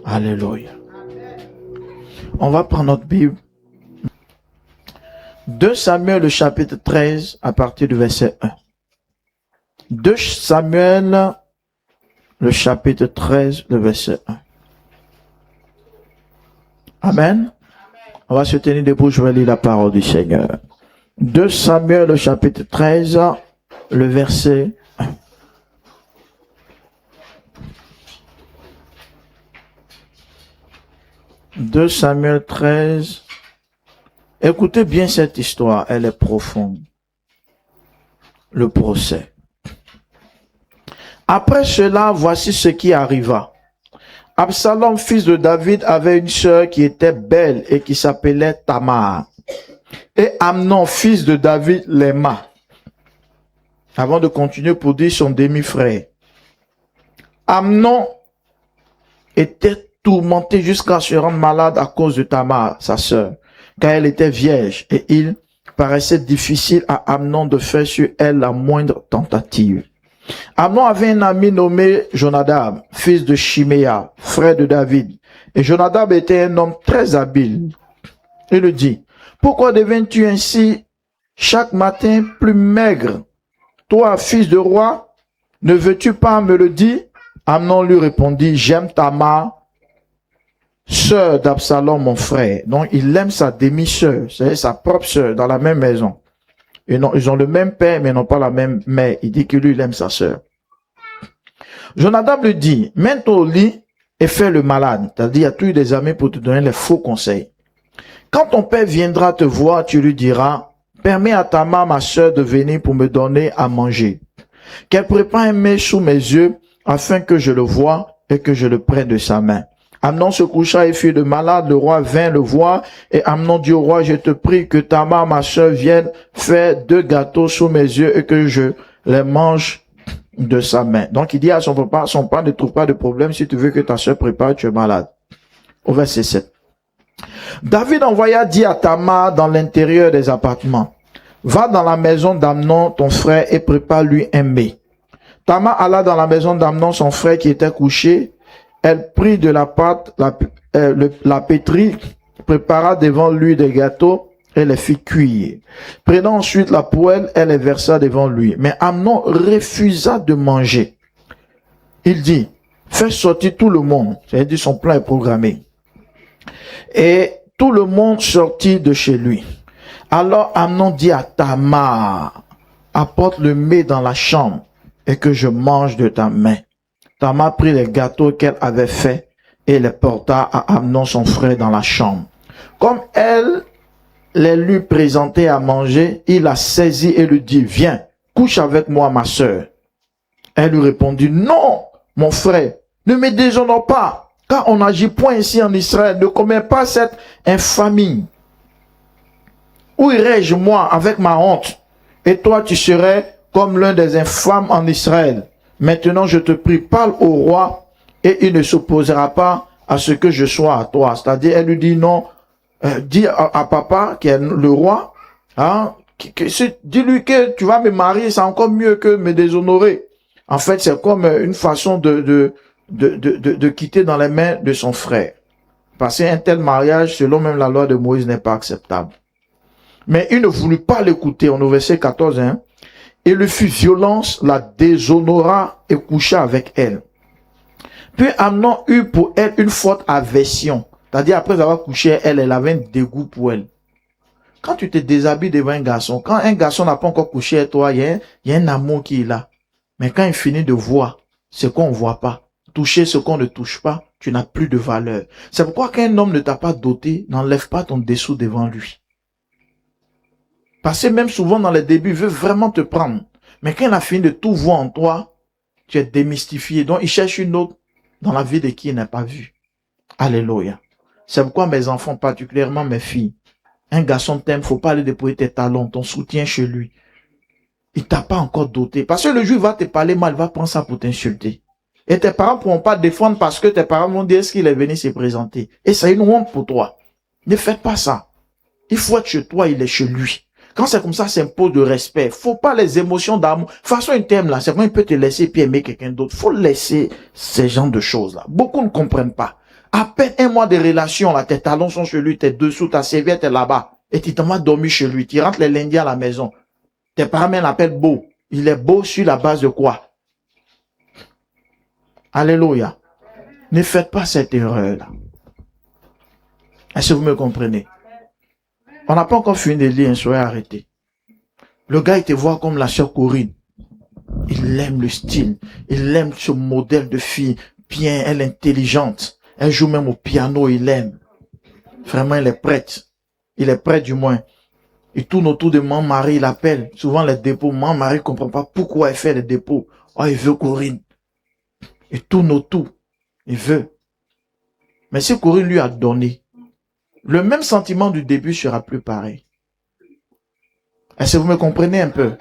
Alléluia. On va prendre notre Bible. 2 Samuel, le chapitre 13, à partir du verset 1. 2 Samuel, le chapitre 13, le verset 1. Amen. On va se tenir debout, je vais lire la parole du Seigneur. 2 Samuel, le chapitre 13, le verset 1. « 2 Samuel 13. Écoutez bien cette histoire, elle est profonde. Le procès. Après cela, voici ce qui arriva. Absalom, fils de David, avait une sœur qui était belle et qui s'appelait Tamar. Et Amnon, fils de David, l'aima. Avant de continuer pour dire son demi-frère. Amnon était tourmenté jusqu'à se rendre malade à cause de Tamar, sa sœur, car elle était vierge, et il paraissait difficile à Amnon de faire sur elle la moindre tentative. Amnon avait un ami nommé Jonadab, fils de Chiméa, frère de David, et Jonadab était un homme très habile. Il lui dit, « Pourquoi deviens-tu ainsi chaque matin plus maigre? Toi, fils de roi, ne veux-tu pas me le dire? » Amnon lui répondit, « J'aime Tamar, sœur d'Absalom, mon frère. » Donc, il aime sa demi-sœur, c'est sa propre sœur, dans la même maison. Et non, ils ont le même père, mais n'ont pas la même mère. Il dit que lui, il aime sa sœur. Jonadab lui dit, mets-toi au lit et fais le malade. C'est-à-dire, il y a toujours des amis pour te donner les faux conseils. Quand ton père viendra te voir, tu lui diras, permets à Tamar, ma sœur, de venir pour me donner à manger. Qu'elle prépare un mets sous mes yeux, afin que je le voie et que je le prenne de sa main. Amnon se coucha et fit le malade. Le roi vint le voir et Amnon dit au roi, je te prie que Tamar, ma sœur, vienne faire 2 gâteaux sous mes yeux et que je les mange de sa main. Donc il dit à son père, ne trouve pas de problème, si tu veux que ta sœur prépare, tu es malade. Au verset 7. David envoya dire à Tamar dans l'intérieur des appartements, va dans la maison d'Amnon, ton frère, et prépare-lui un mets. Tamar alla dans la maison d'Amnon, son frère, qui était couché. Elle prit de la pâte, la pétrit, prépara devant lui des gâteaux et les fit cuire. Prenant ensuite la poêle, elle les versa devant lui. Mais Amnon refusa de manger. Il dit, fais sortir tout le monde. C'est-à-dire son plan est programmé. Et tout le monde sortit de chez lui. Alors Amnon dit à Tamar, apporte le mets dans la chambre et que je mange de ta main. Tamar prit les gâteaux qu'elle avait faits et les porta à Amnon son frère dans la chambre. Comme elle les lui présentait à manger, il la saisit et lui dit, viens, couche avec moi ma sœur. Elle lui répondit, non, mon frère, ne me déshonore pas, car on n'agit point ici en Israël, ne commets pas cette infamie. Où irais-je moi avec ma honte? Et toi tu serais comme l'un des infâmes en Israël. Maintenant, je te prie, parle au roi et il ne s'opposera pas à ce que je sois à toi. C'est-à-dire, elle lui dit non, dis à papa, qui est le roi, hein, dis-lui que tu vas me marier, c'est encore mieux que me déshonorer. En fait, c'est comme une façon de quitter dans les mains de son frère. Parce qu'un tel mariage, selon même la loi de Moïse, n'est pas acceptable. Mais il ne voulut pas l'écouter. On est au verset 14, hein. Il lui fit violence, la déshonora et coucha avec elle. Puis Amnon eut pour elle une forte aversion. C'est-à-dire après avoir couché elle avait un dégoût pour elle. Quand tu te déshabilles devant un garçon, quand un garçon n'a pas encore couché avec toi, il y a un amour qui est là. Mais quand il finit de voir ce qu'on ne voit pas, toucher ce qu'on ne touche pas, tu n'as plus de valeur. C'est pourquoi quand un homme ne t'a pas doté, n'enlève pas ton dessous devant lui. Parce que même souvent dans les débuts, il veut vraiment te prendre. Mais quand il a fini de tout voir en toi, tu es démystifié. Donc il cherche une autre dans la vie de qui il n'a pas vu. Alléluia. C'est pourquoi mes enfants, particulièrement mes filles, un garçon t'aime, faut pas aller déposer tes talons, ton soutien chez lui. Il t'a pas encore doté. Parce que le jour il va te parler mal, il va prendre ça pour t'insulter. Et tes parents ne pourront pas te défendre parce que tes parents vont dire est-ce qu'il est venu se présenter. Et c'est une honte pour toi. Ne faites pas ça. Il faut être chez toi, il est chez lui. Quand c'est comme ça, c'est un pot de respect. Faut pas les émotions d'amour. De toute façon, il t'aime là. C'est quand il peut te laisser puis aimer quelqu'un d'autre. Faut laisser ces genres de choses là. Beaucoup ne comprennent pas. À peine un mois de relation, là, tes talons sont chez lui, tes dessous, ta serviette est là-bas. Et tu t'en vas dormir chez lui. Tu rentres les lundis à la maison. Tes parents l'appellent beau. Il est beau sur la base de quoi? Alléluia. Ne faites pas cette erreur-là. Est-ce que vous me comprenez? On n'a pas encore fini de lire, soyez arrêtés. Le gars, il te voit comme la sœur Corinne. Il aime le style. Il aime ce modèle de fille. Bien, elle est intelligente. Elle joue même au piano, il aime. Vraiment, elle est prête. Il est prêt du moins. Il tourne autour de mon mari, il appelle. Souvent les dépôts, mon mari ne comprend pas pourquoi elle fait les dépôts. Oh, il veut Corinne. Il tourne autour. Il veut. Mais si Corinne lui a donné, le même sentiment du début sera plus pareil. Est-ce que vous me comprenez un peu?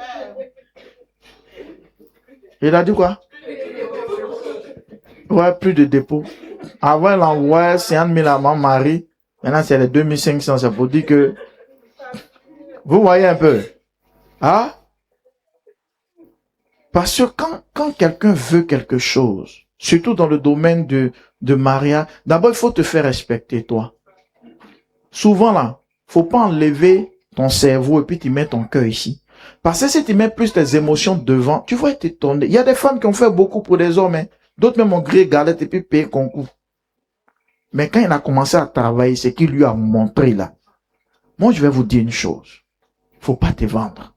Il a dit quoi? Ouais, plus de dépôts. Avant, il envoie 50 000 à mon mari. Maintenant, c'est les 2500. Ça veut dire que... Vous voyez un peu? Hein? Parce que quand quelqu'un veut quelque chose, surtout dans le domaine de mariage, d'abord, il faut te faire respecter, toi. Souvent, là, faut pas enlever ton cerveau et puis tu mets ton cœur ici. Parce que si tu mets plus tes émotions devant, tu vas être étonné. Il y a des femmes qui ont fait beaucoup pour des hommes, hein. D'autres même ont grillé galette et puis payé concours. Mais quand il a commencé à travailler, c'est qu'il lui a montré là. Moi, je vais vous dire une chose. Faut pas te vendre.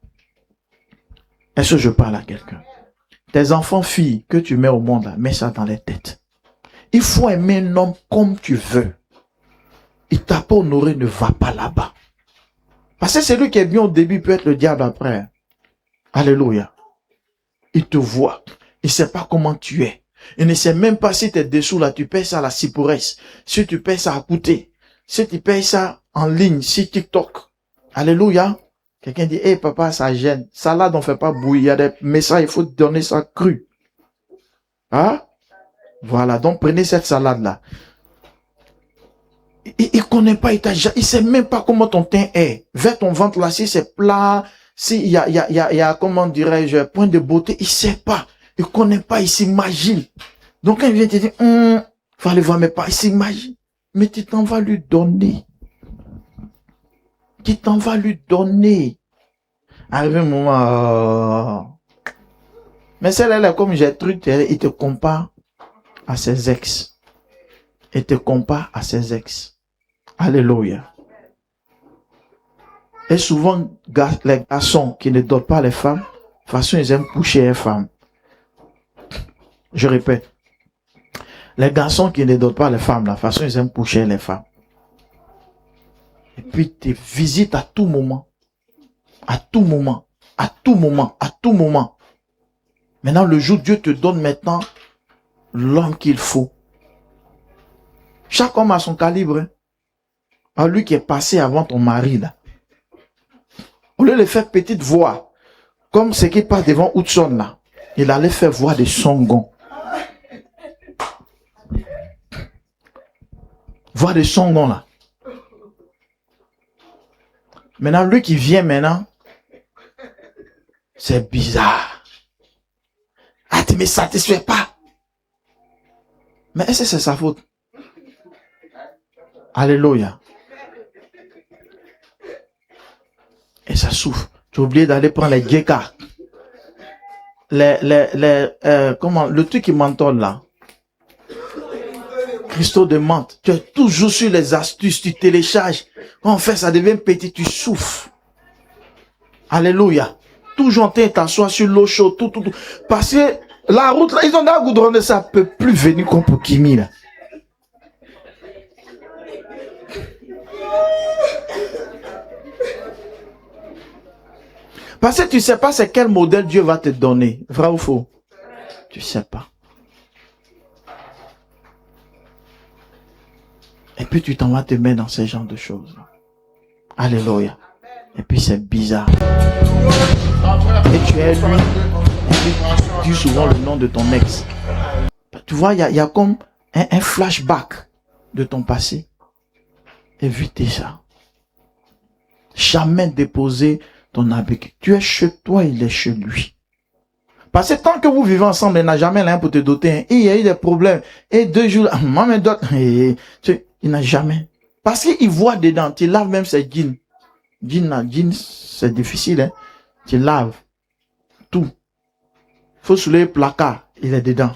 Est-ce que je parle à quelqu'un? Tes enfants filles que tu mets au monde là, mets ça dans les têtes. Il faut aimer un homme comme tu veux. Il t'a pas honoré, ne va pas là-bas. Parce que celui qui est bien au début peut être le diable après. Alléluia. Il te voit. Il sait pas comment tu es. Il ne sait même pas si tes dessous là, tu payes ça à la cipouresse. Si tu payes ça à coûter. Si tu payes ça en ligne, si TikTok. Alléluia. Quelqu'un dit, hey papa, ça gêne. Salade, on fait pas bouillir. Il y a des messages, il faut donner ça cru. Hein? Voilà. Donc prenez cette salade là. Il connaît pas, il sait même pas comment ton teint est. Vers ton ventre là, si c'est plat, s'il y a, comment dirais-je, point de beauté, il sait pas. Il connaît pas, il s'imagine. Donc quand il vient te dire, faut aller voir mes parents, il s'imagine. Mais tu t'en vas lui donner. Tu t'en vas lui donner. Arrivé un moment, mais celle-là, comme j'ai truc, il te compare à ses ex. Il te compare à ses ex. Alléluia. Et souvent, les garçons qui ne donnent pas les femmes, de toute façon, ils aiment coucher les femmes. Je répète. Les garçons qui ne donnent pas les femmes, de toute façon, ils aiment coucher les femmes. Et puis, tu visites à tout moment. À tout moment. À tout moment. À tout moment. Maintenant, le jour, Dieu te donne maintenant l'homme qu'il faut. Chaque homme a son calibre. À lui qui est passé avant ton mari, là. Au lieu de faire petite voix, comme ce qui passe devant Hudson, là, il allait faire voix de Songon. Voix de Songon, là. Maintenant, lui qui vient maintenant, c'est bizarre. Ah, tu ne me satisfais pas. Mais est-ce que c'est sa faute? Alléluia. Et ça souffre. Tu as oublié d'aller prendre les Geka. Comment, le truc qui mentonne là. Cristaux de menthe. Tu es toujours sur les astuces, tu télécharges. Quand on fait, ça devient petit, tu souffres. Alléluia. Toujours en train de t'asseoir sur l'eau chaude, tout. Parce que la route là, ils ont déjà goudronné, ça peut plus venir comme pour Kimi là. Parce que tu sais pas c'est quel modèle Dieu va te donner. Vrai ou faux? Tu sais pas. Et puis tu t'en vas te mettre dans ce genre de choses. Alléluia. Et puis c'est bizarre. Et tu es lui. Et puis tu dis souvent le nom de ton ex. Tu vois, il y a comme un flashback de ton passé. Évitez ça. Jamais déposer ton habit. Tu es chez toi, il est chez lui. Parce que tant que vous vivez ensemble, il n'a jamais rien pour te doter. Hein. Et il y a eu des problèmes. Et 2 jours, moi, me dote. Il n'a jamais. Parce qu'il voit dedans. Tu laves même ses jeans. Jeans, c'est difficile. Hein. Tu laves tout. Faut soulever le placard. Il est dedans.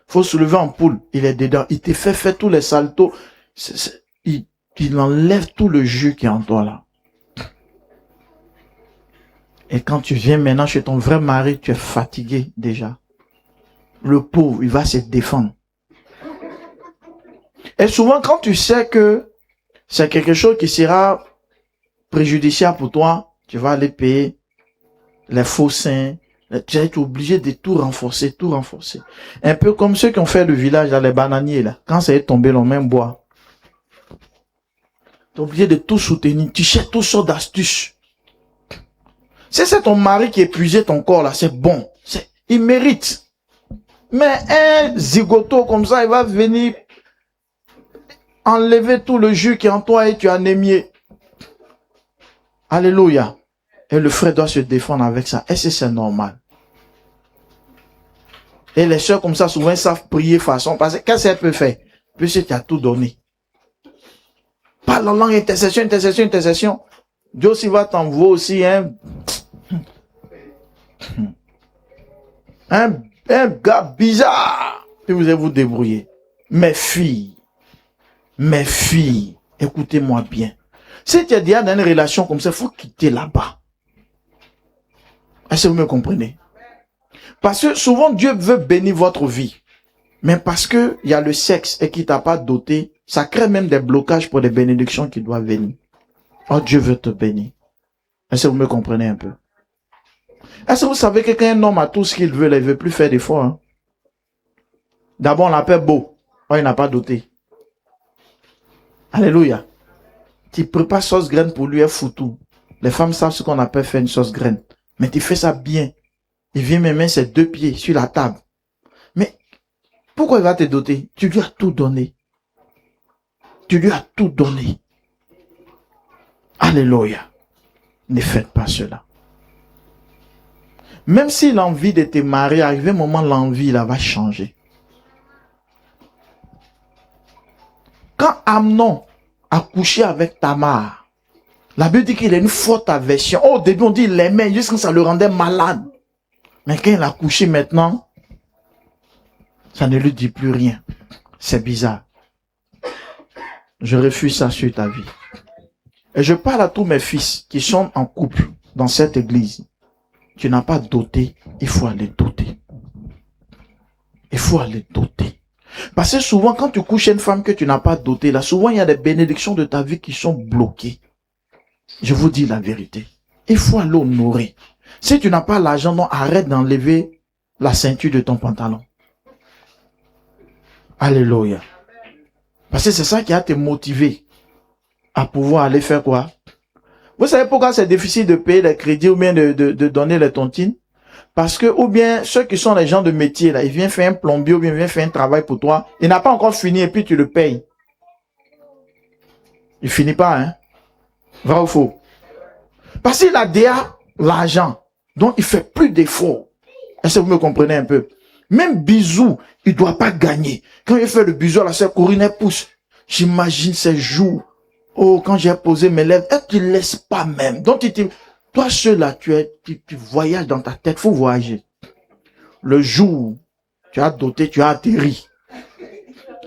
Faut soulever en poule. Il est dedans. Il te fait faire tous les saltos. Il enlève tout le jus qui est en toi là. Et quand tu viens maintenant chez ton vrai mari, tu es fatigué déjà. Le pauvre, il va se défendre. Et souvent, quand tu sais que c'est quelque chose qui sera préjudiciable pour toi, tu vas aller payer les faux seins. Tu vas être obligé de tout renforcer, tout renforcer. Un peu comme ceux qui ont fait le village dans les bananiers là. Quand ça est tombé, l'on même bois. Tu es obligé de tout soutenir. Tu cherches toutes sortes d'astuces. Si c'est ton mari qui épuisait ton corps là, c'est bon. Il mérite. Mais un zigoto comme ça, il va venir enlever tout le jus qui est en toi et tu es anémié. Alléluia. Et le frère doit se défendre avec ça. Est-ce que c'est normal? Et les soeurs comme ça, souvent, ils savent prier façon. Parce que qu'est-ce qu'elle peut faire? Puisque tu as tout donné. Parle en langue, intercession, intercession, intercession. Dieu aussi va t'envoyer aussi un gars bizarre. Et vous allez vous débrouiller. Mes filles, écoutez-moi bien. Si tu es déjà dans une relation comme ça, il faut quitter là-bas. Est-ce que vous me comprenez? Parce que souvent Dieu veut bénir votre vie. Mais parce que il y a le sexe et qu'il t'a pas doté, ça crée même des blocages pour des bénédictions qui doivent venir. Oh, Dieu veut te bénir. Est-ce que vous me comprenez un peu? Est-ce que vous savez que quand un homme a tout ce qu'il veut, il ne veut plus faire d'efforts? Hein? D'abord, on l'appelle beau. Oh, il n'a pas doté. Alléluia. Tu prépares sauce graine pour lui, elle fout tout. Les femmes savent ce qu'on appelle faire une sauce graine. Mais tu fais ça bien. Il vient me mettre ses 2 pieds sur la table. Mais pourquoi il va te doter? Tu lui as tout donné. Tu lui as tout donné. Alléluia. Ne faites pas cela. Même si l'envie de te marier, arrivé un moment, l'envie là va changer. Quand Amnon a couché avec Tamar, la Bible dit qu'il a une forte aversion. Oh, au début, on dit qu'il l'aimait jusqu'à ce que ça le rendait malade. Mais quand il a couché maintenant, ça ne lui dit plus rien. C'est bizarre. Je refuse ça sur ta vie. Et je parle à tous mes fils qui sont en couple dans cette église. Tu n'as pas doté, il faut aller doter. Il faut aller doter. Parce que souvent, quand tu couches une femme que tu n'as pas dotée, là, souvent, il y a des bénédictions de ta vie qui sont bloquées. Je vous dis la vérité. Il faut aller honorer. Si tu n'as pas l'argent, non, arrête d'enlever la ceinture de ton pantalon. Alléluia. Parce que c'est ça qui a te motivé à pouvoir aller faire quoi? Vous savez pourquoi c'est difficile de payer les crédits ou bien de donner les tontines? Parce que, ou bien, ceux qui sont les gens de métier, là, ils viennent faire un plombier ou bien ils viennent faire un travail pour toi. Il n'a pas encore fini et puis tu le payes. Il finit pas, hein? Vrai ou faux? Parce qu'il a déjà l'argent. Donc, il fait plus d'efforts. Est-ce que vous me comprenez un peu? Même bisou, il doit pas gagner. Quand il fait le bisou à la sœur Corinne, elle pousse. J'imagine ces jours. Oh, quand j'ai posé mes lèvres, elle ne te laisse pas même. Donc, toi seul là, tu voyages dans ta tête, faut voyager. Le jour, tu as doté, tu as atterri.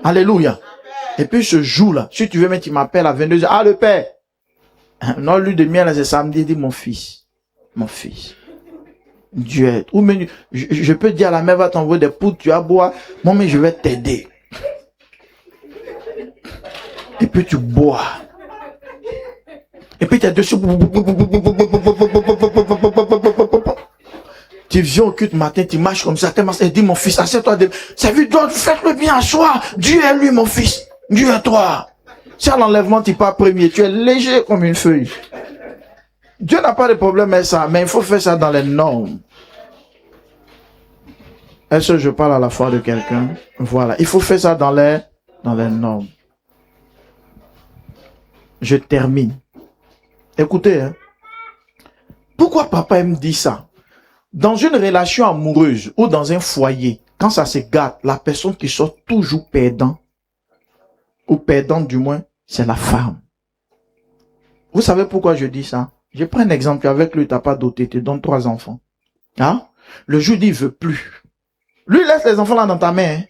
Alléluia. Et puis ce jour-là, si tu veux, mais tu m'appelles à 22h. Ah, le père. Non, lui de miel, c'est samedi, il dit mon fils. Dieu est. Ou même, je peux dire à la mère, va t'envoyer des poudres, tu as boire. Moi, mais je vais t'aider. Et puis tu bois. Et puis tu es dessus. Tu viens au culte matin, tu marches comme ça, et dis mon fils, assieds-toi. Ça veut dire, faites-le bien, soi. Dieu est lui, mon fils. Dieu est toi. Si à l'enlèvement, tu pars premier, tu es léger comme une feuille. Dieu n'a pas de problème avec ça, mais il faut faire ça dans les normes. Est-ce que je parle à la fois de quelqu'un? Voilà, il faut faire ça dans les normes. Je termine. Écoutez, hein. Pourquoi papa me dit ça? Dans une relation amoureuse ou dans un foyer, quand ça se gâte, la personne qui sort toujours perdant, ou perdante du moins, c'est la femme. Vous savez pourquoi je dis ça? Je prends un exemple avec lui, t'as pas doté, tu donnes 3 enfants. Hein? Le jour dit, il veut plus. Lui, laisse les enfants là dans ta main. Hein?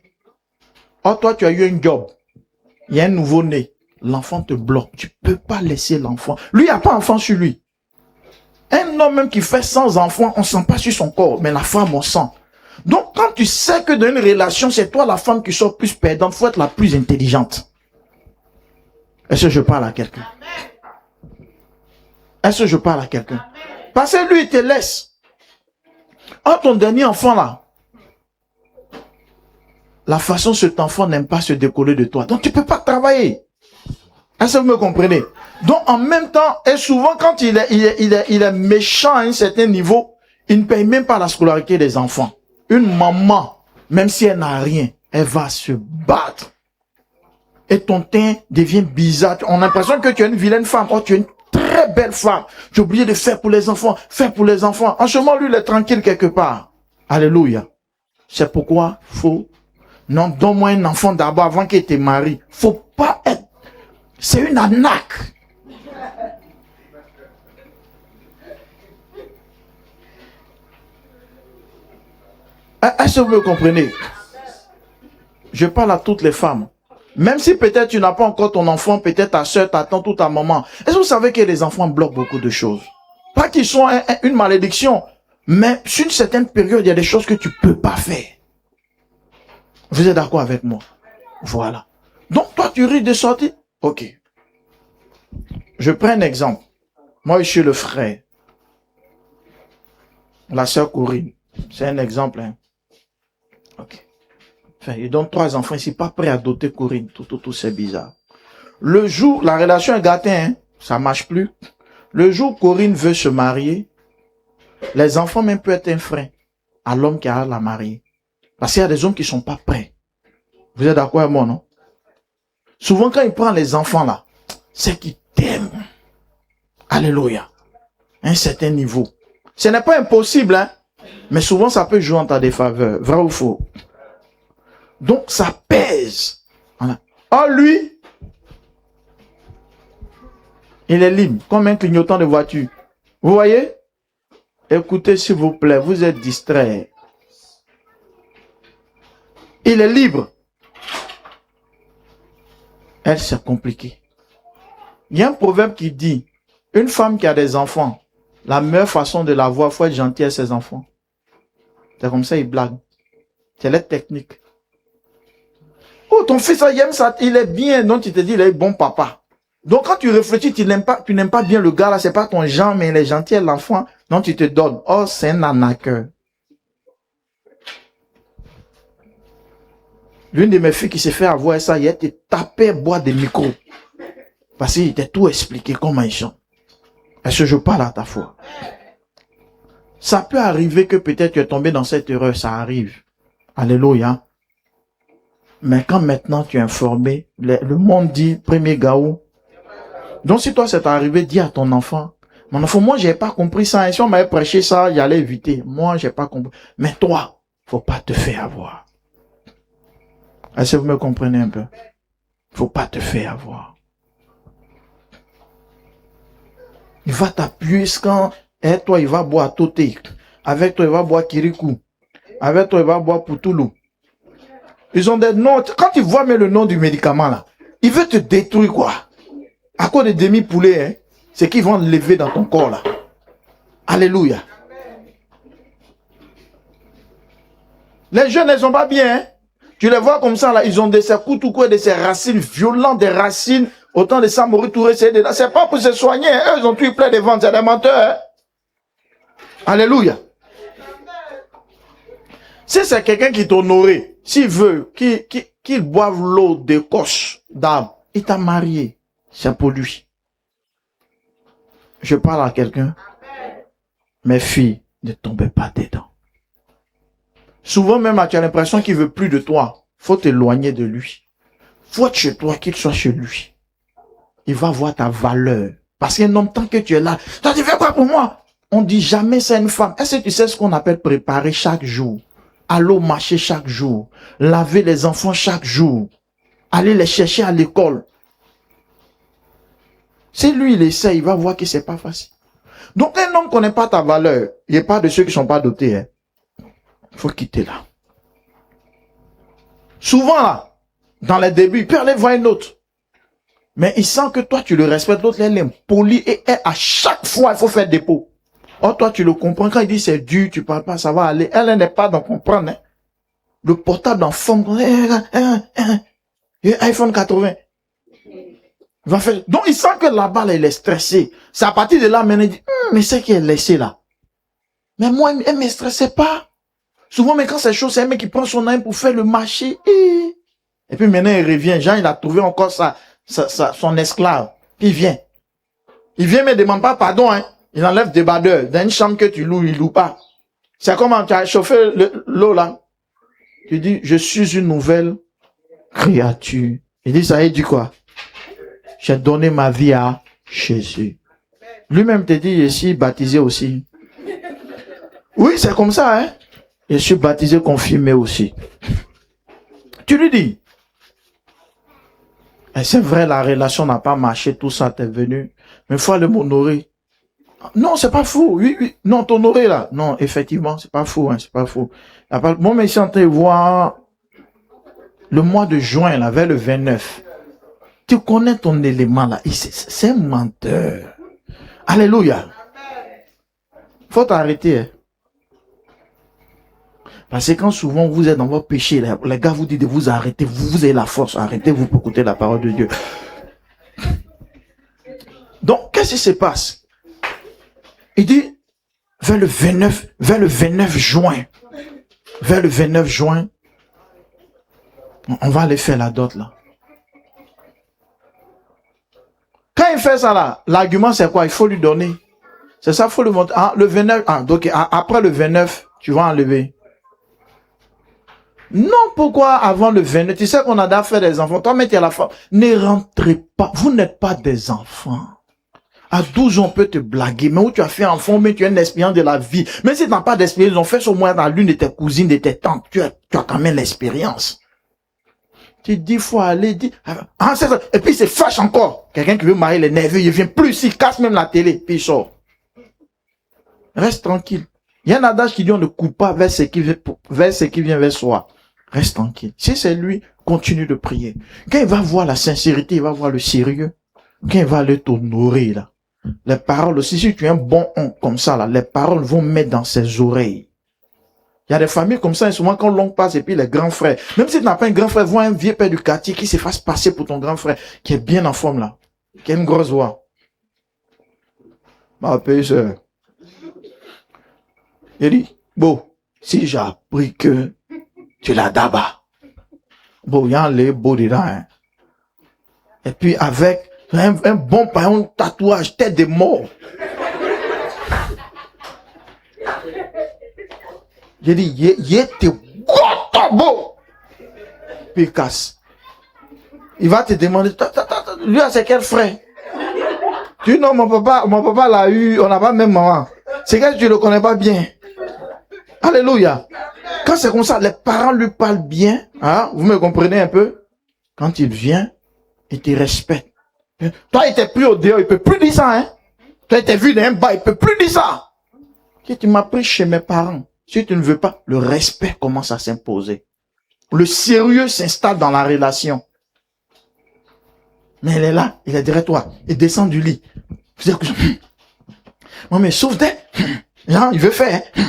Oh, toi, tu as eu un job. Il y a un nouveau-né. L'enfant te bloque. Tu peux pas laisser l'enfant. Lui, il n'y a pas d'enfant sur lui. Un homme même qui fait 100 enfants, on ne sent pas sur son corps, mais la femme, on sent. Donc, quand tu sais que dans une relation, c'est toi la femme qui sort plus perdante, il faut être la plus intelligente. Est-ce que je parle à quelqu'un? Est-ce que je parle à quelqu'un? Parce que lui, il te laisse. Oh, ton dernier enfant là, la façon cet enfant n'aime pas se décoller de toi. Donc, tu ne peux pas travailler. Est-ce que vous me comprenez? Donc, en même temps, et souvent, quand il est méchant à un certain niveau, il ne paye même pas la scolarité des enfants. Une maman, même si elle n'a rien, elle va se battre. Et ton teint devient bizarre. On a l'impression que tu es une vilaine femme. Oh, tu es une très belle femme. Tu as oublié de faire pour les enfants. Faire pour les enfants. En ce moment, lui, il est tranquille quelque part. Alléluia. C'est pourquoi faut... Non, donne-moi un enfant d'abord avant qu'il te marie. Faut pas être... C'est une arnaque. Est-ce que vous me comprenez? Je parle à toutes les femmes. Même si peut-être tu n'as pas encore ton enfant, peut-être ta soeur, ta tante ou ta maman. Est-ce que vous savez que les enfants bloquent beaucoup de choses? Pas qu'ils sont une malédiction, mais sur une certaine période, il y a des choses que tu peux pas faire. Vous êtes d'accord avec moi? Voilà. Donc toi, tu risques de sortir? Ok. Je prends un exemple. Moi, je suis le frère. La sœur Corinne. C'est un exemple. Hein. Ok. Enfin, il donne 3 enfants ici, pas prêt à doter Corinne. Tout, c'est bizarre. Le jour, la relation est gâtée, hein, ça marche plus. Le jour où Corinne veut se marier, les enfants même peuvent être un frein à l'homme qui a la marier. Parce qu'il y a des hommes qui sont pas prêts. Vous êtes d'accord avec moi, non? Souvent, quand il prend les enfants là, c'est qu'il t'aime. Alléluia. À un certain niveau. Ce n'est pas impossible, hein. Mais souvent, ça peut jouer en ta défaveur. Vrai ou faux? Donc, ça pèse. Voilà. Oh, lui, il est libre, comme un clignotant de voiture. Vous voyez? Écoutez, s'il vous plaît, vous êtes distrait. Il est libre. Elle, c'est compliqué. Il y a un proverbe qui dit, une femme qui a des enfants, la meilleure façon de la voir, il faut être gentil à ses enfants. C'est comme ça, il blague. C'est la technique. Oh, ton fils, il aime ça, il est bien, donc tu te dis, il est bon papa. Donc quand tu réfléchis, tu n'aimes pas bien le gars là, c'est pas ton genre, mais il est gentil à l'enfant, donc tu te donnes. Oh, c'est un arnaqueur. L'une de mes filles qui s'est fait avoir ça, il a été tapé boire des micros. Parce qu'il était tout expliqué comment ils sont. Est-ce que je parle à ta foi? Ça peut arriver que peut-être tu es tombé dans cette erreur, ça arrive. Alléluia. Mais quand maintenant tu es informé, le monde dit premier gaou. Donc si toi c'est arrivé, dis à ton enfant, mon enfant, moi j'ai pas compris ça. Et si on m'avait prêché ça, j'allais éviter. Moi j'ai pas compris. Mais toi, faut pas te faire avoir. Est-ce que vous me comprenez un peu? Faut pas te faire avoir. Il va t'appuyer quand, et toi il va boire Toté. Avec toi il va boire Kirikou. Avec toi il va boire Poutoulou. Ils ont des noms. Quand tu vois même le nom du médicament là, il veut te détruire quoi. À cause des demi-poulets, hein, c'est qu'ils vont lever dans ton corps là. Alléluia. Les jeunes, ils sont pas bien. Hein? Tu les vois comme ça là, ils ont de ces coups tout quoi, de ces racines violentes, des racines, autant de Samori Touré, c'est pas pour se soigner. Hein? Eux, ils ont tué plein de ventres, c'est des menteurs. Hein? Alléluia. Si c'est quelqu'un qui t'honorait, s'il veut qu'il boive l'eau de coche d'arbre, il t'a marié, c'est pour lui. Je parle à quelqu'un. Mes filles, ne tombez pas dedans. Souvent même, tu as l'impression qu'il veut plus de toi. Faut t'éloigner de lui. Faut être chez toi, qu'il soit chez lui. Il va voir ta valeur. Parce qu'un homme, tant que tu es là, toi tu fais quoi pour moi? On dit jamais ça à une femme. Est-ce que tu sais ce qu'on appelle préparer chaque jour? Aller au marché chaque jour. Laver les enfants chaque jour. Aller les chercher à l'école. Si lui, il essaie, il va voir que c'est pas facile. Donc, un homme connaît pas ta valeur. Il n'y a pas de ceux qui sont pas dotés. Hein. Il faut quitter là. Souvent, là, dans les débuts, il peut aller voir une autre. Mais il sent que toi, tu le respectes. L'autre, elle est polie et à chaque fois, il faut faire dépôt. Or, toi, tu le comprends. Quand il dit c'est dur, tu parles pas, ça va aller. Elle n'est pas dans comprendre. Hein. Le portable en forme. iPhone 80. Il va faire. Donc, il sent que là-bas, elle est stressée. C'est à partir de là, maintenant, il dit, mais c'est qu'elle est laissée là. Mais moi, elle ne me stressait pas. Souvent, mais quand c'est chaud, c'est un mec qui prend son âme pour faire le marché. Et puis maintenant, il revient. Jean, il a trouvé encore son esclave. Puis il vient. Il vient, mais ne demande pas pardon. Hein. Il enlève des badeurs. Dans une chambre que tu loues, il loue pas. C'est comme tu as chauffé l'eau là. Tu dis, je suis une nouvelle créature. Il dit, ça, il dit quoi? J'ai donné ma vie à Jésus. Lui-même te dit, je suis baptisé aussi. Oui, c'est comme ça, hein. Je suis baptisé, confirmé aussi. Tu lui dis. Et c'est vrai, la relation n'a pas marché, tout ça, t'es venu. Mais il faut aller m'honorer. Non, c'est pas fou. Oui, oui. Non, t'honorer là. Non, effectivement, c'est pas fou, hein, c'est pas fou. Moi, mais je suis en train de voir le mois de juin, là, vers le 29. Tu connais ton élément là. C'est un menteur. Alléluia. Faut t'arrêter. Hein. Parce que quand souvent vous êtes dans votre péché, là, les gars vous disent de vous arrêter, vous avez la force, arrêtez-vous pour écouter la parole de Dieu. Donc, qu'est-ce qui se passe? Il dit, vers le 29 juin, on va aller faire la dot là. Quand il fait ça là, l'argument c'est quoi? Il faut lui donner. C'est ça, il faut lui montrer. Ah, le 29, donc après le 29, tu vas enlever. Non, pourquoi avant le 29? Tu sais qu'on a déjà fait des enfants. Toi, mais tu es la femme. Ne rentrez pas. Vous n'êtes pas des enfants. À 12 ans, on peut te blaguer. Mais où tu as fait enfant, mais tu as une expérience de la vie. Mais si tu n'as pas d'expérience, ils ont fait au moins dans l'une de tes cousines, de tes tantes. Tu as quand même l'expérience. Tu dis, faut aller, dis. Ah, c'est ça. Et puis, c'est fâche encore. Quelqu'un qui veut marier les nerveux, il vient plus, il casse même la télé, puis il sort. Reste tranquille. Il y a un adage qui dit, on ne coupe pas vers ce qui vient vers soi. Reste tranquille. Si c'est lui, continue de prier. Quand il va voir la sincérité, il va voir le sérieux. Quand il va aller t'honorer, là. Les paroles aussi, si tu es un bon oncle comme ça, là, les paroles vont mettre dans ses oreilles. Il y a des familles comme ça, et souvent quand l'oncle passe, et puis les grands frères, même si tu n'as pas un grand frère, vois un vieux père du quartier qui se fasse passer pour ton grand frère, qui est bien en forme, là. Qui a une grosse voix. Ma paix, il dit, bon, si j'ai appris que tu l'as d'abord. Bon, il y a les beaux dedans, hein. Et puis avec un bon paillon tatouage, tête de mort. J'ai dit, il était beau. Puis il casse. Il va te demander, lui, c'est quel frère? Tu dis, non, mon papa l'a eu, on n'a pas même maman. C'est que tu le connais pas bien. Alléluia. Quand c'est comme ça, les parents lui parlent bien, hein, vous me comprenez un peu? Quand il vient, il te respecte. Toi, il t'est pris au dehors, il peut plus dire ça, hein? Toi, il t'est vu d'un bas, il peut plus dire ça. Si tu m'as pris chez mes parents, si tu ne veux pas, le respect commence à s'imposer. Le sérieux s'installe dans la relation. Mais elle est là, il est derrière toi, il descend du lit. Moi, mais sauf des, il veut faire, hein?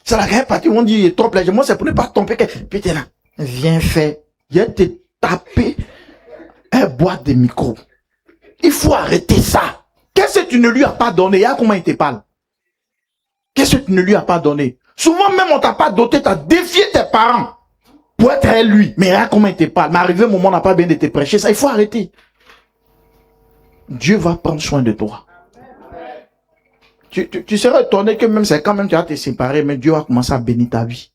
C'est la grande partie où on dit, il est trop plaisir. Moi, c'est pour ne pas tomber. Puis t'es là. Viens faire. Il a te taper un boîte de micro. Il faut arrêter ça. Qu'est-ce que tu ne lui as pas donné? Regarde comment il te parle. Qu'est-ce que tu ne lui as pas donné? Souvent même, on t'a pas doté, t'as défié tes parents pour être à lui. Mais regarde comment il te parle. Mais arrivé au moment, on n'a pas bien de te prêcher. Ça, il faut arrêter. Dieu va prendre soin de toi. Tu seras étonné que même c'est quand même tu vas te séparer, mais Dieu va commencer à bénir ta vie.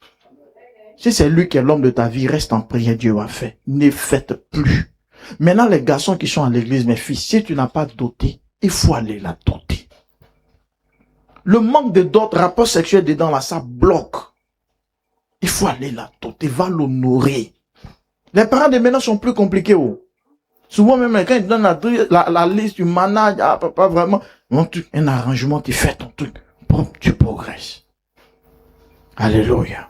Si c'est lui qui est l'homme de ta vie, reste en prière, Dieu va faire. Ne faites plus. Maintenant, les garçons qui sont à l'église, mes fils, si tu n'as pas doté, il faut aller la doter. le manque de d'autres rapports sexuels dedans, là, ça bloque. Il faut aller là, tout, il va l'honorer. Les parents de maintenant sont plus compliqués. Oh. Souvent, même quand ils donnent la liste du manage, ah, papa, vraiment, un arrangement, tu fais ton truc. Tu progresses. Alléluia.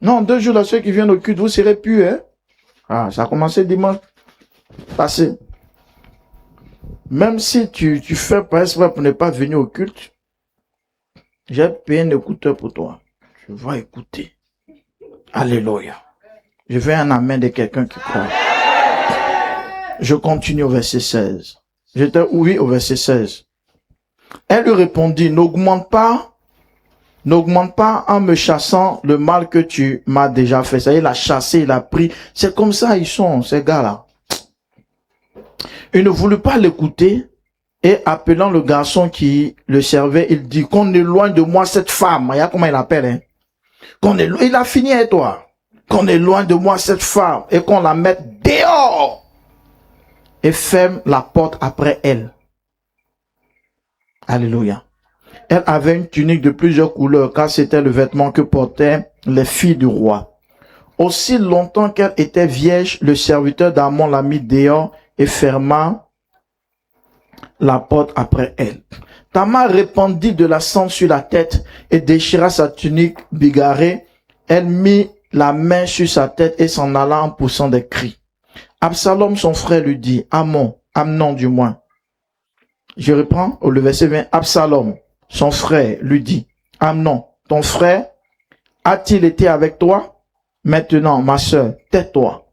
Non, 2 jours là, ceux qui viennent au culte, vous serez plus, hein. Ah, ça a commencé dimanche passé. Même si tu fais pas exprès pour ne pas venir au culte, j'ai payé un écouteur pour toi. Tu vas écouter. Alléluia. Je veux un amen de quelqu'un qui croit. Je continue au verset 16. J'étais oui au verset 16. Elle lui répondit, n'augmente pas en me chassant le mal que tu m'as déjà fait. Ça y est, il a chassé, il a pris. C'est comme ça ils sont, ces gars-là. Il ne voulut pas l'écouter et appelant le garçon qui le servait, il dit qu'on éloigne de moi cette femme. Regarde comment il appelle, hein. Il a fini avec toi. Qu'on éloigne de moi cette femme et qu'on la mette dehors et ferme la porte après elle. Alléluia. Elle avait une tunique de plusieurs couleurs car c'était le vêtement que portaient les filles du roi. Aussi longtemps qu'elle était vierge, le serviteur d'Amon la mit dehors et ferma la porte après elle. Tamar répandit de la cendre sur la tête et déchira sa tunique bigarrée. Elle mit la main sur sa tête et s'en alla en poussant des cris. Absalom, son frère, lui dit, Amnon du moins. Je reprends au verset 20. Absalom, son frère, lui dit, Amnon, ton frère, a-t-il été avec toi? Maintenant, ma sœur, tais-toi.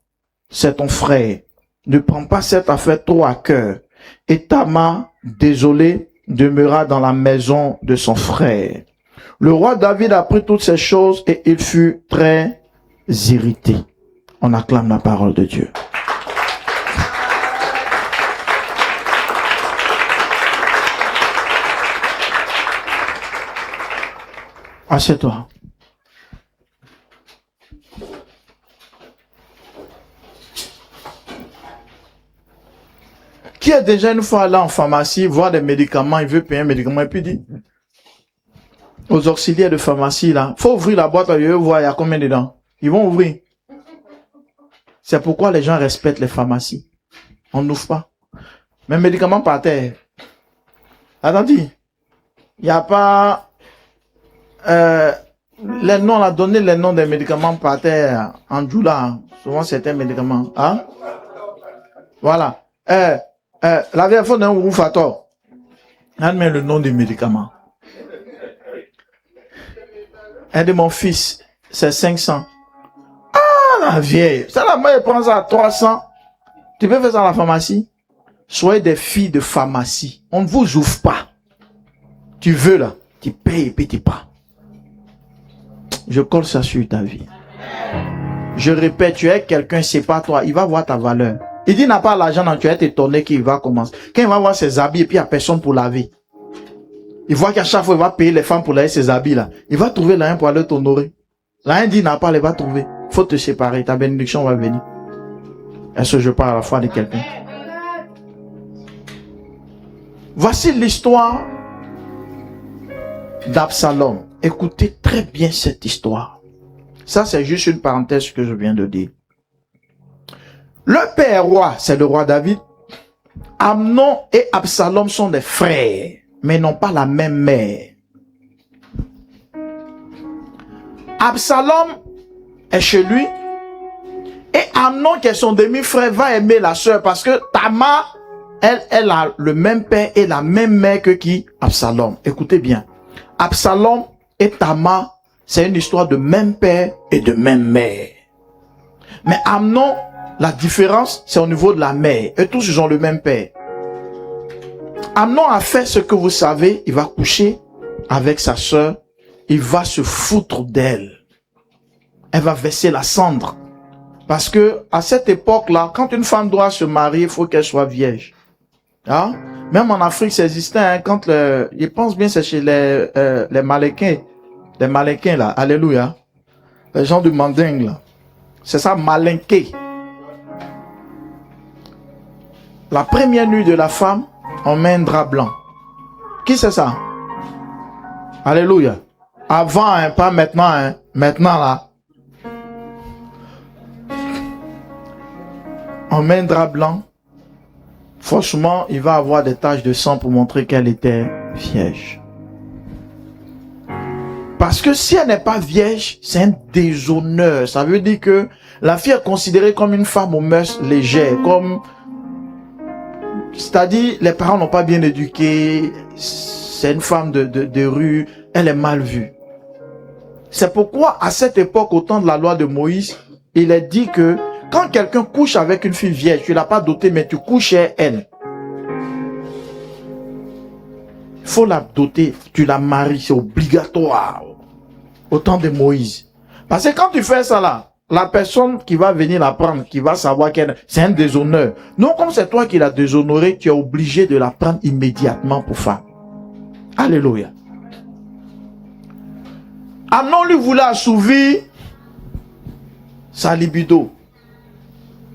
C'est ton frère. Ne prends pas cette affaire trop à cœur. Et Tamar, désolé, demeura dans la maison de son frère. Le roi David apprit toutes ces choses et il fut très irrité. On acclame la parole de Dieu. Assieds-toi. Qui est déjà une fois allé en pharmacie voir des médicaments, il veut payer un médicament et puis dit aux auxiliaires de pharmacie là, faut ouvrir la boîte, je veux voir il y a combien dedans. Ils vont ouvrir. C'est pourquoi les gens respectent les pharmacies. On n'ouvre pas. Mais médicaments par terre. Attendez, il n'y a pas les noms, on a donné les noms des médicaments par terre en Djoula. Souvent certains médicaments. Hein? Voilà. La vieille fois d'un Roufator. Elle met le nom des médicaments. Un de mon fils, c'est 500. Ah, la vieille. Ça, la mère prend ça à 300. Tu peux faire ça à la pharmacie? Soyez des filles de pharmacie. On ne vous ouvre pas. Tu veux là, tu payes et puis tu pars. Je colle ça sur ta vie. Je répète, tu es quelqu'un, c'est pas toi. Il va voir ta valeur. Il dit, il n'a pas l'argent, tu vas être étonné qu'il va commencer. Quand il va voir ses habits et puis il n'y a personne pour laver. Il voit qu'à chaque fois, il va payer les femmes pour laver ses habits là. Il va trouver l'un pour aller t'honorer. L'un dit, il n'a pas, il va trouver. Faut te séparer. Ta bénédiction va venir. Est-ce que je parle à la fois de quelqu'un? Voici l'histoire d'Absalom. Écoutez très bien cette histoire. Ça, c'est juste une parenthèse que je viens de dire. Le père roi, c'est le roi David. Amnon et Absalom sont des frères, mais n'ont pas la même mère. Absalom est chez lui et Amnon, qui est son demi-frère, va aimer la sœur parce que Tamar, elle a le même père et la même mère que qui? Absalom. Écoutez bien. Absalom et Tamar, c'est une histoire de même père et de même mère. Mais Amnon, la différence, c'est au niveau de la mère. Et tous, ils ont le même père. Amnon a fait ce que vous savez. Il va coucher avec sa sœur. Il va se foutre d'elle. Elle va verser la cendre. Parce que à cette époque-là, quand une femme doit se marier, il faut qu'elle soit vierge. Hein? Même en Afrique, ça existait. Hein, quand je pense bien, c'est chez les Maléquins. Les Maléquins, là. Alléluia. Les gens du Manding, là. C'est ça, Malinké. La première nuit de la femme, on met un drap blanc. Qui c'est ça? Alléluia. Avant, hein, pas maintenant. Hein. Maintenant, là. On met un drap blanc. Franchement, il va avoir des taches de sang pour montrer qu'elle était vierge. Parce que si elle n'est pas vierge, c'est un déshonneur. Ça veut dire que la fille est considérée comme une femme aux mœurs légères, comme... C'est-à-dire, les parents n'ont pas bien éduqué, c'est une femme de rue, elle est mal vue. C'est pourquoi, à cette époque, au temps de la loi de Moïse, il est dit que quand quelqu'un couche avec une fille vierge, tu ne l'as pas dotée, mais tu couches chez elle. Il faut la doter, tu la maries, c'est obligatoire. Au temps de Moïse. Parce que quand tu fais ça là, la personne qui va venir la prendre, qui va savoir qu'elle, c'est un déshonneur. Non, comme c'est toi qui l'as déshonoré, tu es obligé de la prendre immédiatement pour femme. Alléluia. Amnon lui voulait assouvir sa libido.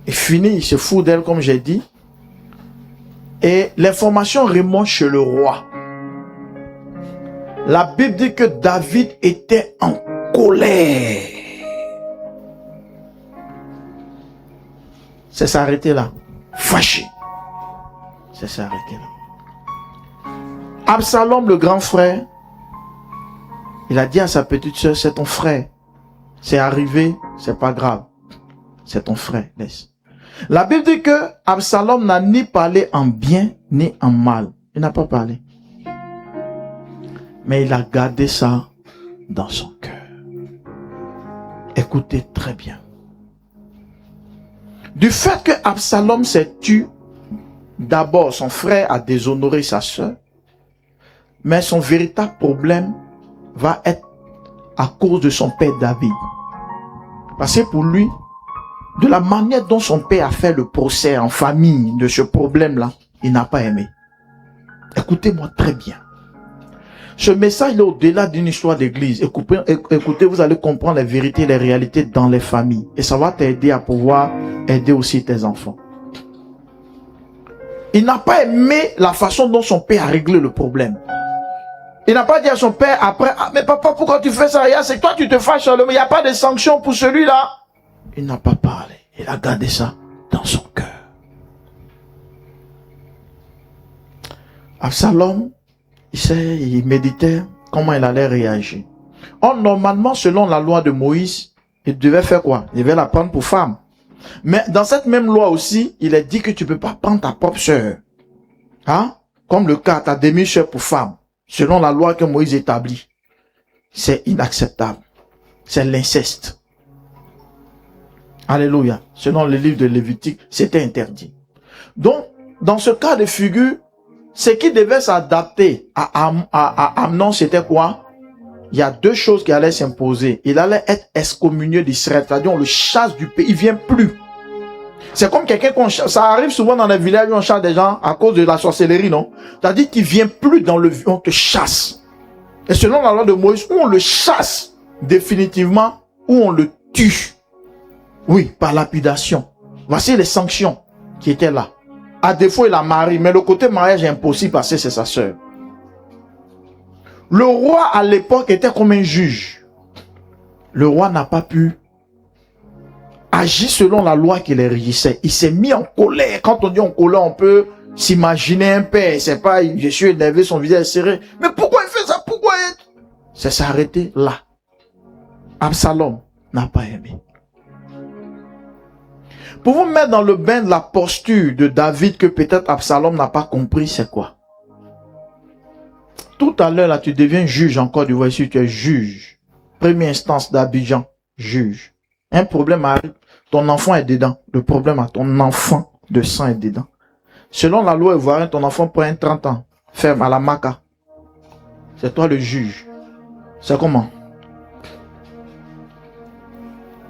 Et fini, il se fout d'elle, comme j'ai dit. Et l'information remonte chez le roi. La Bible dit que David était en colère. C'est s'arrêter là. Fâché. C'est s'arrêter là. Absalom, le grand frère, il a dit à sa petite soeur, c'est ton frère. C'est arrivé, c'est pas grave. C'est ton frère, laisse. La Bible dit que Absalom n'a ni parlé en bien ni en mal. Il n'a pas parlé. Mais il a gardé ça dans son cœur. Écoutez très bien. Du fait que Absalom s'est tué, d'abord son frère a déshonoré sa sœur, mais son véritable problème va être à cause de son père David. Parce que pour lui, de la manière dont son père a fait le procès en famille de ce problème-là, il n'a pas aimé. Écoutez-moi très bien. Ce message est au-delà d'une histoire d'église. Écoutez, vous allez comprendre les vérités et les réalités dans les familles. Et ça va t'aider à pouvoir aider aussi tes enfants. Il n'a pas aimé la façon dont son père a réglé le problème. Il n'a pas dit à son père après, ah, mais papa, pourquoi tu fais ça? C'est que toi tu te fâches sur le, mais il n'y a pas de sanction pour celui-là. Il n'a pas parlé. Il a gardé ça dans son cœur. Absalom, il méditait comment il allait réagir. Or, normalement, selon la loi de Moïse, il devait faire quoi? Il devait la prendre pour femme. Mais dans cette même loi aussi, il est dit que tu ne peux pas prendre ta propre sœur. Hein? Comme le cas, ta demi-sœur pour femme. Selon la loi que Moïse établit. C'est inacceptable. C'est l'inceste. Alléluia. Selon le livre de Lévitique, c'était interdit. Donc, dans ce cas de figure, ce qui devait s'adapter à Amnon, c'était quoi? Il y a deux choses qui allaient s'imposer. Il allait être excommunié d'Israël. C'est-à-dire, on le chasse du pays. Il ne vient plus. C'est comme quelqu'un qu'on chasse. Ça arrive souvent dans les villages où on chasse des gens à cause de la sorcellerie, non? C'est-à-dire qu'il ne vient plus dans le... On te chasse. Et selon la loi de Moïse, où on le chasse définitivement, où on le tue. Oui, par lapidation. Voici les sanctions qui étaient là. À défaut, il a marié, mais le côté mariage est impossible parce que c'est sa sœur. Le roi, à l'époque, était comme un juge. Le roi n'a pas pu agir selon la loi qui les régissait. Il s'est mis en colère. Quand on dit en colère, on peut s'imaginer un père. C'est pas, je suis énervé, son visage est serré. Mais pourquoi il fait ça? Pourquoi il... C'est s'arrêter là. Absalom n'a pas aimé. Pour vous mettre dans le bain de la posture de David que peut-être Absalom n'a pas compris, c'est quoi? Tout à l'heure, là, tu deviens juge encore du voici, tu es juge. Première instance d'Abidjan, juge. Un problème arrive, ton enfant est dedans. Le problème à ton enfant de sang est dedans. Selon la loi ivoirienne, ton enfant prend 30 ans. Ferme à la maca. C'est toi le juge. C'est comment?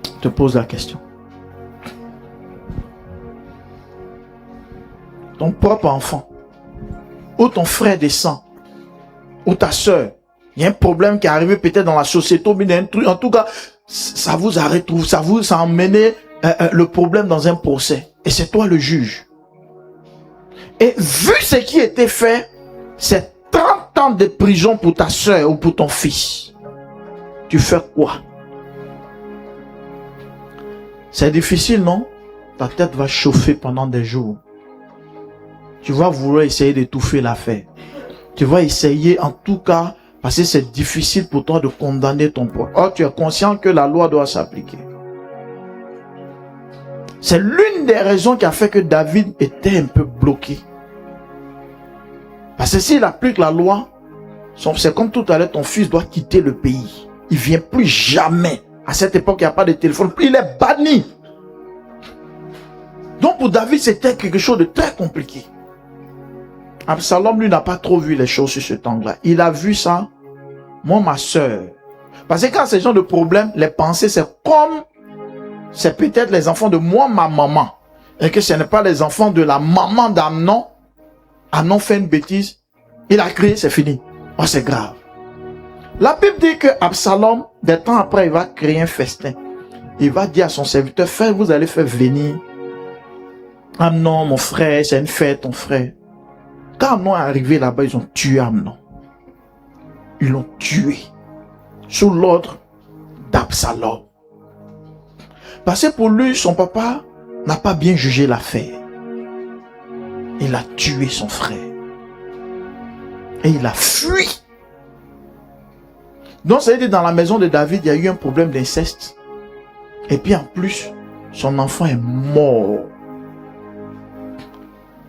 Je te pose la question. Ton propre enfant, ou ton frère de sang, ou ta soeur, il y a un problème qui est arrivé peut-être dans la société, mais il y a un truc, en tout cas, ça vous a retrouvé, ça a emmené le problème dans un procès. Et c'est toi le juge. Et vu ce qui était fait, c'est 30 ans de prison pour ta soeur ou pour ton fils, tu fais quoi? C'est difficile, non? Ta tête va chauffer pendant des jours. Tu vas vouloir essayer d'étouffer l'affaire. Tu vas essayer en tout cas, parce que c'est difficile pour toi de condamner ton proche. Or, tu es conscient que la loi doit s'appliquer. C'est l'une des raisons qui a fait que David était un peu bloqué. Parce que s'il applique la loi, c'est comme tout à l'heure, ton fils doit quitter le pays. Il ne vient plus jamais. À cette époque, il n'y a pas de téléphone. Il est banni. Donc pour David, c'était quelque chose de très compliqué. Absalom, lui, n'a pas trop vu les choses sur ce temps-là. Il a vu ça, moi, ma soeur. Parce que quand ces gens de problèmes, les pensées, c'est comme, c'est peut-être les enfants de moi, ma maman. Et que ce n'est pas les enfants de la maman d'Amnon. Amnon fait une bêtise. Il a crié, c'est fini. Oh, c'est grave. La Bible dit que Absalom, des temps après, il va créer un festin. Il va dire à son serviteur, vous allez faire venir Amnon, mon frère, c'est une fête, ton frère. Quand Amnon est arrivé là-bas, ils ont tué Amnon. Ils l'ont tué. Sous l'ordre d'Absalom. Parce que pour lui, son papa n'a pas bien jugé l'affaire. Il a tué son frère. Et il a fui. Donc, ça veut dire dans la maison de David, il y a eu un problème d'inceste. Et puis en plus, son enfant est mort.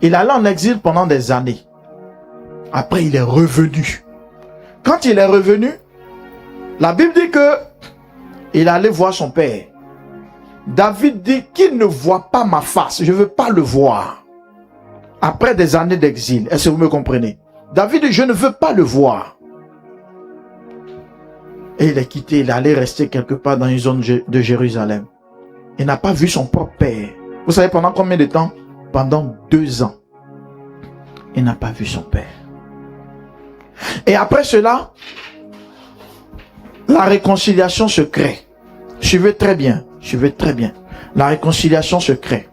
Il allait en exil pendant des années. Après, il est revenu. Quand il est revenu, la Bible dit que il allait voir son père. David dit qu'il ne voit pas ma face. Je ne veux pas le voir. Après des années d'exil. Est-ce que vous me comprenez? David dit, je ne veux pas le voir. Et il est quitté. Il allait rester quelque part dans une zone de Jérusalem. Il n'a pas vu son propre père. Vous savez pendant combien de temps? Pendant 2 ans. Il n'a pas vu son père. Et après cela, la réconciliation se crée. Suivez très bien. Suivez très bien. La réconciliation se crée.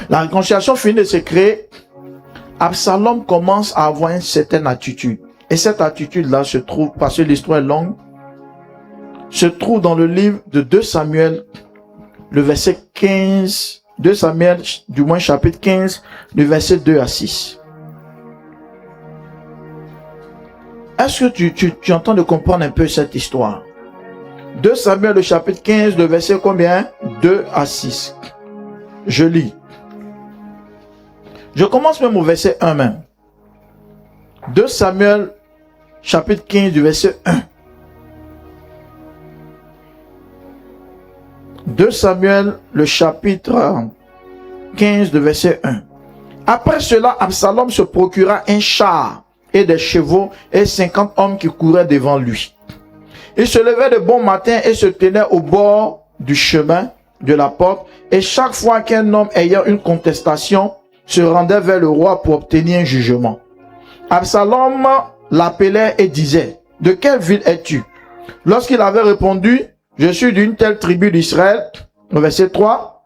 La réconciliation finit de se créer. Absalom commence à avoir une certaine attitude. Et cette attitude-là se trouve, parce que l'histoire est longue, se trouve dans le livre de 2 Samuel, le verset 15, 2 Samuel, du moins chapitre 15, du verset 2 à 6. Est-ce que tu entends de comprendre un peu cette histoire? 2 Samuel, le chapitre 15, le verset combien? 2 à 6. Je lis. Je commence même au verset 1 même. 2 Samuel, chapitre 15, du verset 1. 2 Samuel, le chapitre 15, le verset 1. Après cela, Absalom se procura un char et des chevaux et 50 hommes qui couraient devant lui. Il se levait de bon matin et se tenait au bord du chemin de la porte. Et chaque fois qu'un homme ayant une contestation se rendait vers le roi pour obtenir un jugement, Absalom l'appelait et disait, « De quelle ville es-tu » Lorsqu'il avait répondu, « Je suis d'une telle tribu d'Israël », au verset 3,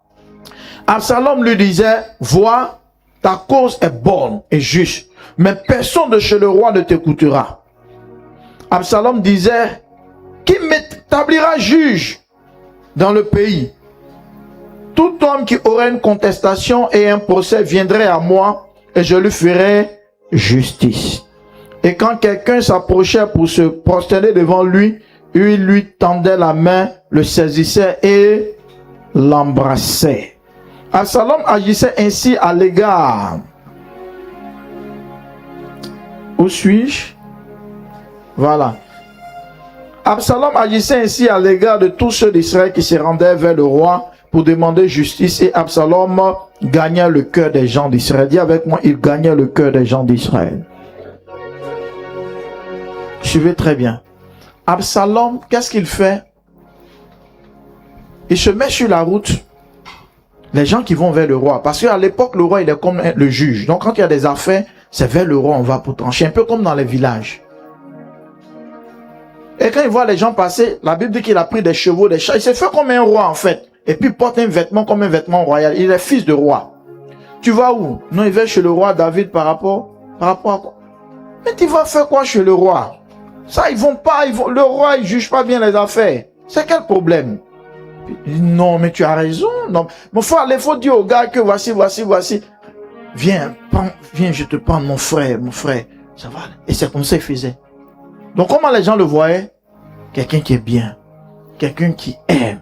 Absalom lui disait, « Vois, ta cause est bonne et juste, mais personne de chez le roi ne t'écoutera. » Absalom disait, « Qui m'établira juge dans le pays? Tout homme qui aurait une contestation et un procès viendrait à moi et je lui ferai justice. » Et quand quelqu'un s'approchait pour se prosterner devant lui, il lui tendait la main, le saisissait et l'embrassait. Absalom agissait ainsi à l'égard. Où suis-je? Voilà. Absalom agissait ainsi à l'égard de tous ceux d'Israël qui se rendaient vers le roi pour demander justice, et Absalom gagnait le cœur des gens d'Israël. Dis avec moi, il gagnait le cœur des gens d'Israël. Suivez très bien. Absalom, qu'est-ce qu'il fait? Il se met sur la route. Les gens qui vont vers le roi. Parce qu'à l'époque, le roi, il est comme le juge. Donc, quand il y a des affaires, c'est vers le roi on va pour trancher. Un peu comme dans les villages. Et quand il voit les gens passer, la Bible dit qu'il a pris des chevaux, des chats. Il s'est fait comme un roi, en fait. Et puis, il porte un vêtement comme un vêtement royal. Il est fils de roi. Tu vas où? Non, il va chez le roi David par rapport à quoi? Mais tu vas faire quoi chez le roi? Ça, le roi, il juge pas bien les affaires. C'est quel problème? Non, mais tu as raison. Non, mon frère, il faut dire au gars que voici. Viens, je te prends mon frère. Ça va. Et c'est comme ça qu'il faisait. Donc, comment les gens le voyaient? Quelqu'un qui est bien. Quelqu'un qui aime.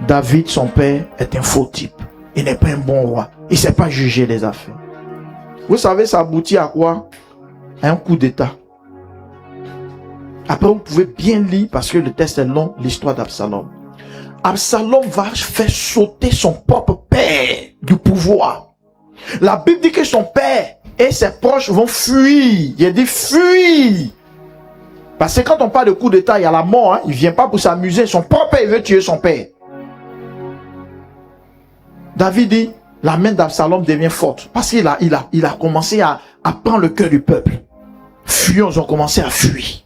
David, son père, est un faux type. Il n'est pas un bon roi. Il ne sait pas juger les affaires. Vous savez, ça aboutit à quoi? À un coup d'état. Après, vous pouvez bien lire, parce que le texte est long, l'histoire d'Absalom. Absalom va faire sauter son propre père du pouvoir. La Bible dit que son père et ses proches vont fuir. Il a dit fuir. Parce que quand on parle de coup d'état, il y a la mort. Hein. Il ne vient pas pour s'amuser. Son propre père veut tuer son père. David dit, la main d'Absalom devient forte. Parce qu'il a commencé à prendre le cœur du peuple. Fuyons, ils ont commencé à fuir.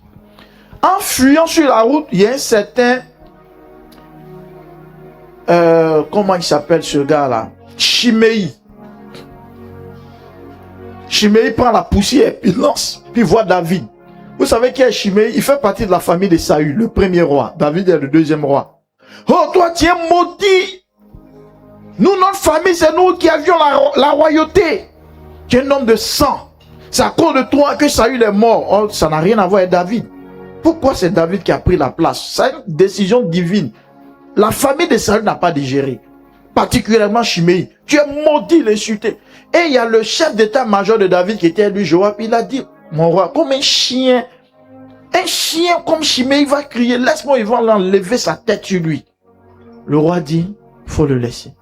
En fuyant sur la route, il y a un certain... comment il s'appelle ce gars-là? Shimei. Shimei prend la poussière, puis lance, puis voit David. Vous savez qui est Shimei? Il fait partie de la famille de Saül, le premier roi. David est le deuxième roi. Oh, toi, tu es maudit! Nous, notre famille, c'est nous qui avions la royauté. Tu es un homme de sang. C'est à cause de toi que Saül est mort. Oh, ça n'a rien à voir avec David. Pourquoi c'est David qui a pris la place? C'est une décision divine. La famille de Saül n'a pas digéré. Particulièrement Shimei. Tu es maudit, l'insulté. Et il y a le chef d'état-major de David qui était lui, Joab. Il a dit, mon roi, comme un chien comme Shimei va crier, laisse-moi, ils vont l'enlever sa tête sur lui. Le roi dit, il faut le laisser.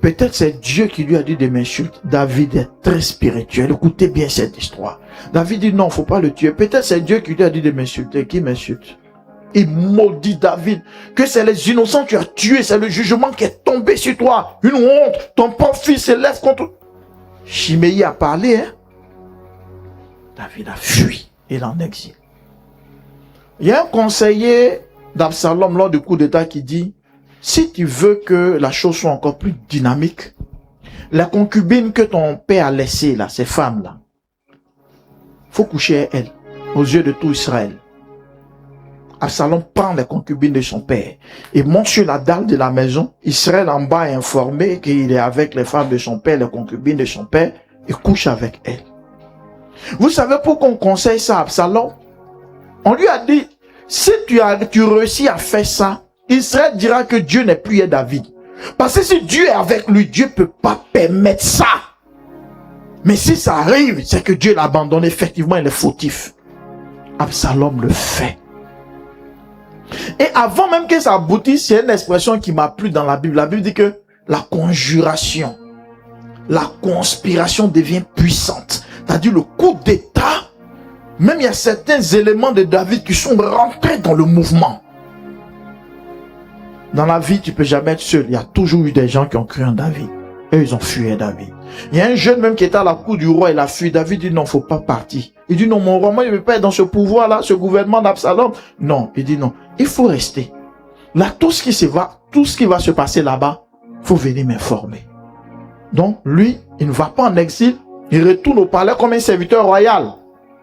Peut-être c'est Dieu qui lui a dit de m'insulter. David est très spirituel. Écoutez bien cette histoire. David dit non, il ne faut pas le tuer. Peut-être c'est Dieu qui lui a dit de m'insulter. Qui m'insulte? Il maudit David. Que c'est les innocents que tu as tués. C'est le jugement qui est tombé sur toi. Une honte. Ton propre fils se lève contre... Shimei a parlé. Hein? David a fui. Il est en exil. Il y a un conseiller d'Absalom lors du coup d'état qui dit, si tu veux que la chose soit encore plus dynamique, la concubine que ton père a laissée là, ces femmes-là, faut coucher avec elles, aux yeux de tout Israël. Absalom prend les concubines de son père et monte sur la dalle de la maison. Israël en bas est informé qu'il est avec les femmes de son père, les concubines de son père, et couche avec elles. Vous savez pourquoi on conseille ça à Absalom? On lui a dit, si tu réussis à faire ça, Israël dira que Dieu n'est plus avec David. Parce que si Dieu est avec lui, Dieu ne peut pas permettre ça. Mais si ça arrive, c'est que Dieu l'a abandonné. Effectivement, il est fautif. Absalom le fait. Et avant même que ça aboutisse, il y a une expression qui m'a plu dans la Bible. La Bible dit que la conjuration, la conspiration devient puissante. C'est-à-dire le coup d'état. Même il y a certains éléments de David qui sont rentrés dans le mouvement. Dans la vie, tu ne peux jamais être seul. Il y a toujours eu des gens qui ont cru en David. Et ils ont fui David. Il y a un jeune même qui était à la cour du roi, il a fui. David dit non, il ne faut pas partir. Il dit non, mon roi, moi je ne veux pas être dans ce pouvoir-là, ce gouvernement d'Absalom. Non, il dit non, il faut rester. Là, tout ce qui va se passer là-bas, il faut venir m'informer. Donc, lui, il ne va pas en exil. Il retourne au palais comme un serviteur royal.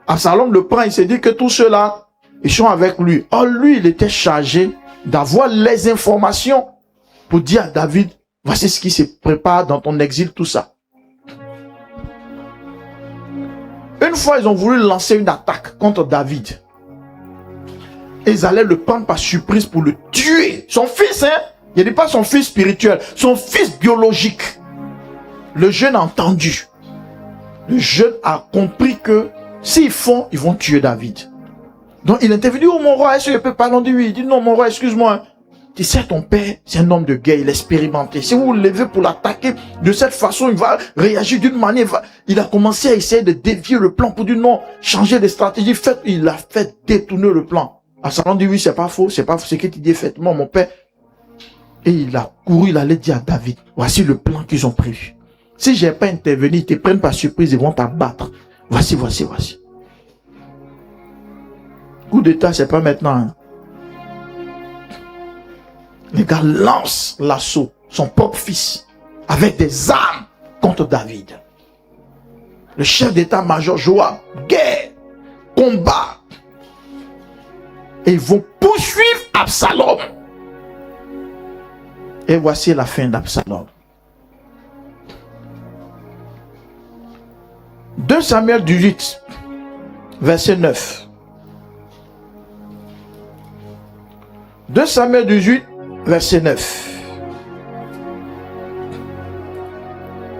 Absalom le prend, il se dit que tous ceux-là, ils sont avec lui. Or, lui, il était chargé d'avoir les informations pour dire à David, voici ce qui se prépare dans ton exil, tout ça. Une fois, ils ont voulu lancer une attaque contre David. Et ils allaient le prendre par surprise pour le tuer. Son fils, hein? Il n'est pas son fils spirituel, son fils biologique. Le jeune a entendu. Le jeune a compris que s'ils font, ils vont tuer David. Donc il intervient, oh mon roi, est-ce que je peux parler de lui? Il dit, non mon roi, excuse-moi. Tu sais, ton père, c'est un homme de guerre, il est expérimenté. Si vous le levez pour l'attaquer de cette façon, il va réagir d'une manière. Il a commencé à essayer de dévier le plan pour dire non, changer de stratégie. Il a fait détourner le plan. Absalom dit oui, c'est pas faux, c'est pas faux, ce que tu dis, effectivement, mon père. Et il a couru, il allait dire à David, voici le plan qu'ils ont prévu. Si j'ai pas intervenu, ils te prennent par surprise, ils vont t'abattre. Voici. Coup d'état, c'est pas maintenant. Hein. Les gars lancent l'assaut, son propre fils, avec des armes contre David. Le chef d'état-major Joab, guerre. combat. Et ils vont poursuivre Absalom. Et voici la fin d'Absalom. 2 Samuel 18, verset 9. 2 Samuel 18, verset 9.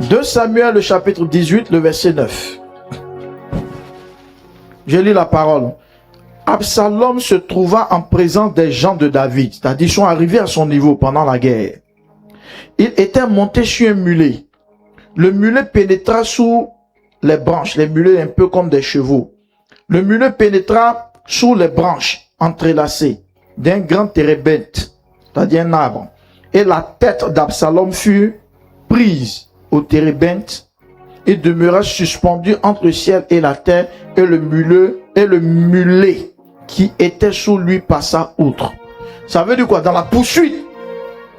2 Samuel, le chapitre 18, le verset 9. Je lis la parole. Absalom se trouva en présence des gens de David, c'est-à-dire ils sont arrivés à son niveau pendant la guerre. Il était monté sur un mulet. Le mulet pénétra sous les branches, les mulets un peu comme des chevaux. Le mulet pénétra sous les branches entrelacées d'un grand térébinthe, c'est-à-dire un arbre. Et la tête d'Absalom fut prise au térébinthe et demeura suspendue entre le ciel et la terre, et le mulet qui était sous lui passa outre. Ça veut dire quoi? Dans la poursuite.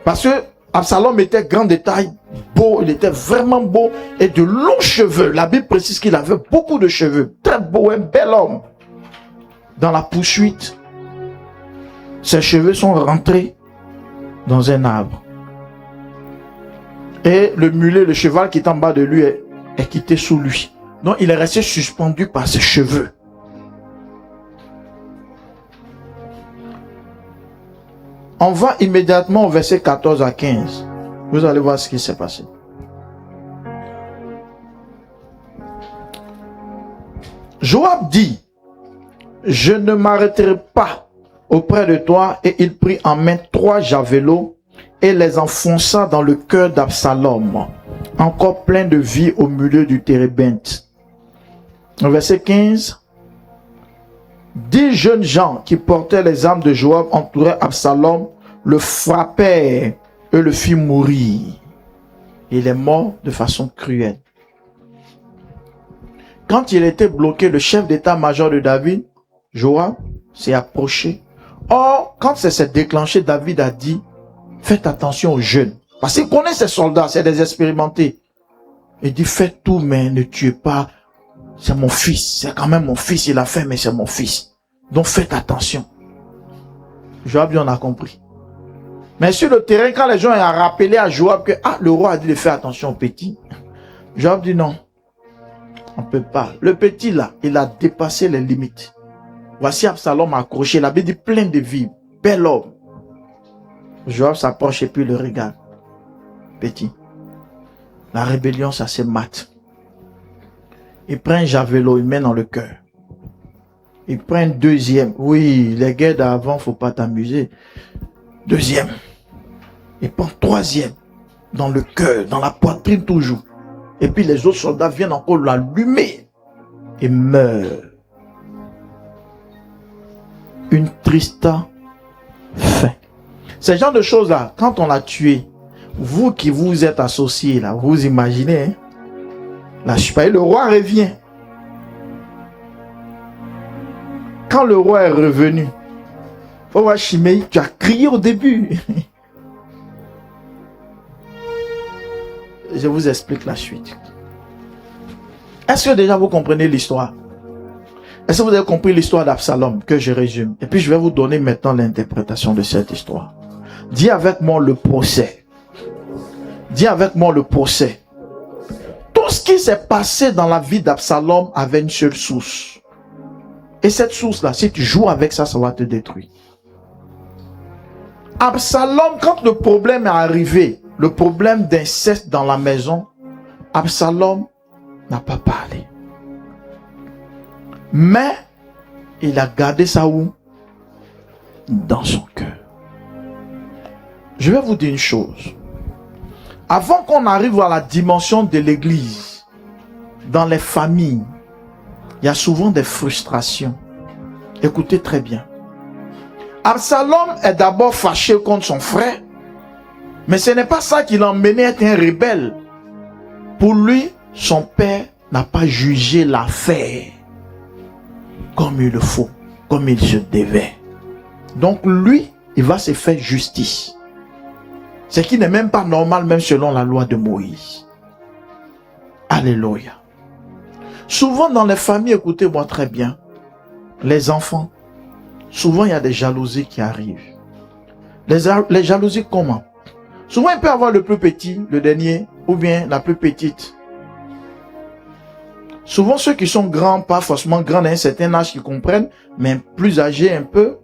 Parce que Absalom était grand de taille, beau, il était vraiment beau et de longs cheveux. La Bible précise qu'il avait beaucoup de cheveux. Très beau, un bel homme. Dans la poursuite, ses cheveux sont rentrés dans un arbre. Et le mulet, le cheval qui est en bas de lui est quitté sous lui. Donc il est resté suspendu par ses cheveux. On va immédiatement au verset 14 à 15. Vous allez voir ce qui s'est passé. Joab dit, je ne m'arrêterai pas auprès de toi. Et il prit en main 3 javelots et les enfonça dans le cœur d'Absalom, encore plein de vie au milieu du térébinthe. Au verset 15. 10 jeunes gens qui portaient les armes de Joab entouraient Absalom, le frappèrent et le firent mourir. Il est mort de façon cruelle. Quand il était bloqué, le chef d'état-major de David, Joab, s'est approché. Or, quand ça s'est déclenché, David a dit, faites attention aux jeunes. Parce qu'il connaît ces soldats, c'est des expérimentés. Il dit, faites tout, mais ne tuez pas. C'est mon fils, c'est quand même mon fils, il a fait, mais c'est mon fils. Donc faites attention. Joab, on a compris. Mais sur le terrain, quand les gens ont rappelé à Joab que le roi a dit de faire attention au petit, Joab dit non, on ne peut pas. Le petit là, il a dépassé les limites. Voici Absalom accroché, il avait dit plein de vie, bel homme. Joab s'approche et puis le regarde. Petit, la rébellion ça se mate. Il prend un javelot, il met dans le cœur. Il prend un deuxième. Oui, les guerres d'avant, faut pas t'amuser. Deuxième. Il prend troisième. Dans le cœur, dans la poitrine toujours. Et puis les autres soldats viennent encore l'allumer. Et meurt. Une triste fin. Ce genre de choses-là, quand on l'a tué, vous qui vous êtes associés là, vous imaginez, hein? Là, le roi revient. Quand le roi est revenu, faut voir Shimei, tu as crié au début. Je vous explique la suite. Est-ce que déjà vous comprenez l'histoire? Est-ce que vous avez compris l'histoire d'Absalom que je résume? Et puis je vais vous donner maintenant l'interprétation de cette histoire. Dis avec moi le procès. Dis avec moi le procès. Tout ce qui s'est passé dans la vie d'Absalom avait une seule source. Et cette source-là, si tu joues avec ça, ça va te détruire. Absalom, quand le problème est arrivé, le problème d'inceste dans la maison, Absalom n'a pas parlé. Mais, il a gardé ça où? Dans son cœur. Je vais vous dire une chose. Avant qu'on arrive à la dimension de l'église, dans les familles, il y a souvent des frustrations. Écoutez très bien. Absalom est d'abord fâché contre son frère, mais ce n'est pas ça qui l'a emmené à être un rebelle. Pour lui, son père n'a pas jugé l'affaire comme il le faut, comme il se devait. Donc lui, il va se faire justice. Ce qui n'est même pas normal, même selon la loi de Moïse. Alléluia. Souvent dans les familles, écoutez-moi très bien, les enfants, souvent il y a des jalousies qui arrivent. Les jalousies comment? Souvent il peut y avoir le plus petit, le dernier, ou bien la plus petite. Souvent ceux qui sont grands, pas forcément grands d'un certain âge qui comprennent, mais plus âgés un peu,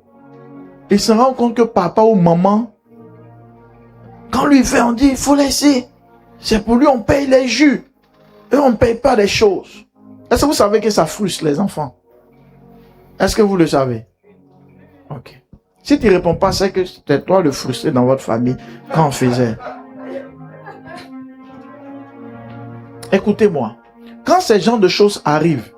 ils se rendent compte que papa ou maman, quand lui fait, on dit, il faut laisser. C'est pour lui, on paye les jus. Et on ne paye pas les choses. Est-ce que vous savez que ça frustre les enfants? Est-ce que vous le savez? Ok. Si tu ne réponds pas, c'est que c'était toi le frustré dans votre famille quand on faisait. Écoutez-moi. Quand ces genres de choses arrivent,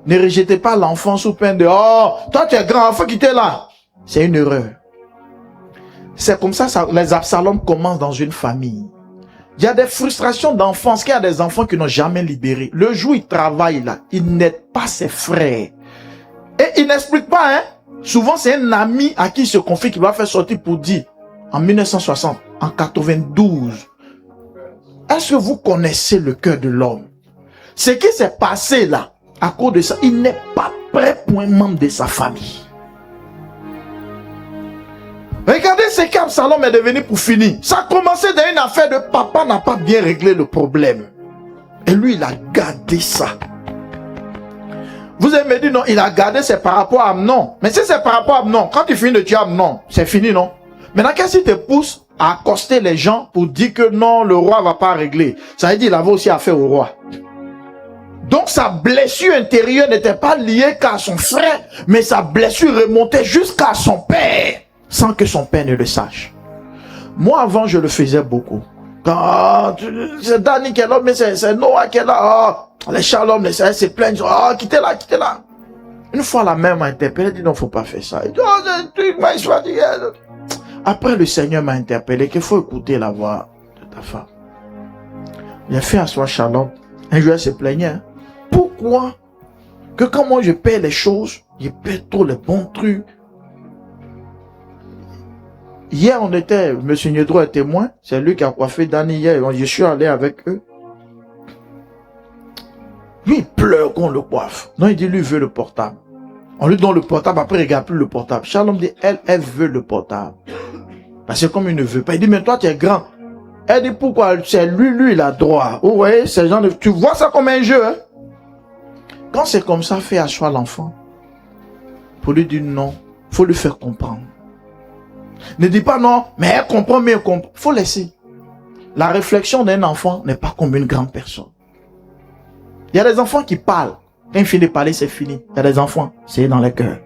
ne rejetez pas l'enfant sous peine de « Oh, toi tu es grand, il faut quitter là ». C'est une erreur. C'est comme ça, les Absalom commencent dans une famille. Il y a des frustrations d'enfance, qu'il y a des enfants qui n'ont jamais libéré. Le jour où ils travaillent là, ils n'aident pas ses frères. Et ils n'expliquent pas, hein. Souvent, c'est un ami à qui il se confie qui va faire sortir pour dire, en 1960, en 92, est-ce que vous connaissez le cœur de l'homme? Ce qui s'est passé là, à cause de ça, il n'est pas prêt pour un membre de sa famille. Regardez ce qu'Absalom est devenu pour finir. Ça a commencé dans une affaire de papa n'a pas bien réglé le problème. Et lui, il a gardé ça. Vous avez me dit non, il a gardé, c'est par rapport à Amnon. Mais si c'est par rapport à Amnon, quand tu finis de tuer Amnon, c'est fini, non? Maintenant, qu'est-ce qui te pousse à accoster les gens pour dire que non, le roi ne va pas régler? Ça veut dire qu'il avait aussi affaire au roi. Donc sa blessure intérieure n'était pas liée qu'à son frère, mais sa blessure remontait jusqu'à son père, sans que son père ne le sache. Moi, avant, je le faisais beaucoup. Quand c'est Danny qui est là, mais c'est Noah qui est là. Oh, les Shalom, elles se plaignent. Oh, quittez là, quittez là. Une fois, la mère m'a interpellé, elle dit non, il ne faut pas faire ça. Elle dit, oh, c'est un truc, mais je fatigué. Après, le Seigneur m'a interpellé qu'il faut écouter la voix de ta femme. Il a fait à soi Shalom. Un jour, elle se plaignait. Hein. Pourquoi que quand moi je paie les choses, je paie trop les bons trucs. Hier, on était, M. Niedro est témoin, c'est lui qui a coiffé Danny hier, je suis allé avec eux. Lui, il pleure qu'on le coiffe. Non, il dit, lui, il veut le portable. On lui donne le portable, après, il ne regarde plus le portable. Shalom dit, elle veut le portable. Parce que comme il ne veut pas, il dit, mais toi, tu es grand. Elle dit, pourquoi? C'est lui, il a droit. Vous voyez, ces gens, tu vois ça comme un jeu, hein? Quand c'est comme ça, fais asseoir l'enfant. Pour lui dire non, il faut lui faire comprendre. Ne dis pas non, mais elle comprend, mais elle comprend. Il faut laisser. La réflexion d'un enfant n'est pas comme une grande personne. Il y a des enfants qui parlent. Quand il finit de parler, c'est fini. Il y a des enfants, c'est dans les cœurs.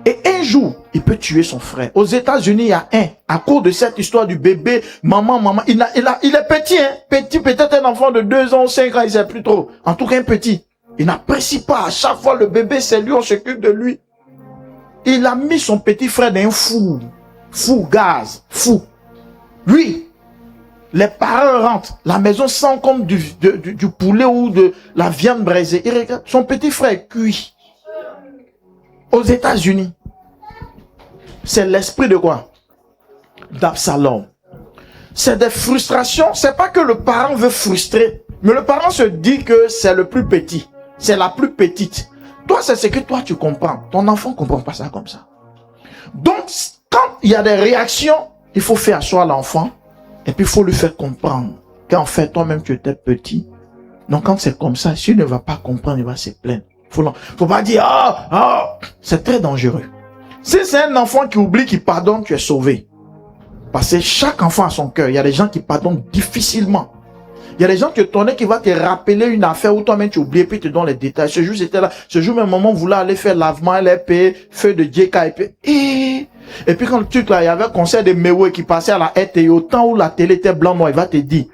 Et un jour, il peut tuer son frère. Aux États-Unis, il y a un. À cause de cette histoire du bébé, maman, il est petit, hein. Petit, peut-être un enfant de 2 ans, 5 ans, il ne sait plus trop. En tout cas, un petit. Il n'apprécie pas. À chaque fois, le bébé, c'est lui, on s'occupe de lui. Il a mis son petit frère dans un four. Fou, gaz, fou. Lui, les parents rentrent. La maison sent comme du poulet ou de la viande braisée. Il regarde, son petit frère est cuit. Aux États-Unis. C'est l'esprit de quoi? D'Absalom. C'est des frustrations. C'est pas que le parent veut frustrer. Mais le parent se dit que c'est le plus petit. C'est la plus petite. Toi, c'est ce que toi tu comprends. Ton enfant ne comprend pas ça comme ça. Donc, quand il y a des réactions, il faut faire asseoir l'enfant. Et puis, il faut lui faire comprendre qu'en fait, toi-même, tu étais petit. Donc, quand c'est comme ça, s'il ne va pas comprendre, il va se plaindre. Faut pas dire, c'est très dangereux. Si c'est un enfant qui oublie, qui pardonne, tu es sauvé. Parce que chaque enfant a son cœur. Il y a des gens qui pardonnent difficilement. Il y a des gens qui vont te rappeler une affaire où toi-même tu oublies, puis tu donnes les détails. Ce jour, c'était là. Ce jour, même maman voulait aller faire lavement, elle est payée, feu de Djeka, et puis quand le truc là, il y avait un concert de Mewe qui passait à la RT, au temps où la télé était blanc-noir, il va te dire.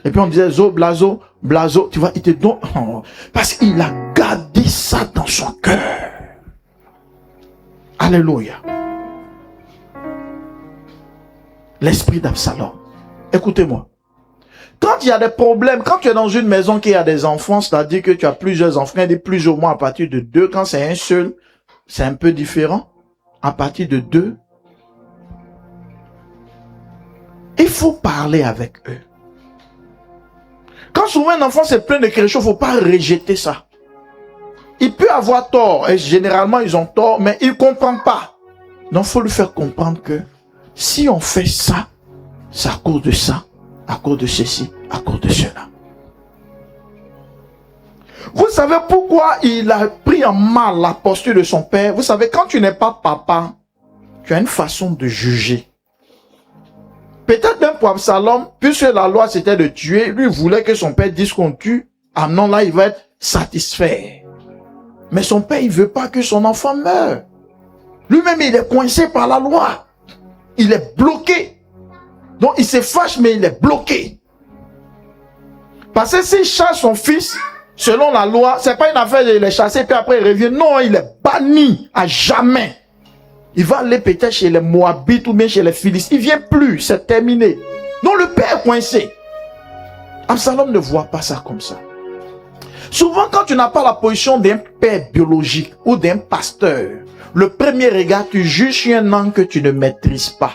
Et puis on disait, Zo, Blazo, Blazo, tu vois, il te donne, parce qu'il a gardé ça dans son cœur. Alléluia. L'esprit d'Absalom. Écoutez-moi. Quand il y a des problèmes, quand tu es dans une maison qui a des enfants, c'est-à-dire que tu as plusieurs enfants, il y a plus ou moins à partir de 2, quand c'est un seul, c'est un peu différent. À partir de 2, il faut parler avec eux. Quand souvent un enfant se plaint de quelque chose, il ne faut pas rejeter ça. il peut avoir tort, et généralement ils ont tort, mais il ne comprend pas. Donc il faut lui faire comprendre que si on fait ça, c'est à cause de ça, à cause de ceci, à cause de cela. Vous savez pourquoi il a pris en mal la posture de son père? Vous savez, quand tu n'es pas papa, tu as une façon de juger. Peut-être même pour Absalom, puisque la loi c'était de tuer, lui voulait que son père dise qu'on tue. Ah non, là il va être satisfait. Mais son père, il veut pas que son enfant meure. Lui-même, il est coincé par la loi. Il est bloqué. Donc il se fâche, mais il est bloqué. Parce que s'il chasse son fils, selon la loi, c'est pas une affaire de les chasser, puis après il revient. Non, il est banni à jamais. Il va aller peut-être chez les Moabites ou bien chez les Philistins. Il vient plus, c'est terminé. Donc le père est coincé. Absalom ne voit pas ça comme ça. Souvent, quand tu n'as pas la position d'un père biologique ou d'un pasteur, le premier regard, tu juges un angle que tu ne maîtrises pas.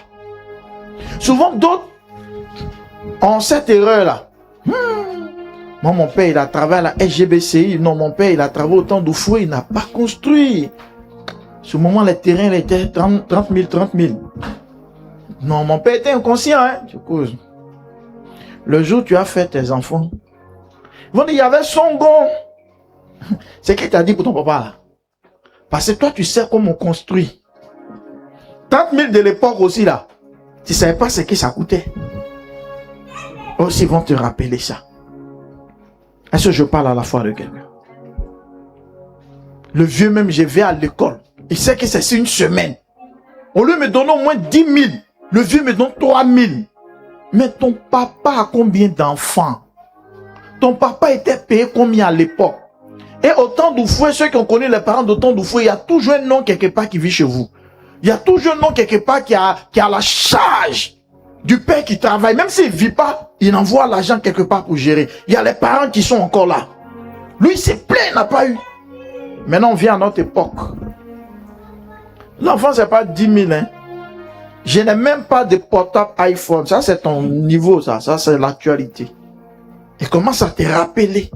Souvent, d'autres ont cette erreur-là. Moi, mon père, il a travaillé à la SGBCI. Non, mon père, il a travaillé au temps d'Oufoué. Il n'a pas construit. Ce moment, les terrains étaient 30 000. Non, mon père était inconscient. Hein? Tu causes. Le jour où tu as fait tes enfants, ils vont dire, il y avait Songon. C'est qui t'a dit pour ton papa là? Parce que toi, tu sais comment on construit. 30 000 de l'époque aussi là. Tu ne savais pas ce que ça coûtait. Aussi, ils vont te rappeler ça. Est-ce que je parle à la fois de quelqu'un? Le vieux même, je vais à l'école. Il sait que c'est une semaine. On lui me donne au moins 10 000. Le vieux me donne 3 000. Mais ton papa a combien d'enfants? Ton papa était payé combien à l'époque? Et au temps d'Oufoué, ceux qui ont connu les parents d'autant d'Oufoué, il y a toujours un nom quelque part qui vit chez vous. Il y a toujours un nom quelque part qui a la charge du père qui travaille. Même s'il ne vit pas, il envoie l'argent quelque part pour gérer. Il y a les parents qui sont encore là. Lui, il s'est plaint, il n'a pas eu. Maintenant, on vient à notre époque. L'enfant, ce n'est pas 10 000. Hein. Je n'ai même pas de portable iPhone. Ça, c'est ton niveau, ça. Ça, c'est l'actualité. Et commence à te rappeler.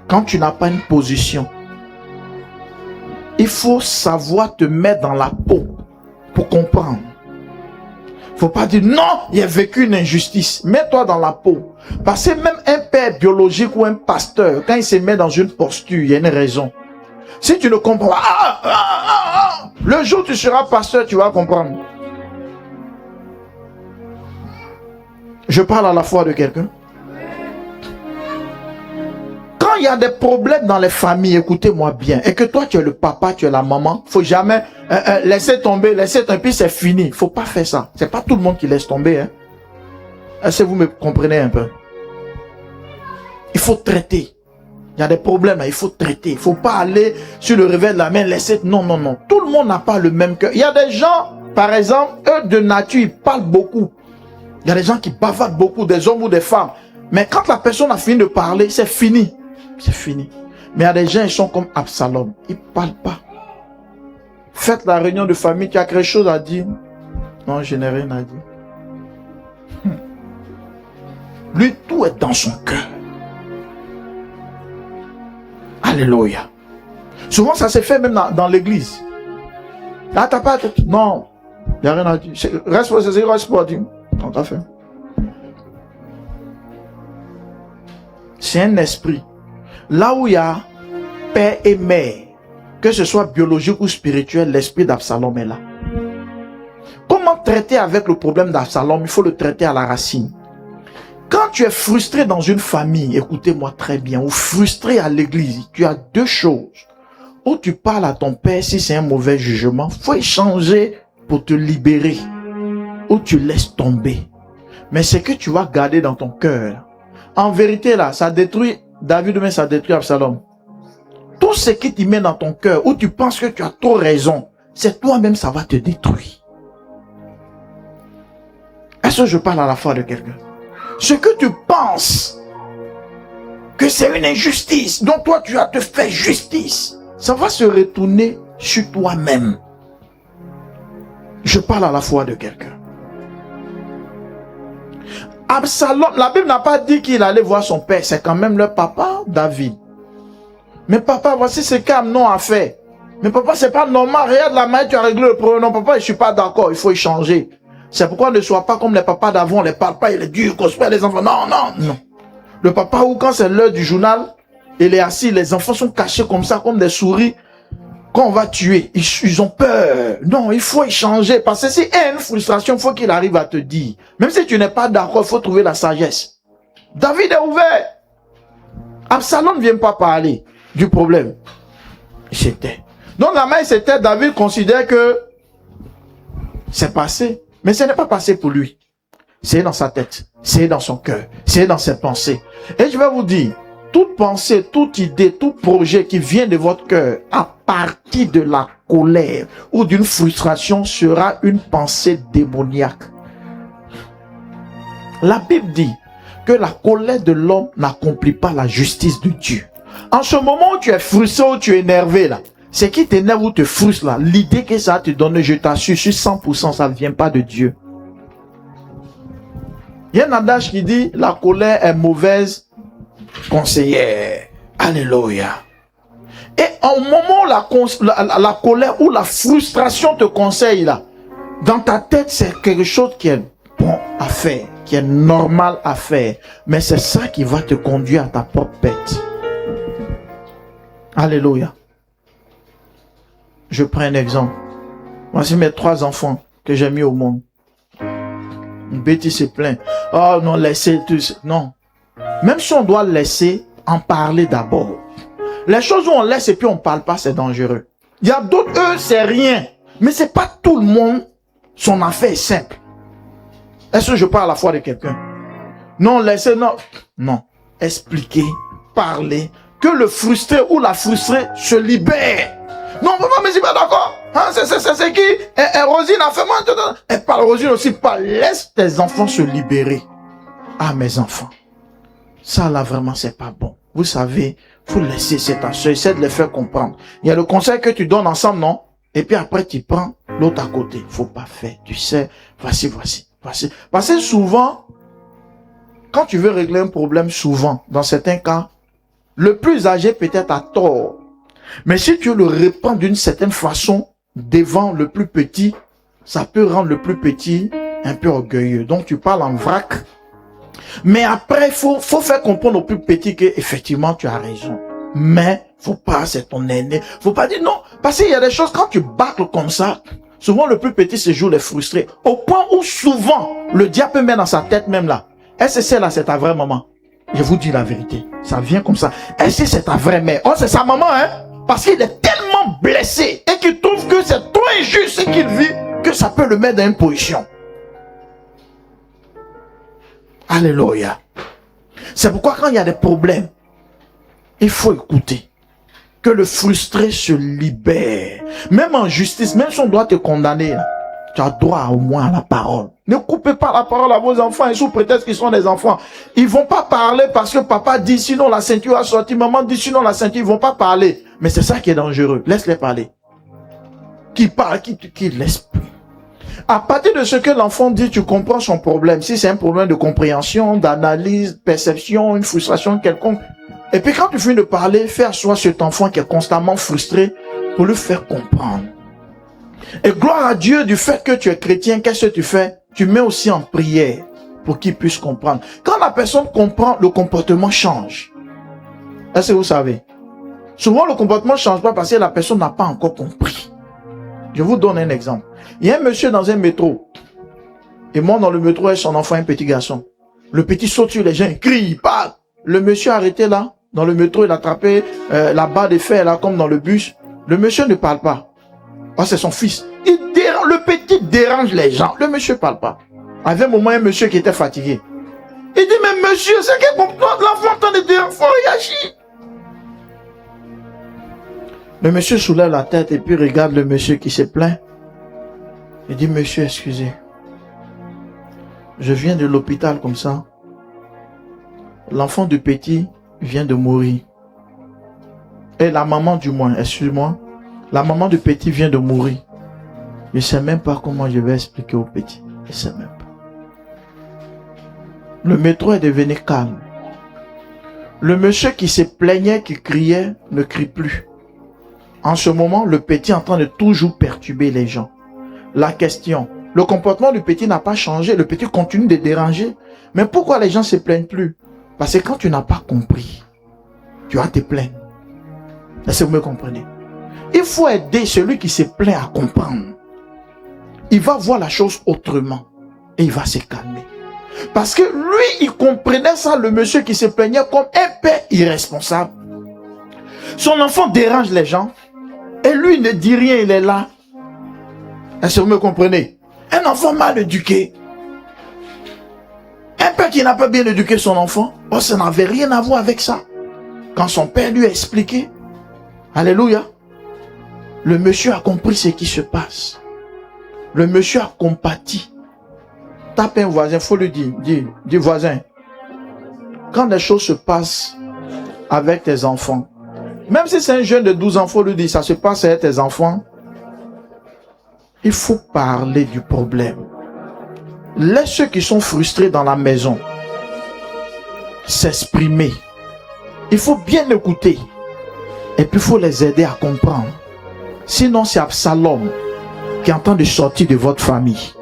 Quand tu n'as pas une position, il faut savoir te mettre dans la peau pour comprendre. Il ne faut pas dire non, il a vécu une injustice. Mets-toi dans la peau. Parce que même un père biologique ou un pasteur, quand il se met dans une posture, il y a une raison. Si tu ne comprends pas, le jour où tu seras pasteur, tu vas comprendre. Je parle à la fois de quelqu'un. Quand il y a des problèmes dans les familles, écoutez-moi bien, et que toi tu es le papa, tu es la maman, faut jamais laisser tomber, puis c'est fini. Faut pas faire ça. C'est pas tout le monde qui laisse tomber. Hein. Est-ce que vous me comprenez un peu? Il faut traiter. Il y a des problèmes, là, il faut traiter. Il faut pas aller sur le revers de la main, laisser... Non, non, non. Tout le monde n'a pas le même cœur. Il y a des gens, par exemple, eux de nature, ils parlent beaucoup. Il y a des gens qui bavardent beaucoup, des hommes ou des femmes. Mais quand la personne a fini de parler, c'est fini. C'est fini. Mais il y a des gens, ils sont comme Absalom. Ils ne parlent pas. Faites la réunion de famille, tu as quelque chose à dire. Non, je n'ai rien à dire. Lui, tout est dans son cœur. Alléluia. Souvent, ça s'est fait même dans l'église. Là, t'as pas... Non, il n'y a rien à dire. Reste pour dire. Non, t'as fait. C'est un esprit. Là où il y a père et mère, que ce soit biologique ou spirituel, l'esprit d'Absalom est là. Comment traiter avec le problème d'Absalom? Il faut le traiter à la racine. Quand tu es frustré dans une famille, écoutez-moi très bien, ou frustré à l'église, tu as deux choses. Ou tu parles à ton père si c'est un mauvais jugement, il faut échanger pour te libérer. Ou tu laisses tomber. Mais c'est que tu vas garder dans ton cœur. En vérité, là, ça détruit David, mais ça détruit Absalom. Tout ce qui t'y met dans ton cœur, où tu penses que tu as trop raison, c'est toi-même, ça va te détruire. Est-ce que je parle à la fois de quelqu'un? Ce que tu penses que c'est une injustice, dont toi tu as te fait justice, ça va se retourner sur toi-même. Je parle à la fois de quelqu'un. Absalom, la Bible n'a pas dit qu'il allait voir son père, c'est quand même le papa David. Mais papa, voici ce qu'Amnon a fait. Mais papa, c'est pas normal. Regarde la manière, tu as réglé le problème. Non, papa, je suis pas d'accord. Il faut échanger. C'est pourquoi ne sois pas comme les papas d'avant. Les papas, il est dur, qu'on se perd les enfants. Non, non, non. Le papa, ou quand c'est l'heure du journal, il est assis, les enfants sont cachés comme ça, comme des souris. Quand on va tuer, ils ont peur. Non, il faut échanger. Parce que s'il y a une frustration, il faut qu'il arrive à te dire. Même si tu n'es pas d'accord, il faut trouver la sagesse. David est ouvert. Absalom ne vient pas parler du problème. C'était. Donc la main, c'était David considère que c'est passé. Mais ce n'est pas passé pour lui. C'est dans sa tête. C'est dans son cœur. C'est dans ses pensées. Et je vais vous dire, toute pensée, toute idée, tout projet qui vient de votre cœur à partir de la colère ou d'une frustration sera une pensée démoniaque. La Bible dit que la colère de l'homme n'accomplit pas la justice de Dieu. En ce moment où tu es frustré, où tu es énervé là, c'est qui t'énerve ou te frustre là, l'idée que ça te donne, je t'assure, sur 100%, ça ne vient pas de Dieu. Il y a un adage qui dit, la colère est mauvaise conseillère. Alléluia. Et au moment où la colère ou la frustration te conseille là, dans ta tête, c'est quelque chose qui est bon à faire, qui est normal à faire. Mais c'est ça qui va te conduire à ta propre bête. Alléluia. Je prends un exemple. Voici mes 3 enfants que j'ai mis au monde. Betty se plaint. Oh non, laissez tout. Non. Même si on doit laisser, en parler d'abord. Les choses où on laisse et puis on ne parle pas, c'est dangereux. Il y a d'autres, eux, c'est rien. Mais c'est pas tout le monde, son affaire est simple. Est-ce que je parle à la fois de quelqu'un? Non, laissez, non. Non. Expliquer, parler, que le frustré ou la frustrée se libère. Non, maman, mais je suis pas d'accord. Hein, c'est qui? Rosine a fait moi. Et par Rosine aussi, pas. Laisse tes enfants se libérer. Ah, mes enfants. Ça, là, vraiment, c'est pas bon. Vous savez, faut laisser cet associé, essaie de les faire comprendre. Il y a le conseil que tu donnes ensemble, non? Et puis après, tu prends l'autre à côté. Faut pas faire. Tu sais, voici. Parce que souvent, quand tu veux régler un problème, souvent, dans certains cas, le plus âgé peut-être a tort. Mais si tu le répands d'une certaine façon devant le plus petit, ça peut rendre le plus petit un peu orgueilleux. Donc tu parles en vrac. Mais après, il faut faire comprendre au plus petit que effectivement tu as raison. Mais faut pas, c'est ton aîné. Faut pas dire non. Parce qu'il y a des choses, quand tu bâcles comme ça, souvent le plus petit se joue les frustrés. Au point où souvent, le diable met dans sa tête même là. Est-ce que celle-là, c'est ta vraie maman? Je vous dis la vérité. Ça vient comme ça. Est-ce que c'est ta vraie mère? Oh, c'est sa maman, hein? Parce qu'il est tellement blessé et qu'il trouve que c'est trop injuste ce qu'il vit que ça peut le mettre dans une position. Alléluia. C'est pourquoi quand il y a des problèmes, il faut écouter. Que le frustré se libère. Même en justice, même si on doit te condamner, tu as droit au moins à la parole. Ne coupez pas la parole à vos enfants et sous prétexte qu'ils sont des enfants. Ils vont pas parler parce que papa dit sinon la ceinture a sorti, maman dit sinon la ceinture, ils vont pas parler. Mais c'est ça qui est dangereux. Laisse-les parler. Qui parle, qui laisse. À partir de ce que l'enfant dit, tu comprends son problème. Si c'est un problème de compréhension, d'analyse, perception, une frustration quelconque. Et puis quand tu finis de parler, fais asseoir cet enfant qui est constamment frustré pour le faire comprendre. Et gloire à Dieu du fait que tu es chrétien, qu'est-ce que tu fais? Tu mets aussi en prière pour qu'il puisse comprendre. Quand la personne comprend, le comportement change. Est-ce que vous savez? Souvent le comportement ne change pas parce que la personne n'a pas encore compris. Je vous donne un exemple. Il y a un monsieur dans un métro. Et moi dans le métro et son enfant, un petit garçon. Le petit saute sur les gens, il crie, il parle. Le monsieur arrêté là, dans le métro, il a attrapé la barre de fer là, comme dans le bus. Le monsieur ne parle pas. Oh, c'est son fils. Le petit dérange les gens. Le monsieur ne parle pas. À un moment, un monsieur qui était fatigué. Il dit, mais monsieur, c'est que l'enfant entend des enfants, Yachi. Le monsieur soulève la tête et puis regarde le monsieur qui se plaint. Il dit, monsieur, excusez. Je viens de l'hôpital comme ça. L'enfant du petit vient de mourir. Et la maman du moins, excuse-moi. La maman du petit vient de mourir. Je ne sais même pas comment je vais expliquer au petit. Je ne sais même pas. Le métro est devenu calme. Le monsieur qui se plaignait, qui criait, ne crie plus. En ce moment, le petit est en train de toujours perturber les gens. La question, le comportement du petit n'a pas changé, le petit continue de déranger. Mais pourquoi les gens ne se plaignent plus? Parce que quand tu n'as pas compris, tu vas te plaindre. Est-ce que vous me comprenez? Il faut aider celui qui se plaint à comprendre. Il va voir la chose autrement et il va se calmer. Parce que lui, il comprenait ça, le monsieur qui se plaignait, comme un père irresponsable. Son enfant dérange les gens et lui ne dit rien, il est là. Est-ce que vous me comprenez? Un enfant mal éduqué. Un père qui n'a pas bien éduqué son enfant, oh, ça n'avait rien à voir avec ça. Quand son père lui a expliqué, alléluia, le monsieur a compris ce qui se passe. Le monsieur a compati. Tape un voisin, il faut lui dire, dis voisin, quand des choses se passent avec tes enfants, même si c'est un jeune de 12 ans, il faut lui dire, ça se passe avec tes enfants, il faut parler du problème. Laisse ceux qui sont frustrés dans la maison s'exprimer. Il faut bien écouter. Et puis il faut les aider à comprendre. Sinon c'est Absalom qui est en train de sortir de votre famille.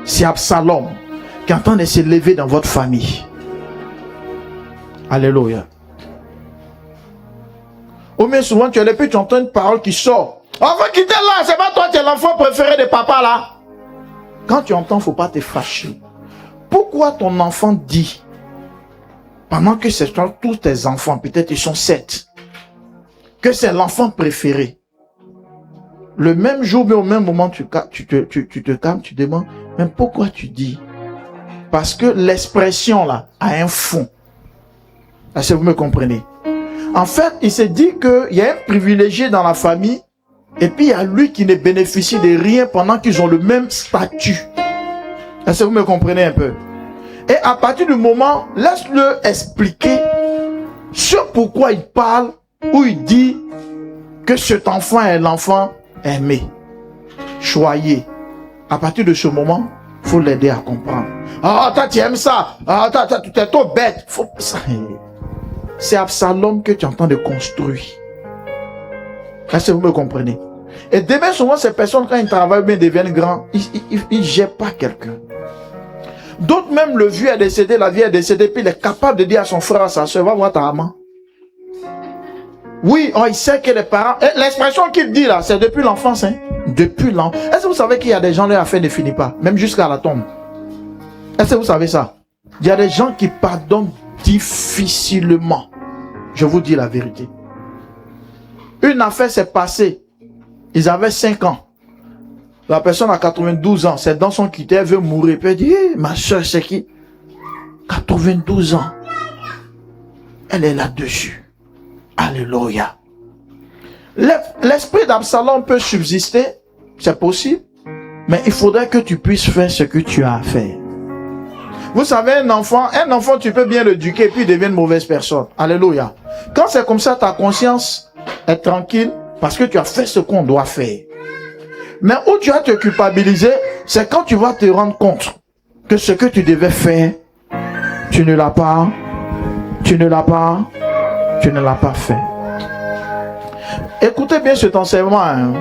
C'est Absalom qui est en train de se lever dans votre famille. Alléluia. Au moins souvent tu es là, puis tu entends une parole qui sort. On va quitter là, c'est pas toi, tu es l'enfant préféré de papa là. Quand tu entends, il ne faut pas te fâcher. Pourquoi ton enfant dit, pendant que c'est tous tes enfants, peut-être ils sont 7, que c'est l'enfant préféré. Le même jour, mais au même moment, tu te calmes, tu demandes, mais pourquoi tu dis? Parce que l'expression là a un fond. Est-ce que vous me comprenez? En fait, il s'est dit qu'il y a un privilégié dans la famille, et puis il y a lui qui ne bénéficie de rien pendant qu'ils ont le même statut. Est-ce que vous me comprenez un peu? Et à partir du moment, laisse-le expliquer ce pourquoi il parle, où il dit que cet enfant est l'enfant aimé, choyé. À partir de ce moment, il faut l'aider à comprendre. Ah, toi tu aimes ça. Ah, toi tu es trop bête. C'est Absalom que tu es en train de construire. Est-ce que vous me comprenez? Et demain, souvent, ces personnes, quand ils travaillent bien, deviennent grands, ils ne gèrent pas quelqu'un. D'autres, même le vieux est décédé, la vieille est décédée, puis il est capable de dire à son frère, à sa soeur, va voir ta maman. Oui, il sait que les parents... L'expression qu'il dit là, c'est depuis l'enfance. Hein? Depuis l'enfance. Est-ce que vous savez qu'il y a des gens, leur affaire ne finit pas, même jusqu'à la tombe? Est-ce que vous savez ça? Il y a des gens qui pardonnent difficilement. Je vous dis la vérité. Une affaire s'est passée. Ils avaient 5 ans. La personne a 92 ans. Ses dents sont quittées. Elle veut mourir. Puis elle dit, ma soeur, c'est qui? 92 ans. Elle est là-dessus. Alléluia. L'esprit d'Absalom peut subsister. C'est possible. Mais il faudrait que tu puisses faire ce que tu as à faire. Vous savez, un enfant, tu peux bien l'éduquer et puis il devient une mauvaise personne. Alléluia. Quand c'est comme ça, ta conscience est tranquille parce que tu as fait ce qu'on doit faire. Mais où tu vas te culpabiliser, c'est quand tu vas te rendre compte que ce que tu devais faire, tu ne l'as pas fait. Écoutez bien cet enseignement. Hein.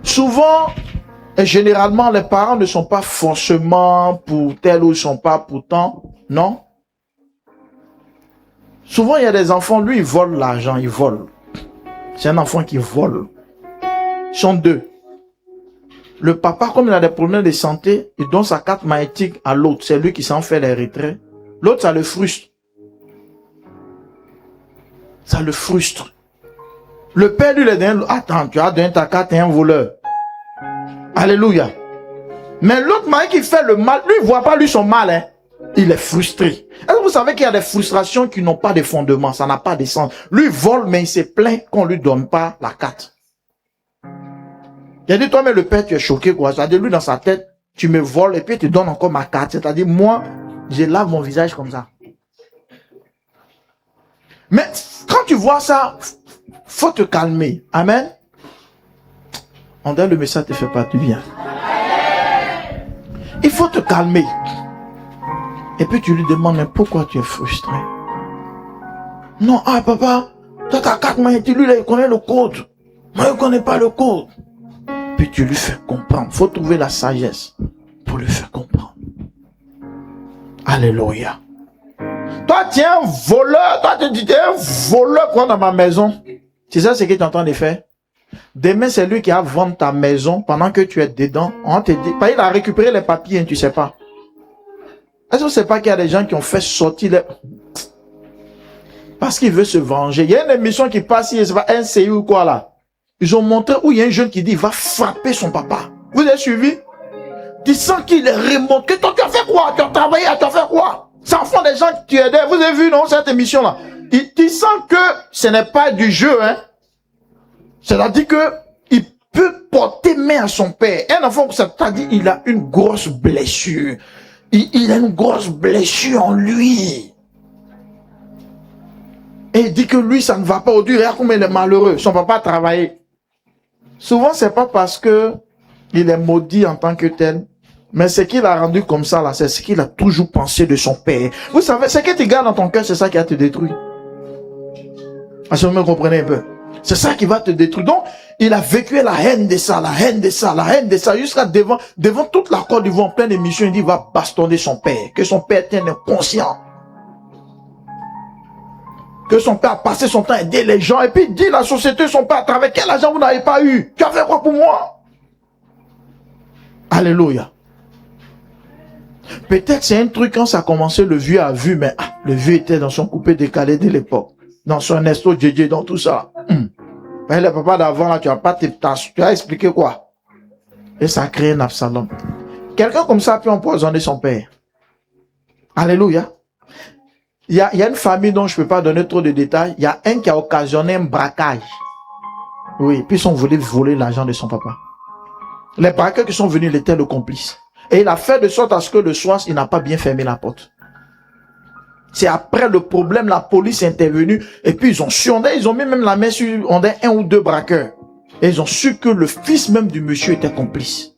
Souvent, et généralement, les parents ne sont pas forcément pour tel ou ils ne sont pas pour tant. Non. Souvent, il y a des enfants, lui, ils volent l'argent, ils volent. C'est un enfant qui vole. Ils sont 2. Le papa, comme il a des problèmes de santé, il donne sa carte magnétique à l'autre. C'est lui qui s'en fait les retraits. L'autre, ça le frustre. Ça le frustre. Le père lui, il dit, attends, tu as donné ta carte, t'es un voleur. Alléluia. Mais l'autre mari qui fait le mal, lui, il ne voit pas lui son mal. Hein. Il est frustré. Est-ce que vous savez qu'il y a des frustrations qui n'ont pas de fondement, ça n'a pas de sens. Lui, il vole, mais il se plaint qu'on ne lui donne pas la carte. Il a dit, toi, mais le père, tu es choqué, quoi. C'est-à-dire, lui, dans sa tête, tu me voles et puis tu donnes encore ma carte. C'est-à-dire, moi, je lave mon visage comme ça. Mais quand tu vois ça, faut te calmer. Amen. On dirait le message ne te fait pas du bien. Il faut te calmer. Et puis tu lui demandes, mais pourquoi tu es frustré? Non, ah papa, toi t'as 4 moyens, lui là, il connaît le code. Moi, je ne connais pas le code. Puis tu lui fais comprendre. Il faut trouver la sagesse pour lui faire comprendre. Alléluia. Toi, tu es un voleur. Toi, tu es un voleur pour dans ma maison. C'est ça ce que tu es en train de faire. Demain, c'est lui qui a vendu ta maison pendant que tu es dedans. On te dit, il a récupéré les papiers, hein, tu ne sais pas. Est-ce que tu ne sais pas qu'il y a des gens qui ont fait sortir les... Parce qu'il veut se venger. Il y a une émission qui passe, c'est pas un CI ou quoi là. Ils ont montré où il y a un jeune qui dit, il va frapper son papa. Vous avez suivi? Disant qu'il est remonté. Toi, tu as fait quoi? Tu as travaillé, tu as fait quoi? Ça en font des gens qui tu aidais. Vous avez vu, non, cette émission-là? Il sent que ce n'est pas du jeu, hein. C'est-à-dire que il peut porter main à son père. Un enfant, c'est-à-dire il a une grosse blessure. Il a une grosse blessure en lui. Et il dit que lui, ça ne va pas au dur. Regarde comme il est malheureux. Son papa a travaillé. Souvent, c'est pas parce que il est maudit en tant que tel. Mais ce qu'il a rendu comme ça, là, c'est ce qu'il a toujours pensé de son père. Vous savez, ce que tu gardes dans ton cœur, c'est ça qui va te détruire. Est-ce que vous me comprenez un peu? C'est ça qui va te détruire. Donc, il a vécu la haine de ça, la haine de ça, la haine de ça, jusqu'à devant toute la Côte d'Ivoire en pleine émission, il dit, il va bastonner son père. Que son père était inconscient. Que son père a passé son temps à aider les gens. Et puis, il dit, la société, son père, à travers quel argent vous n'avez pas eu? Tu as fait quoi pour moi? Alléluia. Peut-être c'est un truc quand ça a commencé, le vieux a vu, mais le vieux était dans son coupé décalé de l'époque. Dans son esto JJ, dans tout ça. Mais le papa d'avant, là, tu as expliqué quoi? Et ça a créé un Absalom. Quelqu'un comme ça peut empoisonner son père. Alléluia. Il y a une famille dont je ne peux pas donner trop de détails. Il y a un qui a occasionné un braquage. Oui, puis ils sont voulu voler l'argent de son papa. Les braqueurs qui sont venus, il était le complice. Et il a fait de sorte à ce que le soir, il n'a pas bien fermé la porte. C'est après le problème, la police est intervenue. Et puis ils ont sondé, ils ont mis même la main sur un ou deux braqueurs. Et ils ont su que le fils même du monsieur était complice.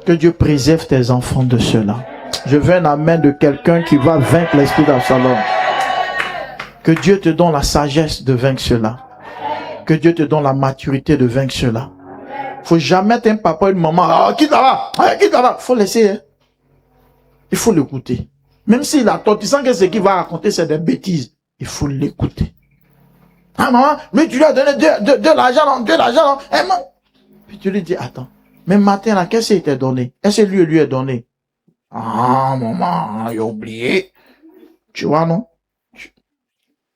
Que Dieu préserve tes enfants de cela. Je veux un amen de quelqu'un qui va vaincre l'esprit d'Absalom. Que Dieu te donne la sagesse de vaincre cela. Que Dieu te donne la maturité de vaincre cela. Faut jamais être un papa et une maman. Ah, quitte là-bas, quitte là-bas. Faut laisser. Hein. Il faut l'écouter. Même s'il a tort, tu sens que ce qu'il va raconter, c'est des bêtises. Il faut l'écouter. Ah, maman, mais tu lui as donné de l'argent, de l'argent. Puis tu lui dis, attends. Mais matin, là, qu'est-ce qu'il t'a donné? Est-ce que lui a donné? Ah, maman, il a oublié. Tu vois, non?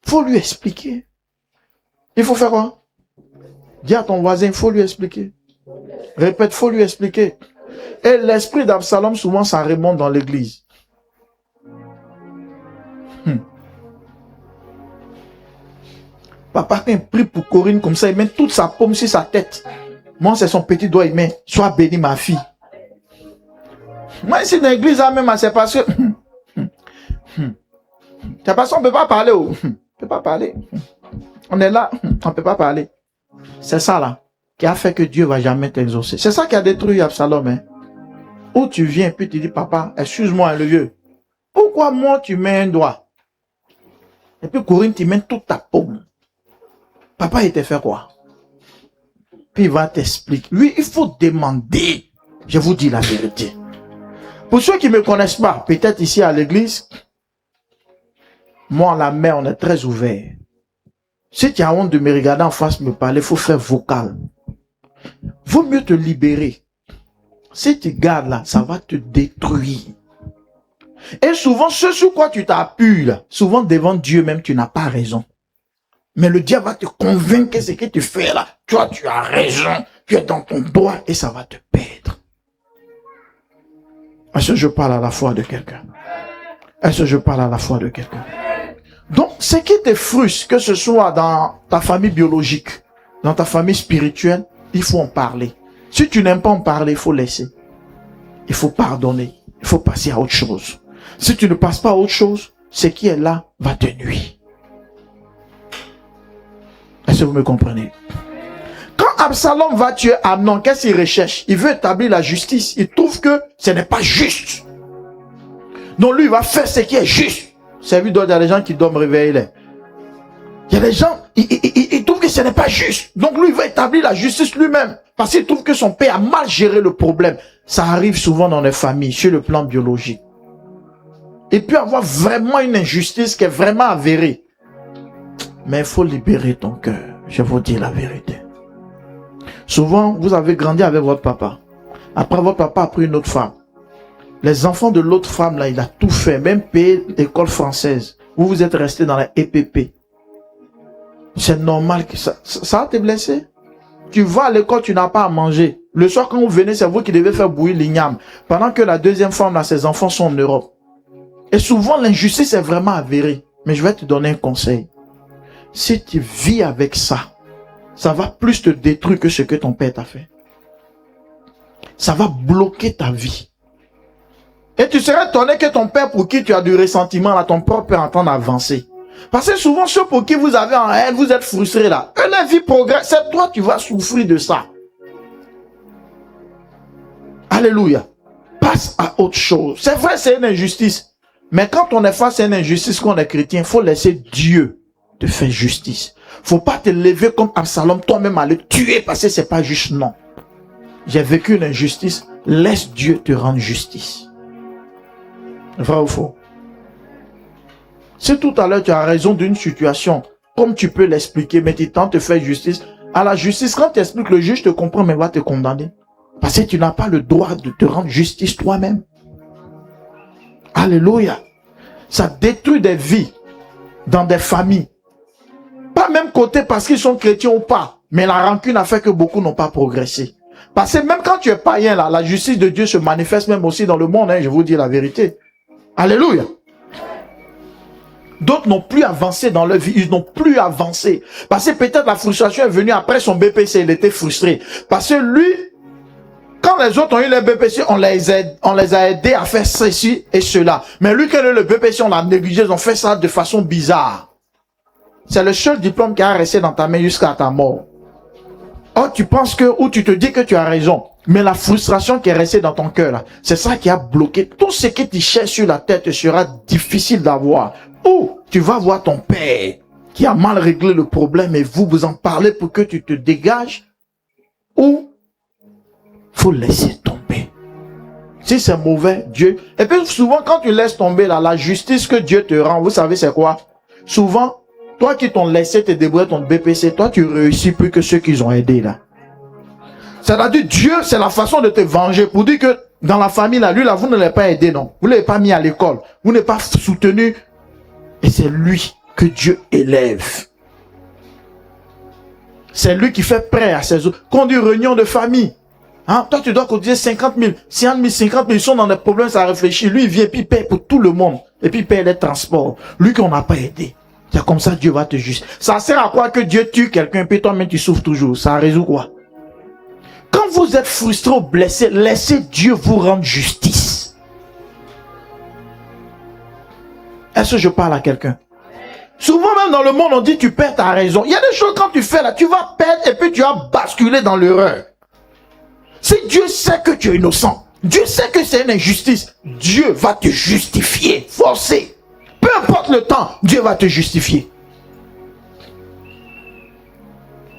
Faut lui expliquer. Il faut faire quoi? Dis à ton voisin, il faut lui expliquer. Répète, faut lui expliquer. Et l'esprit d'Absalom, souvent, ça remonte dans l'église. Papa, quand il prie pour Corinne comme ça, il met toute sa paume sur sa tête. Moi, c'est son petit doigt, il met, sois béni ma fille. Moi, ici, dans l'église, même, c'est parce que... C'est parce qu'on ne peut pas parler. On ne peut pas parler. On est là, on ne peut pas parler. C'est ça, là, qui a fait que Dieu ne va jamais t'exaucer. C'est ça qui a détruit Absalom, hein. Où tu viens, puis tu dis, papa, excuse-moi, le vieux. Pourquoi moi, tu mets un doigt? Et puis, Corinne, tu mets toute ta paume. Papa, il t'a fait quoi? Puis, il va t'expliquer. Lui, il faut demander. Je vous dis la vérité. Pour ceux qui ne me connaissent pas, peut-être ici à l'église, moi, la mère, on est très ouvert. Si tu as honte de me regarder en face, me parler, il faut faire vocal. Vaut mieux te libérer. Si tu gardes là, ça va te détruire. Et souvent, ce sur quoi tu t'appuies là, souvent devant Dieu même, tu n'as pas raison. Mais le diable va te convaincre que ce que tu fais là, toi, tu as raison, tu es dans ton droit et ça va te perdre. Est-ce que je parle à la foi de quelqu'un? Est-ce que je parle à la foi de quelqu'un? Donc, ce qui te frustre, que ce soit dans ta famille biologique, dans ta famille spirituelle, il faut en parler. Si tu n'aimes pas en parler, il faut laisser. Il faut pardonner. Il faut passer à autre chose. Si tu ne passes pas à autre chose, ce qui est là va te nuire. Est-ce que vous me comprenez? Quand Absalom va tuer Amnon, qu'est-ce qu'il recherche? Il veut établir la justice. Il trouve que ce n'est pas juste. Donc lui, il va faire ce qui est juste. servi d'autres, il y a des gens qui dorment réveillés. Il y a des gens, ils trouvent que ce n'est pas juste. Donc lui, il va établir la justice lui-même. Parce qu'il trouve que son père a mal géré le problème. Ça arrive souvent dans les familles, sur le plan biologique. Il peut y avoir vraiment une injustice qui est vraiment avérée. Mais il faut libérer ton cœur. Je vous dis la vérité. Souvent, vous avez grandi avec votre papa. Après, votre papa a pris une autre femme. Les enfants de l'autre femme, là, il a tout fait. Même payé l'école française. Vous, vous êtes resté dans la EPP. C'est normal que ça va te blesser. Tu vas à l'école, tu n'as pas à manger. Le soir, quand vous venez, c'est vous qui devez faire bouillir l'igname. Pendant que la deuxième femme, là, ses enfants sont en Europe. Et souvent, l'injustice est vraiment avérée. Mais je vais te donner un conseil. Si tu vis avec ça, ça va plus te détruire que ce que ton père t'a fait. Ça va bloquer ta vie. Et tu serais étonné que ton père pour qui tu as du ressentiment, là, ton propre père est en train d'avancer. Parce que souvent, ceux pour qui vous avez en haine, vous êtes frustrés là. Eux, la vie progresse. C'est toi, tu vas souffrir de ça. Alléluia. Passe à autre chose. C'est vrai, c'est une injustice. Mais quand on est face à une injustice, qu'on est chrétien, il faut laisser Dieu te faire justice. Faut pas te lever comme Absalom, toi-même à le tuer parce que c'est pas juste, non. J'ai vécu une injustice. Laisse Dieu te rendre justice. Vrai ou faux? Si tout à l'heure tu as raison d'une situation, comme tu peux l'expliquer, mais tu tentes de faire justice, à la justice, quand tu expliques, le juge te comprend, mais va te condamner. Parce que tu n'as pas le droit de te rendre justice toi-même. Alléluia. Ça détruit des vies dans des familles. Pas même côté parce qu'ils sont chrétiens ou pas, mais la rancune a fait que beaucoup n'ont pas progressé. Parce que même quand tu es païen, là, la justice de Dieu se manifeste même aussi dans le monde, hein, je vous dis la vérité. Alléluia. D'autres n'ont plus avancé dans leur vie, ils n'ont plus avancé. Parce que peut-être la frustration est venue après son BPC, il était frustré. Parce que lui, quand les autres ont eu le BPC, on les a aidés à faire ceci et cela. Mais lui, quand il a eu le BPC, on l'a négligé, ils ont fait ça de façon bizarre. C'est le seul diplôme qui a resté dans ta main jusqu'à ta mort. Oh, tu penses que, ou tu te dis que tu as raison. Mais la frustration qui est restée dans ton cœur, là, c'est ça qui a bloqué. Tout ce que tu cherches sur la tête sera difficile d'avoir. Ou tu vas voir ton père qui a mal réglé le problème et vous en parlez pour que tu te dégages. Ou faut laisser tomber. Si c'est mauvais, Dieu. Et puis souvent quand tu laisses tomber là, la justice que Dieu te rend, vous savez c'est quoi? Souvent, toi qui t'ont laissé te débrouiller ton BPC, toi tu réussis plus que ceux qui ont aidé là. C'est-à-dire Dieu, c'est la façon de te venger pour dire que dans la famille là, lui là, vous ne l'avez pas aidé, non. Vous ne l'avez pas mis à l'école. Vous n'avez pas soutenu. Et c'est lui que Dieu élève. C'est lui qui fait prêt à ses autres. Quand on dit réunion de famille, hein, toi tu dois cotiser 50 000, 50 000, 50 000, ils sont dans des problèmes, ça réfléchit. Lui il vient et puis il paye pour tout le monde. Et puis il paye les transports. Lui qu'on n'a pas aidé. C'est comme ça Dieu va te juger. Ça sert à quoi que Dieu tue quelqu'un puis toi-même tu souffres toujours? Ça résout quoi? Quand vous êtes frustré ou blessé, laissez Dieu vous rendre justice. Est-ce que je parle à quelqu'un? Souvent même dans le monde, on dit tu perds ta raison. Il y a des choses quand tu fais là, tu vas perdre et puis tu vas basculer dans l'erreur. Si Dieu sait que tu es innocent, Dieu sait que c'est une injustice, Dieu va te justifier, forcer. Peu importe le temps, Dieu va te justifier.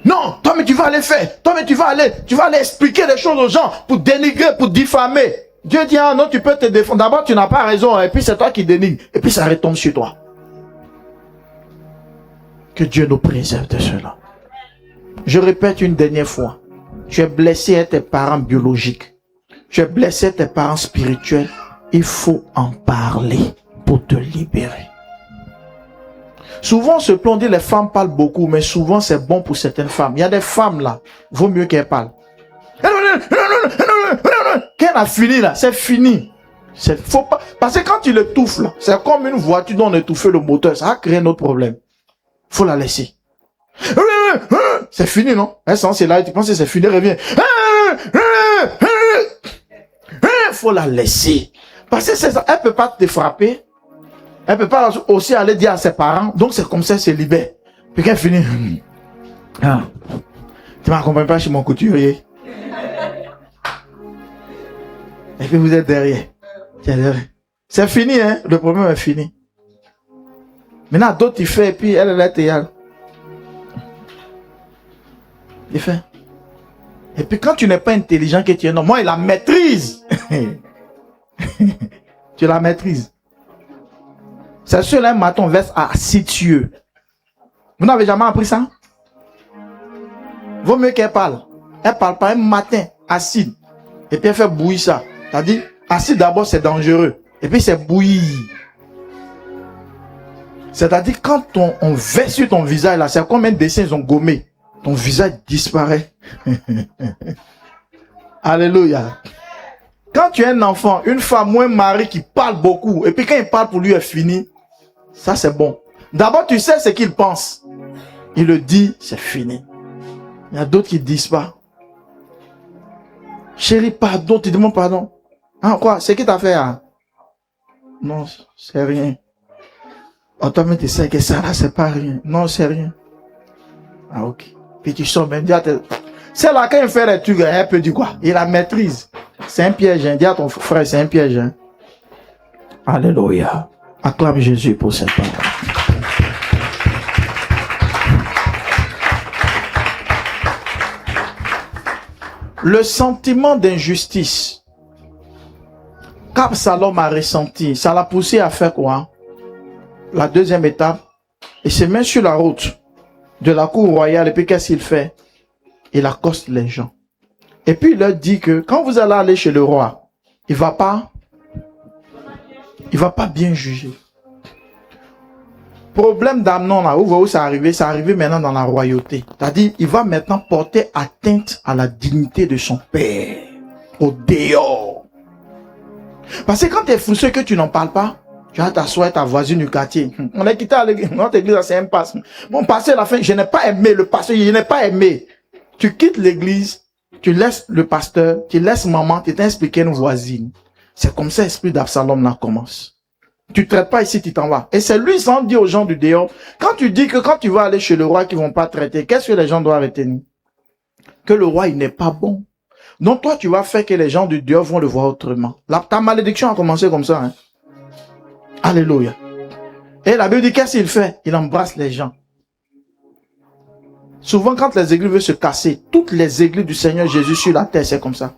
Non, toi mais tu vas aller faire, toi mais tu vas aller expliquer des choses aux gens pour dénigrer, pour diffamer. Dieu dit, ah non, tu peux te défendre. D'abord, tu n'as pas raison, et puis c'est toi qui dénigre. Et puis ça retombe sur toi. Que Dieu nous préserve de cela. Je répète une dernière fois. Tu es blessé à tes parents biologiques. Tu es blessé à tes parents spirituels. Il faut en parler pour te libérer. Souvent, on se plaint, on dit les femmes parlent beaucoup, mais souvent c'est bon pour certaines femmes. Il y a des femmes là, vaut mieux qu'elles parlent. Quand elle a fini là, c'est fini. Faut pas, parce que quand tu l'étouffes là, c'est comme une voiture dont on étouffe le moteur, ça a créé un autre problème. Faut la laisser. C'est fini, non? Elle sent c'est là, tu penses que c'est fini, revient. Faut la laisser. Parce que c'est ça, elle peut pas te frapper. Elle peut pas aussi aller dire à ses parents. Donc c'est comme ça, elle se libère. Puis qu'elle finit. Ah, tu m'accompagnes pas chez mon couturier. Et puis vous êtes derrière. C'est fini, hein? Le problème est fini. Maintenant, d'autres, il fait, et puis elle est théâtre. Il fait. Et puis quand tu n'es pas intelligent, que tu es non, moi, il la maîtrise. Tu la maîtrises. C'est sûr, là, un matin, on verse à 6 cieux. Vous n'avez jamais appris ça? Vaut mieux qu'elle parle. Elle parle pas un matin, acide. Et puis elle fait bouillir ça. C'est-à-dire, acide d'abord, c'est dangereux. Et puis c'est bouillir. C'est-à-dire, quand on verse sur ton visage, là, c'est comme un dessin, ils ont gommé. Ton visage disparaît. Alléluia. Quand tu es un enfant, une femme ou un mari qui parle beaucoup, et puis quand il parle pour lui, est fini, ça c'est bon. D'abord, tu sais ce qu'il pense. Il le dit, c'est fini. Il y a d'autres qui ne disent pas. Chérie, pardon, tu demandes pardon. Ah, quoi? C'est qui t'a fait? Hein? Non, c'est rien. Oh, toi, mais tu sais que ça là, c'est pas rien. Non, c'est rien. Ah, ok. Puis tu sors, même, dis à c'est là, quand il fait les trucs, elle peut dire quoi? Il la maîtrise. C'est un piège, hein. Dis à ton frère, c'est un piège, hein. Alléluia. Acclame Jésus pour cette parole. Le sentiment d'injustice qu'Absalom a ressenti, ça l'a poussé à faire quoi? La deuxième étape, il se met sur la route de la cour royale et puis qu'est-ce qu'il fait? Il accoste les gens. Et puis il leur dit que quand vous allez aller chez le roi, il va pas bien juger. Problème d'Amnon là, où c'est arrivé maintenant dans la royauté. C'est-à-dire, il va maintenant porter atteinte à la dignité de son père, au dehors. Parce que quand tu es frustré que tu n'en parles pas, tu vas t'asseoir ta voisine du quartier. On est quitté à l'église, notre église c'est un passe. Mon passé à la fin, je n'ai pas aimé le pasteur, je n'ai pas aimé. Tu quittes l'église, tu laisses le pasteur, tu laisses maman, tu t'expliques une voisine. C'est comme ça l'esprit d'Absalom là commence. Tu ne traites pas ici, tu t'en vas. Et c'est lui qui dit aux gens du dehors, quand tu dis que quand tu vas aller chez le roi, qu'ils ne vont pas traiter, qu'est-ce que les gens doivent retenir? Que le roi, il n'est pas bon. Donc toi, tu vas faire que les gens du dehors vont le voir autrement. Ta malédiction a commencé comme ça. Hein? Alléluia. Et la Bible dit, qu'est-ce qu'il fait? Il embrasse les gens. Souvent, quand les églises veulent se casser, toutes les églises du Seigneur Jésus sur la terre, c'est comme ça.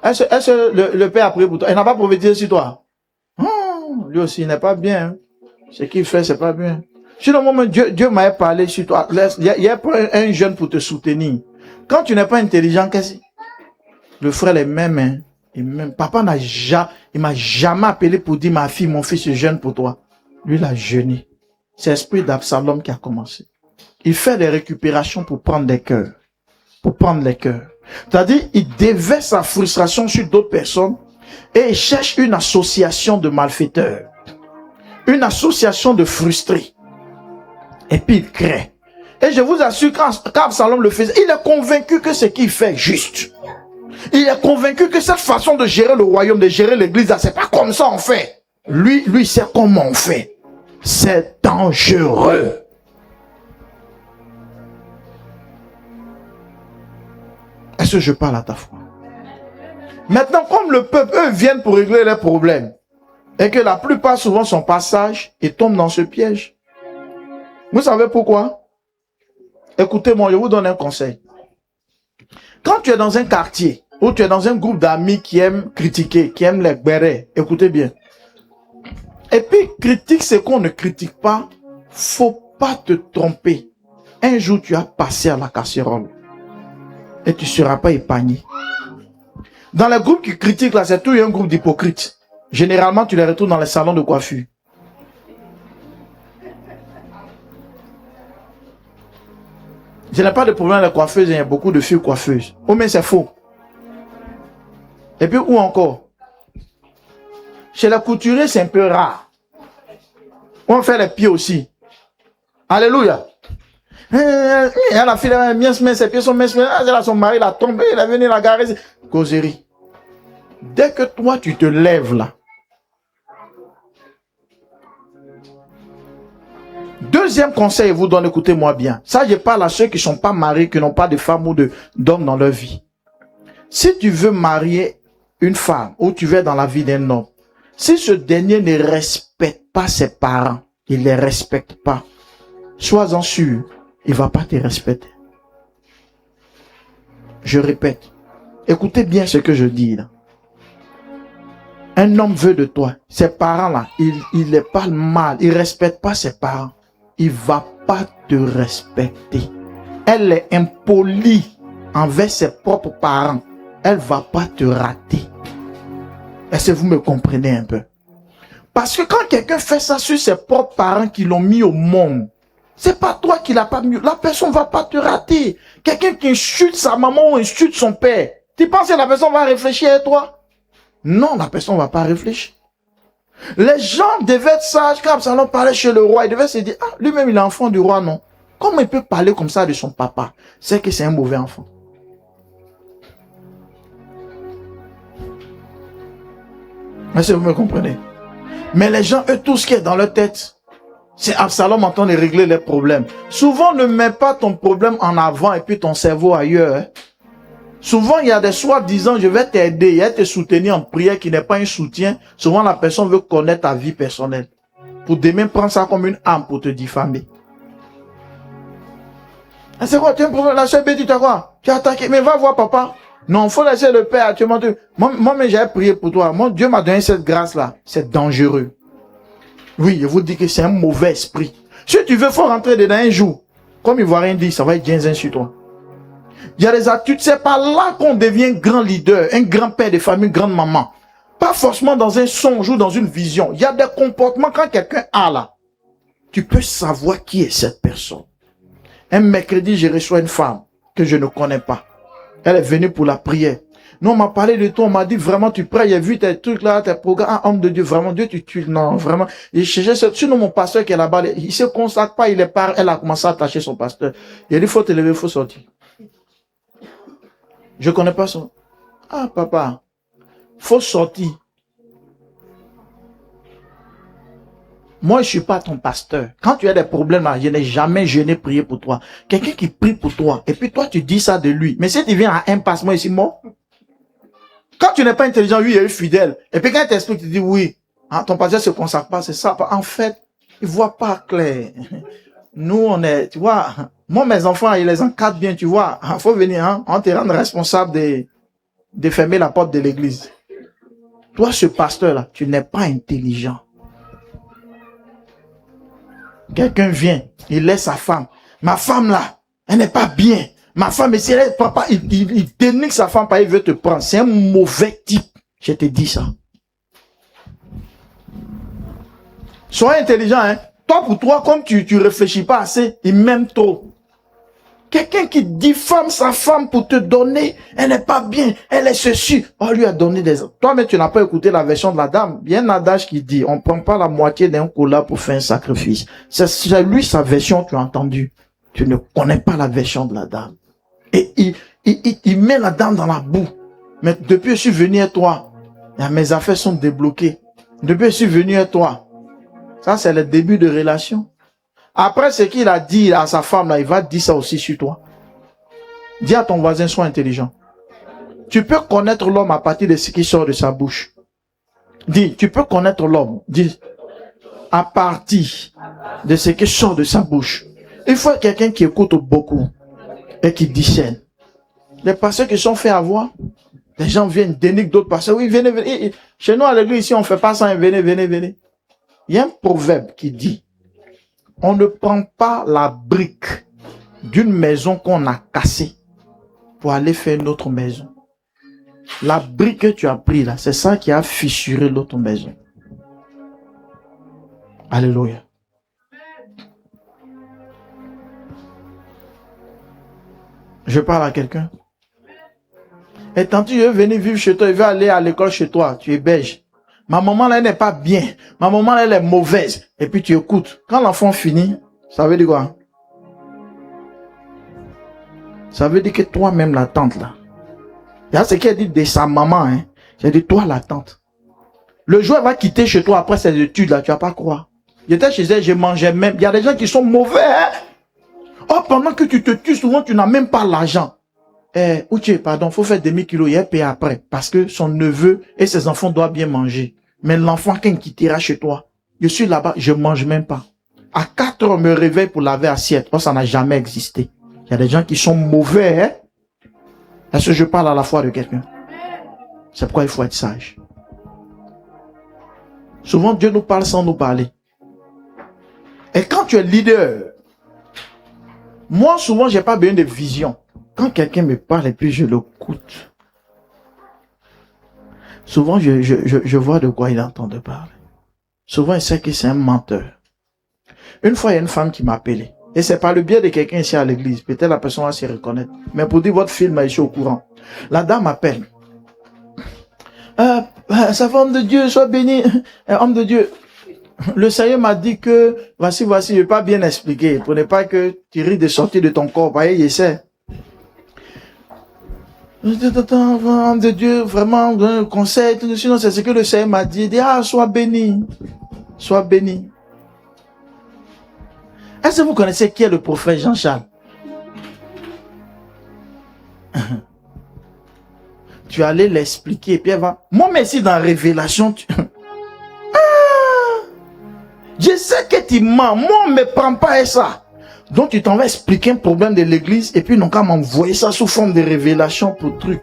Est-ce que le Père a prié pour toi? Il n'a pas prophétisé sur toi? Lui aussi, il n'est pas bien. Hein. Ce qu'il fait, c'est pas bien. Si le moment Dieu m'avait parlé sur toi, il y a un jeune pour te soutenir. Quand tu n'es pas intelligent, qu'est-ce que le frère est même, hein, et même. Papa il m'a jamais appelé pour dire ma fille, mon fils est jeune pour toi. Lui, il a jeûné. C'est l'esprit d'Absalom qui a commencé. Il fait des récupérations pour prendre des cœurs. Pour prendre les cœurs. C'est-à-dire, il déverse sa frustration sur d'autres personnes et il cherche une association de malfaiteurs. Une association de frustrés. Et puis il crée. Et je vous assure, quand Absalom le faisait, il est convaincu que ce qu'il fait est juste. Il est convaincu que cette façon de gérer le royaume, de gérer l'église, c'est pas comme ça on fait. Lui, il sait comment on fait. C'est dangereux. Est-ce que je parle à ta foi? Maintenant, comme le peuple, eux, viennent pour régler leurs problèmes, et que la plupart, souvent, sont pas sages, et tombent dans ce piège. Vous savez pourquoi? Écoutez-moi, je vous donne un conseil. Quand tu es dans un quartier, ou tu es dans un groupe d'amis qui aiment critiquer, qui aiment les bérets, écoutez bien. Et puis, critique ce qu'on ne critique pas, faut pas te tromper. Un jour, tu as passé à la casserole. Et tu ne seras pas épargné. Dans les groupes qui critiquent, là, c'est tout un groupe d'hypocrites. Généralement, tu les retrouves dans les salons de coiffure. Je n'ai pas de problème avec les coiffeuses, il y a beaucoup de filles coiffeuses. Oh, mais c'est faux. Et puis, où encore? Chez les couturiers, c'est un peu rare. On fait les pieds aussi. Alléluia. Et la fille, ses pieds sont minces, son mari l'a tombé, il est venu la garer. Causerie. Dès que toi, tu te lèves là. Deuxième conseil, vous donne, écoutez-moi bien. Ça, je parle à ceux qui ne sont pas mariés, qui n'ont pas de femme ou d'homme dans leur vie. Si tu veux marier une femme ou tu veux dans la vie d'un homme, si ce dernier ne respecte pas ses parents, il ne les respecte pas, sois-en sûr, il ne va pas te respecter. Je répète, écoutez bien ce que je dis là. Un homme veut de toi, ses parents là, il les parle mal, il ne respecte pas ses parents. Il ne va pas te respecter. Elle est impolie envers ses propres parents. Elle ne va pas te rater. Est-ce que vous me comprenez un peu? Parce que quand quelqu'un fait ça sur ses propres parents qui l'ont mis au monde, c'est pas toi qui l'as pas mis. La personne ne va pas te rater. Quelqu'un qui insulte sa maman ou insulte son père, tu penses que la personne va réfléchir à toi? Non, la personne ne va pas réfléchir. Les gens devaient être sages quand Absalom parlait chez le roi. Ils devaient se dire, ah, lui-même il est enfant du roi, non? Comment il peut parler comme ça de son papa? C'est que c'est un mauvais enfant. Est-ce que vous me comprenez? Mais les gens, eux, tout ce qui est dans leur tête, c'est Absalom en train de régler les problèmes. Souvent, ne mets pas ton problème en avant et puis ton cerveau ailleurs. Hein. Souvent, il y a des soi-disant, je vais t'aider, et te soutenir en prière qui n'est pas un soutien. Souvent, la personne veut connaître ta vie personnelle. Pour demain prendre ça comme une arme pour te diffamer. Ah, c'est quoi, tu as un problème? La soeur Betty, tu as quoi? Tu as attaqué, mais va voir papa. Non, il faut laisser le père actuellement. Moi, mais j'ai prié pour toi. Mon Dieu m'a donné cette grâce-là. C'est dangereux. Oui, je vous dis que c'est un mauvais esprit. Si tu veux, il faut rentrer dedans un jour. Comme il ne voit rien dire, ça va être bien sur toi. Il y a des attitudes, c'est pas là qu'on devient grand leader, un grand père de famille, une grande maman. Pas forcément dans un songe ou dans une vision. Il y a des comportements quand quelqu'un a là. Tu peux savoir qui est cette personne. Un mercredi, je reçois une femme que je ne connais pas. Elle est venue pour la prière. Non, on m'a parlé de toi, on m'a dit vraiment tu pries, j'ai vu tes trucs là, tes programmes, homme de Dieu, vraiment Dieu tu tues. Non, vraiment. Et sinon mon pasteur qui est là-bas, il se consacre pas, il est pas, elle a commencé à attacher son pasteur. Il a dit, faut te lever, faut sortir. Je connais pas son. Ah, papa, faut sortir. Moi, je suis pas ton pasteur. Quand tu as des problèmes là, je n'ai jamais jeûné prier pour toi. Quelqu'un qui prie pour toi, et puis toi, tu dis ça de lui. Mais si tu viens à un passement ici, mort. Quand tu n'es pas intelligent, lui, il est fidèle. Et puis quand il t'explique, tu dis oui. Hein, ton pasteur se consacre pas, c'est ça. En fait, il voit pas clair. Nous, on est, tu vois, moi, mes enfants, ils les encadrent bien, tu vois. Il faut venir, hein, on te rend responsable de fermer la porte de l'église. Toi, ce pasteur-là, tu n'es pas intelligent. Quelqu'un vient, il laisse sa femme. Ma femme là, elle n'est pas bien. Ma femme, si elle papa, il dénigre sa femme parce qu'il veut te prendre. C'est un mauvais type. Je te dis ça. Sois intelligent, hein. Toi, pour toi, comme tu réfléchis pas assez, il m'aime trop. Quelqu'un qui diffame sa femme pour te donner, elle n'est pas bien, elle est ceci. On lui a donné des... Toi, mais tu n'as pas écouté la version de la dame. Il y a un adage qui dit, on ne prend pas la moitié d'un cola pour faire un sacrifice. C'est lui, sa version, tu as entendu. Tu ne connais pas la version de la dame. Et il met la dame dans la boue. Mais depuis que je suis venu à toi, mes affaires sont débloquées. Depuis que je suis venu à toi, ça c'est le début de relation. Après ce qu'il a dit à sa femme, là, il va dire ça aussi sur toi. Dis à ton voisin, sois intelligent. Tu peux connaître l'homme à partir de ce qui sort de sa bouche. Dis, tu peux connaître l'homme. Dis, à partir de ce qui sort de sa bouche. Il faut quelqu'un qui écoute beaucoup et qui discerne. Les pasteurs qui sont faits avoir, les gens viennent dénigrer d'autres pasteurs. Oui, venez, venez. Chez nous à l'église, ici, on ne fait pas ça. Venez, venez, venez. Il y a un proverbe qui dit, on ne prend pas la brique d'une maison qu'on a cassée pour aller faire une autre maison. La brique que tu as pris là, c'est ça qui a fissuré l'autre maison. Alléluia. Je parle à quelqu'un. Et tant que tu veux venir vivre chez toi, il veut aller à l'école chez toi, tu es belge. Ma maman là, elle n'est pas bien. Ma maman là, elle est mauvaise. Et puis tu écoutes. Quand l'enfant finit, ça veut dire quoi? Ça veut dire que toi-même, la tante là. Il y a ce qu'elle dit de sa maman. Hein. C'est de toi, la tante. Le jour, elle va quitter chez toi après ses études là, tu vas pas croire. J'étais chez elle, je mangeais même. Il y a des gens qui sont mauvais. Hein? Oh, pendant que tu te tues, souvent, tu n'as même pas l'argent. Ouché, pardon, faut faire demi-kilo, il paye après. Parce que son neveu et ses enfants doivent bien manger. Mais l'enfant, quand il quittera chez toi, je suis là-bas, je mange même pas. À 4 heures, on me réveille pour laver assiette. Oh, ça n'a jamais existé. Il y a des gens qui sont mauvais. Hein? Est-ce que je parle à la fois de quelqu'un? C'est pourquoi il faut être sage. Souvent, Dieu nous parle sans nous parler. Et quand tu es leader, moi, souvent, j'ai pas besoin de vision. Quand quelqu'un me parle et puis je l'écoute, souvent, je vois de quoi il entend de parler. Souvent, il sait que c'est un menteur. Une fois, il y a une femme qui m'a appelé. Et c'est par le biais de quelqu'un ici à l'église. Peut-être la personne va s'y reconnaître. Mais pour dire votre film, je suis au courant. La dame m'appelle. Ça va, homme de Dieu, sois béni. Homme de Dieu. Le Seigneur m'a dit que, voici, je vais pas bien expliquer. Pour ne pas que tu risques de sortir de ton corps. Voyez, il essaie. Homme de Dieu, vraiment, conseil, sinon c'est ce que le Seigneur m'a dit. Il dit, sois béni. Sois béni. Est-ce que vous connaissez qui est le prophète Jean-Charles? Tu allais l'expliquer et puis elle va... Moi, mais si dans Révélation, je sais que tu mens. Moi, on ne me prend pas ça. Donc, tu t'en vas expliquer un problème de l'église et puis non qu'à m'envoyer ça sous forme de révélation pour truc.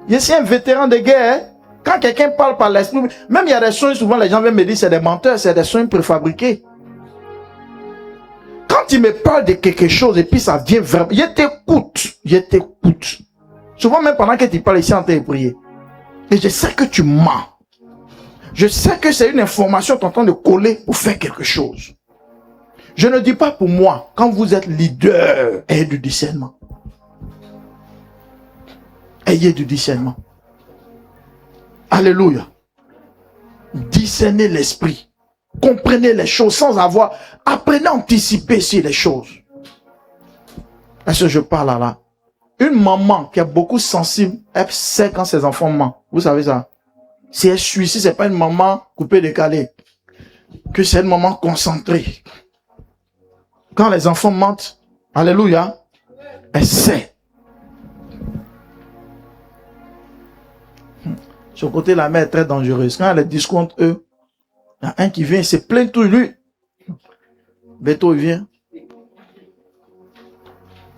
Je suis un vétéran de guerre. Hein? Quand quelqu'un parle par l'esprit, même il y a des soins, souvent les gens viennent me dire c'est des menteurs, c'est des soins préfabriqués. Quand tu me parles de quelque chose et puis ça vient vraiment, je t'écoute. Souvent même pendant que tu parles ici en train de prier. Et je sais que tu mens. Je sais que c'est une information qui est en train de coller pour faire quelque chose. Je ne dis pas pour moi, quand vous êtes leader, ayez du discernement. Ayez du discernement. Alléluia. Discernez l'esprit. Comprenez les choses sans avoir... Apprenez à anticiper sur les choses. Est-ce que je parle là? Une maman qui est beaucoup sensible, elle sait quand ses enfants mentent. Vous savez ça? Si elle suit, si c'est pas une maman coupée décalée, que c'est une maman concentrée. Quand les enfants mentent, alléluia, elle sait. Sur le côté, la mère est très dangereuse. Quand elle est discours entre eux, il y a un qui vient, il se plaint tout, lui. Beto, il vient.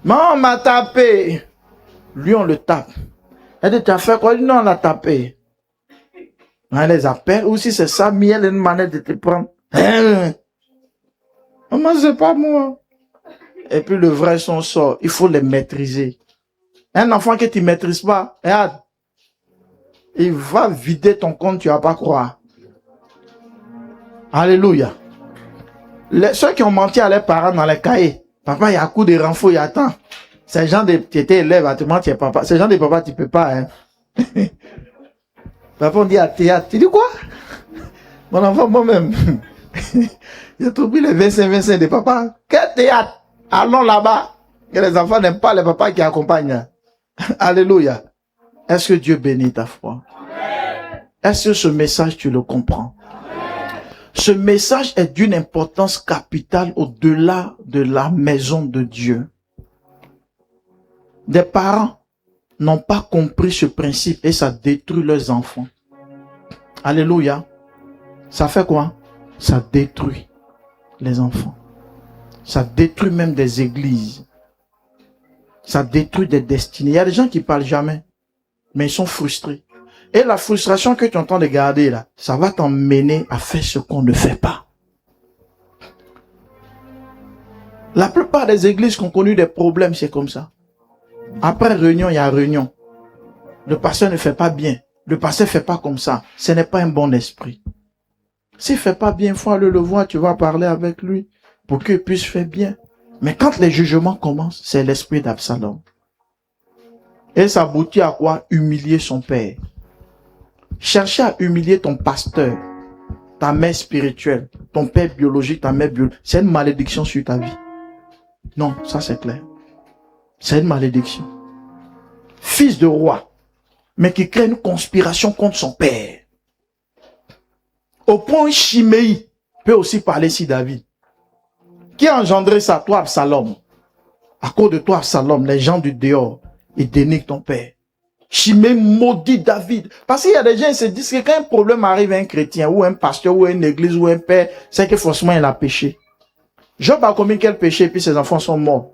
Maman m'a tapé. Lui, on le tape. Elle dit, tu as fait quoi? Il dit, non, on l'a tapé. On les appelle. Ou si c'est ça, elle a une manette de te prendre. Maman, c'est pas moi. Et puis le vrai son sort. Il faut les maîtriser. Un enfant que tu ne maîtrises pas, regarde. Il va vider ton compte, tu vas pas croire. Alléluia. Ceux qui ont menti à leurs parents dans les cahiers. Papa, il y a un coup de renfort, il y a tant. Ces gens de, tu étais élève, à te mentir, papa. Ces gens de papa, tu peux pas, hein. Papa, on dit à théâtre. Tu dis quoi? Mon enfant, moi-même. J'ai trouvé les 25 de papa. Quel théâtre? Allons là-bas. Que les enfants n'aiment pas les papas qui accompagnent. Alléluia. Est-ce que Dieu bénit ta foi? Est-ce que ce message, tu le comprends? Ce message est d'une importance capitale au-delà de la maison de Dieu. Des parents n'ont pas compris ce principe et ça détruit leurs enfants. Alléluia. Ça fait quoi? Ça détruit les enfants. Ça détruit même des églises. Ça détruit des destinées. Il y a des gens qui parlent jamais, mais ils sont frustrés. Et la frustration que tu entends de garder là, ça va t'emmener à faire ce qu'on ne fait pas. La plupart des églises qui ont connu des problèmes, c'est comme ça. Après réunion, il y a réunion. Le pasteur ne fait pas bien. Le pasteur ne fait pas comme ça. Ce n'est pas un bon esprit. S'il ne fait pas bien, il faut aller le voir, tu vas parler avec lui pour qu'il puisse faire bien. Mais quand les jugements commencent, c'est l'esprit d'Absalom. Et ça aboutit à quoi? Humilier son père. Chercher à humilier ton pasteur, ta mère spirituelle, ton père biologique, ta mère biologique, c'est une malédiction sur ta vie. Non, ça c'est clair. C'est une malédiction. Fils de roi, mais qui crée une conspiration contre son père. Au point où Chiméi peut aussi parler sur David. Qui a engendré ça? Toi, Absalom. À cause de toi, Absalom, les gens du dehors, ils dénigrent ton père. Chiméi maudit David. Parce qu'il y a des gens qui se disent que quand un problème arrive à un chrétien, ou un pasteur, ou une église, ou un père, c'est que forcément il a péché. Job a commis quel péché et puis ses enfants sont morts.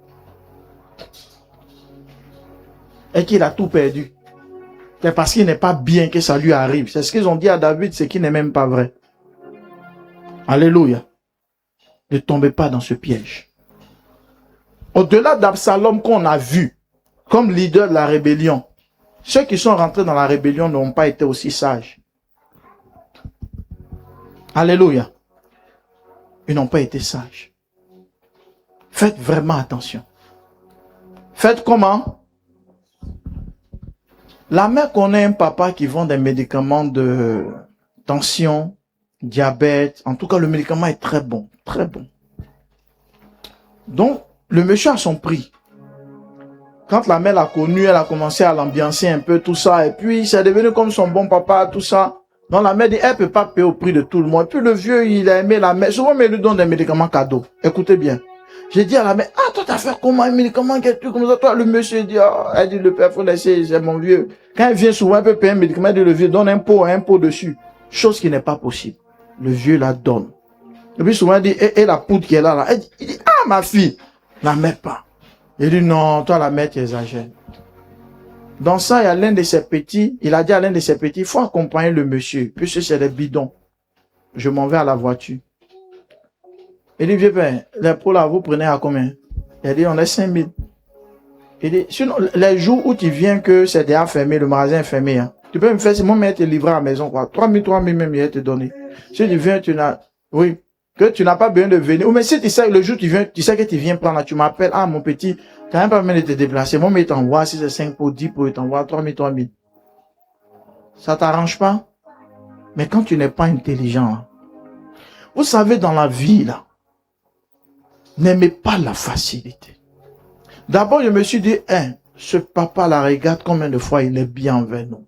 Et qu'il a tout perdu. C'est parce qu'il n'est pas bien que ça lui arrive. C'est ce qu'ils ont dit à David, c'est qui n'est même pas vrai. Alléluia. Ne tombez pas dans ce piège. Au-delà d'Absalom qu'on a vu comme leader de la rébellion, ceux qui sont rentrés dans la rébellion n'ont pas été aussi sages. Alléluia. Ils n'ont pas été sages. Faites vraiment attention. Faites comment? La mère connaît un papa qui vend des médicaments de tension, diabète. En tout cas, le médicament est très bon. Très bon. Donc, le monsieur a son prix. Quand la mère l'a connu, elle a commencé à l'ambiancer un peu, tout ça. Et puis, c'est devenu comme son bon papa, tout ça. Donc, la mère dit, elle ne peut pas payer au prix de tout le monde. Et puis, le vieux, il a aimé la mère. Souvent, il lui donne des médicaments cadeaux. Écoutez bien. J'ai dit à la mère, ah, toi, t'as fait comment un médicament, quelque chose comme ça? Toi, le monsieur dit, oh, elle dit, le père, faut laisser, c'est mon vieux. Quand il vient souvent, il peut payer un médicament, il dit, le vieux, donne un pot dessus. Chose qui n'est pas possible. Le vieux la donne. Et puis, souvent, il dit, et la poudre qui est là, il dit, ah, ma fille, la mets pas. Il dit, non, toi, la mère, tu exagères. Dans ça, il y a l'un de ses petits, il a dit à l'un de ses petits, il faut accompagner le monsieur, puisque c'est des bidons. Je m'en vais à la voiture. Il dit, vieux père, les pots là, vous prenez à combien? Il dit, on est 5 000. Il dit, sinon, les jours où tu viens que c'est déjà fermé, le magasin est fermé, hein, tu peux me faire, c'est moi, mais te livrer à la maison, quoi. 3 000 même, il va te donner. Si tu viens, tu n'as, oui, que tu n'as pas besoin de venir. Ou mais si tu sais, le jour où tu viens, tu sais que tu viens prendre, là, tu m'appelles, ah, mon petit, tu n'as même pas besoin de te déplacer. Moi, mais il t'envoie, si c'est 5 pots, 10 pots, il t'envoie 3 000. Ça t'arrange pas? Mais quand tu n'es pas intelligent, là, vous savez, dans la vie, là, n'aimez pas la facilité. D'abord, je me suis dit, ce papa la regarde combien de fois il est bien envers nous.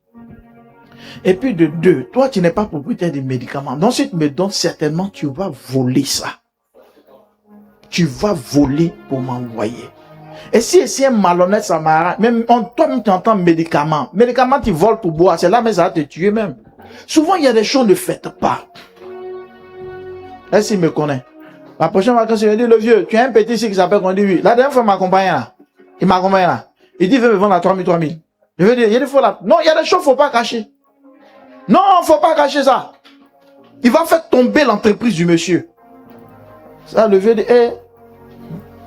Et puis de deux, toi, tu n'es pas propriétaire des médicaments. Donc, si tu me donnes, certainement, tu vas voler ça. Tu vas voler pour m'envoyer. Et si un malhonnête, ça m'a... Même toi-même, tu entends médicaments. Médicaments, tu voles pour boire. C'est là, mais ça va te tuer même. Souvent, il y a des choses, ne faites pas. Est-ce qu'il me connaît? La prochaine fois, quand je lui dis, le vieux, tu as un petit ici qui s'appelle, on dit oui. La dernière fois, il m'accompagne là. Il m'accompagne là. Il dit, il veut me vendre à 3 000. Je veux dire, il y a des fois là. Non, il y a des choses, il ne faut pas cacher. Non, il ne faut pas cacher ça. Il va faire tomber l'entreprise du monsieur. Ça, le vieux dit,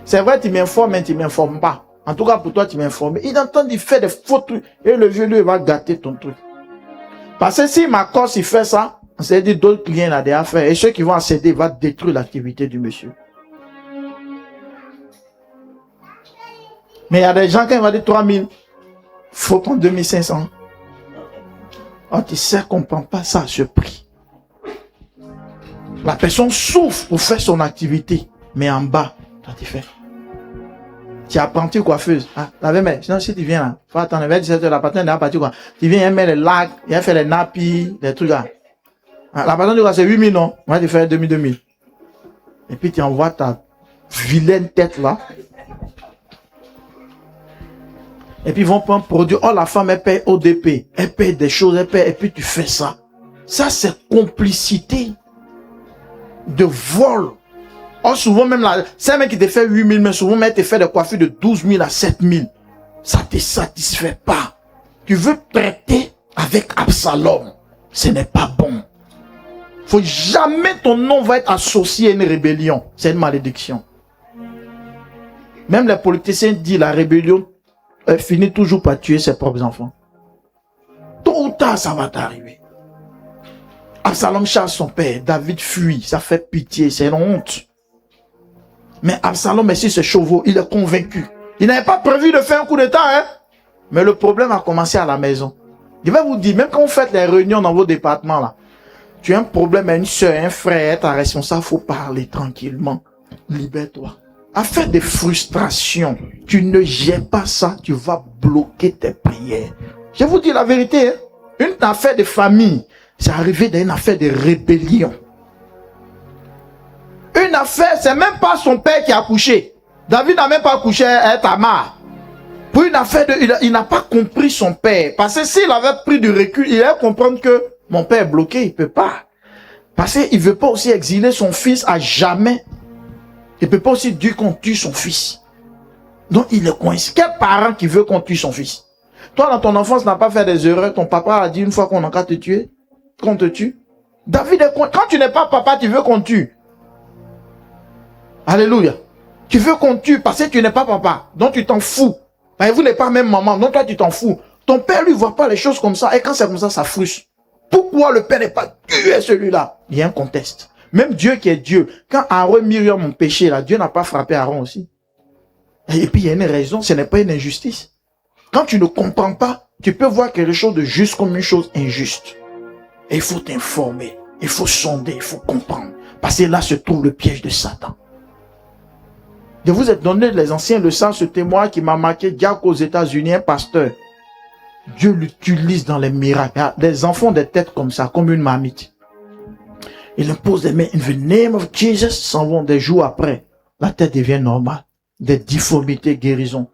c'est vrai, tu m'informes, mais tu ne m'informes pas. En tout cas, pour toi, tu m'informes. Il entend, il fait des faux trucs. Et le vieux, lui, il va gâter ton truc. Parce que si ma cause, il fait ça, c'est dire d'autres clients là déjà fait. Et ceux qui vont accéder, va détruire l'activité du monsieur. Mais il y a des gens, quand il va dire 3 000, il faut prendre 2 500. Oh, tu sais qu'on ne prend pas ça à ce prix. La personne souffre pour faire son activité. Mais en bas, toi tu fais. Tu as apprenti coiffeuse. Ah, la mais sinon si tu viens là, faut attendre vers 17h, la patronne est partie quoi. Tu viens, elle met les lacs, elle fait les nappies, les trucs là. Ah, la patronne dit quoi, c'est 8 000 non. Moi tu fais 2 000. Et puis tu envoies ta vilaine tête là. Et puis ils vont prendre produit. Oh, la femme, elle paye ODP. Elle paye des choses, elle paye. Et puis tu fais ça. Ça, c'est complicité de vol. Oh, souvent même là, c'est un mec qui te fait 8 000, mais souvent même, il te fait des coiffures de 12 000 à 7 000. Ça te satisfait pas. Tu veux traiter avec Absalom. Ce n'est pas bon. Faut jamais ton nom va être associé à une rébellion. C'est une malédiction. Même les politiciens disent la rébellion finit toujours par tuer ses propres enfants. Tôt ou tard, ça va t'arriver. Absalom chasse son père, David fuit, ça fait pitié, c'est une honte. Mais Absalom, si ses chevaux, il est convaincu. Il n'avait pas prévu de faire un coup d'état, hein. Mais le problème a commencé à la maison. Je vais vous dire, même quand vous faites les réunions dans vos départements, là, tu as un problème à une soeur, un frère, ta responsable, il faut parler tranquillement. Libère-toi. Afin de frustration, tu ne gères pas ça, tu vas bloquer tes prières. Je vous dis la vérité, hein? Une affaire de famille, c'est arrivé dans une affaire de rébellion. Une affaire, c'est même pas son père qui a accouché. David n'a même pas accouché Tamar. Pour une affaire, il n'a pas compris son père. Parce que s'il avait pris du recul, il allait comprendre que mon père est bloqué, il ne peut pas. Parce qu'il ne veut pas aussi exiler son fils à jamais. Il ne peut pas aussi dire qu'on tue son fils. Donc il est coincé. Quel parent qui veut qu'on tue son fils? Toi, dans ton enfance, n'a pas fait des erreurs. Ton papa a dit une fois qu'on a qu'à te tuer, qu'on te tue. David est coincé. Quand tu n'es pas papa, tu veux qu'on tue. Alléluia. Tu veux qu'on tue parce que tu n'es pas papa. Donc tu t'en fous. Et vous n'êtes pas même maman. Donc toi, tu t'en fous. Ton père, lui, voit pas les choses comme ça. Et quand c'est comme ça frustre. Pourquoi le père n'est pas tué celui-là? Il y a un contexte. Même Dieu qui est Dieu. Quand Aaron Myriam ont péché, là, Dieu n'a pas frappé Aaron aussi. Et puis il y a une raison, ce n'est pas une injustice. Quand tu ne comprends pas, tu peux voir quelque chose de juste comme une chose injuste. Et il faut t'informer, il faut sonder, il faut comprendre. Parce que là se trouve le piège de Satan. Je vous ai donné, les anciens le savent, ce témoin qui m'a marqué, Jack aux États-Unis, un pasteur. Dieu l'utilise dans les miracles. Des enfants des têtes comme ça, comme une marmite. Il impose les mains, in the name of Jesus, s'en vont des jours après. La tête devient normale. Des difformités, guérison.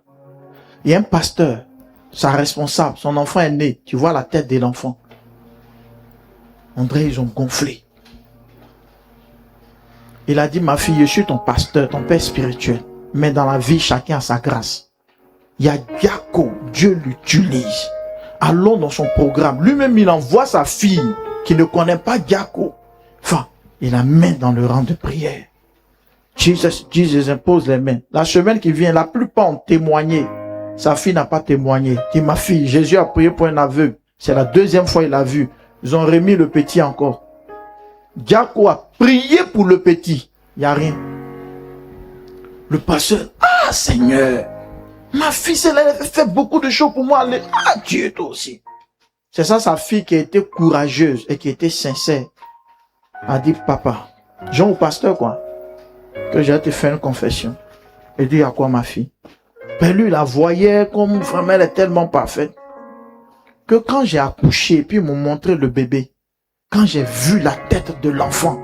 Il y a un pasteur, sa responsable, son enfant est né. Tu vois la tête de l'enfant. André, ils ont gonflé. Il a dit, ma fille, je suis ton pasteur, ton père spirituel. Mais dans la vie, chacun a sa grâce. Il y a Jacob, Dieu l'utilise. Allons dans son programme. Lui-même, il envoie sa fille qui ne connaît pas Jacob. Enfin, il la met dans le rang de prière. Jesus impose les mains. La semaine qui vient, la plupart ont témoigné. Sa fille n'a pas témoigné. Il dit, ma fille, Jésus a prié pour un aveugle. C'est la deuxième fois qu'il l'a vu. Ils ont remis le petit encore. Jacob a prié pour le petit. Il n'y a rien. Le pasteur, ah Seigneur, ma fille, elle a fait beaucoup de choses pour moi. Ah Dieu, toi aussi. C'est ça sa fille qui a été courageuse et qui était sincère. A dit, papa, Jean au pasteur quoi, que j'ai te faire une confession. Il dit, à quoi ma fille? Ben lui, la voyait comme vraiment elle est tellement parfaite. Que quand j'ai accouché, et puis ils m'ont montré le bébé, quand j'ai vu la tête de l'enfant,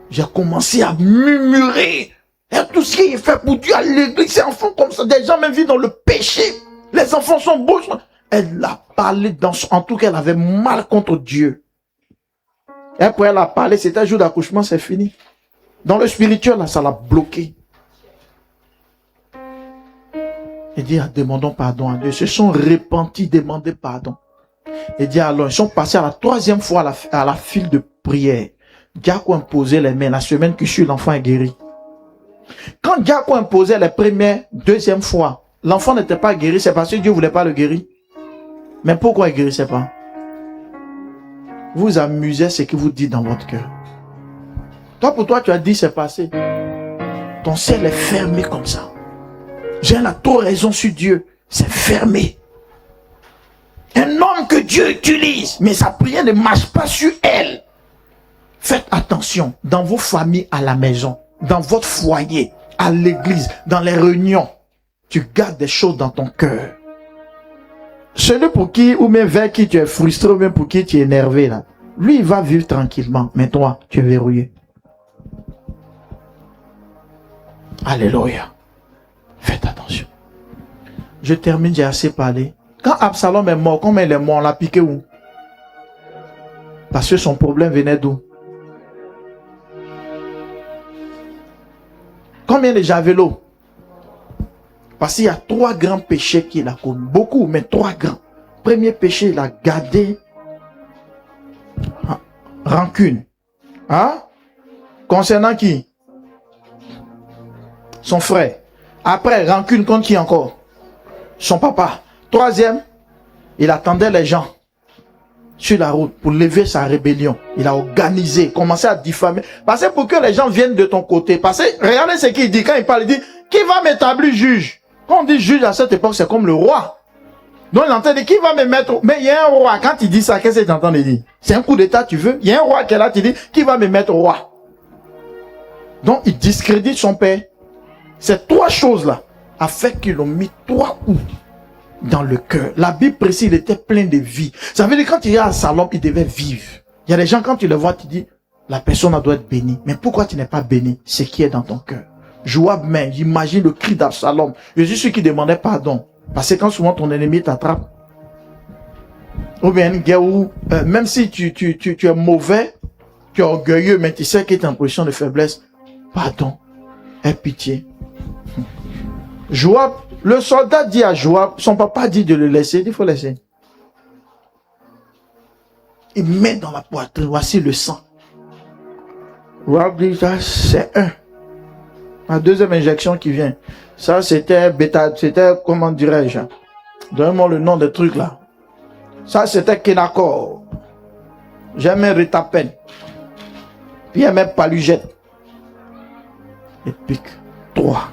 j'ai commencé à murmurer. Et tout ce qu'il fait pour Dieu à l'église, c'est enfant comme ça. Des gens même vivent dans le péché. Les enfants sont beaux. Elle a parlé en tout cas, elle avait mal contre Dieu. Et après elle a parlé, c'était un jour d'accouchement, c'est fini. Dans le spirituel, là, ça l'a bloqué. Il dit, demandons pardon à Dieu. Ils se sont repentis, demandez pardon. Il dit, alors, ils sont passés à la troisième fois à la file de prière. Jacob imposait les mains. La semaine qui suit, l'enfant est guéri. Quand Jacob imposait les premières, deuxième fois, l'enfant n'était pas guéri, c'est parce que Dieu ne voulait pas le guérir. Mais pourquoi il ne guérissait pas? Vous amusez ce que vous dites dans votre cœur. Toi, pour toi, tu as dit c'est passé. Ton ciel est fermé comme ça. J'ai la trop raison sur Dieu. C'est fermé. Un homme que Dieu utilise, mais sa prière ne marche pas sur elle. Faites attention dans vos familles à la maison, dans votre foyer, à l'église, dans les réunions. Tu gardes des choses dans ton cœur. Celui pour qui, ou même vers qui tu es frustré, ou même pour qui tu es énervé, là, lui, il va vivre tranquillement. Mais toi, tu es verrouillé. Alléluia. Faites attention. Je termine, j'ai assez parlé. Quand Absalom est mort, comment il est mort, on l'a piqué où? Parce que son problème venait d'où? Combien de javelots? Parce qu'il y a 3 grands péchés qu'il a commis. Beaucoup, mais 3 grands. Premier péché, il a gardé rancune. Hein? Concernant qui? Son frère. Après, rancune contre qui encore? Son papa. Troisième, il attendait les gens sur la route pour lever sa rébellion. Il a organisé, commencé à diffamer. Parce que pour que les gens viennent de ton côté. Parce que regardez ce qu'il dit. Quand il parle, il dit, qui va m'établir juge? Quand on dit juge à cette époque, c'est comme le roi. Donc il entend dire, qui va me mettre? Mais il y a un roi. Quand il dit ça, qu'est-ce que tu entends dire? C'est un coup d'état, tu veux? Il y a un roi qui est là, tu dis, qui va me mettre roi? Donc il discrédite son père. Ces 3 choses-là a fait qu'ils l'ont mis 3 coups dans le cœur. La Bible précise, il était plein de vie. Ça veut dire quand il est à Salom, il devait vivre. Il y a des gens, quand tu les vois, tu dis, la personne doit être bénie. Mais pourquoi tu n'es pas béni? Ce qui est dans ton cœur. Joab même, imagine le cri d'Absalom. Je suis celui qui demandait pardon. Parce que quand souvent ton ennemi t'attrape, ou bien une guerre où, même si tu es mauvais, tu es orgueilleux, mais tu sais que tu es en position de faiblesse, pardon. Aie pitié. Joab, le soldat dit à Joab, son papa dit de le laisser, il faut laisser. Il met dans la poitrine, voici le sang. Joab dit, ça c'est un. La deuxième injection qui vient. Ça c'était bêta, c'était, comment dirais-je, donnez-moi le nom des trucs là. Ça c'était Kenakor. Jamais Retapen. Puis il met Palugette. Et pique. 3.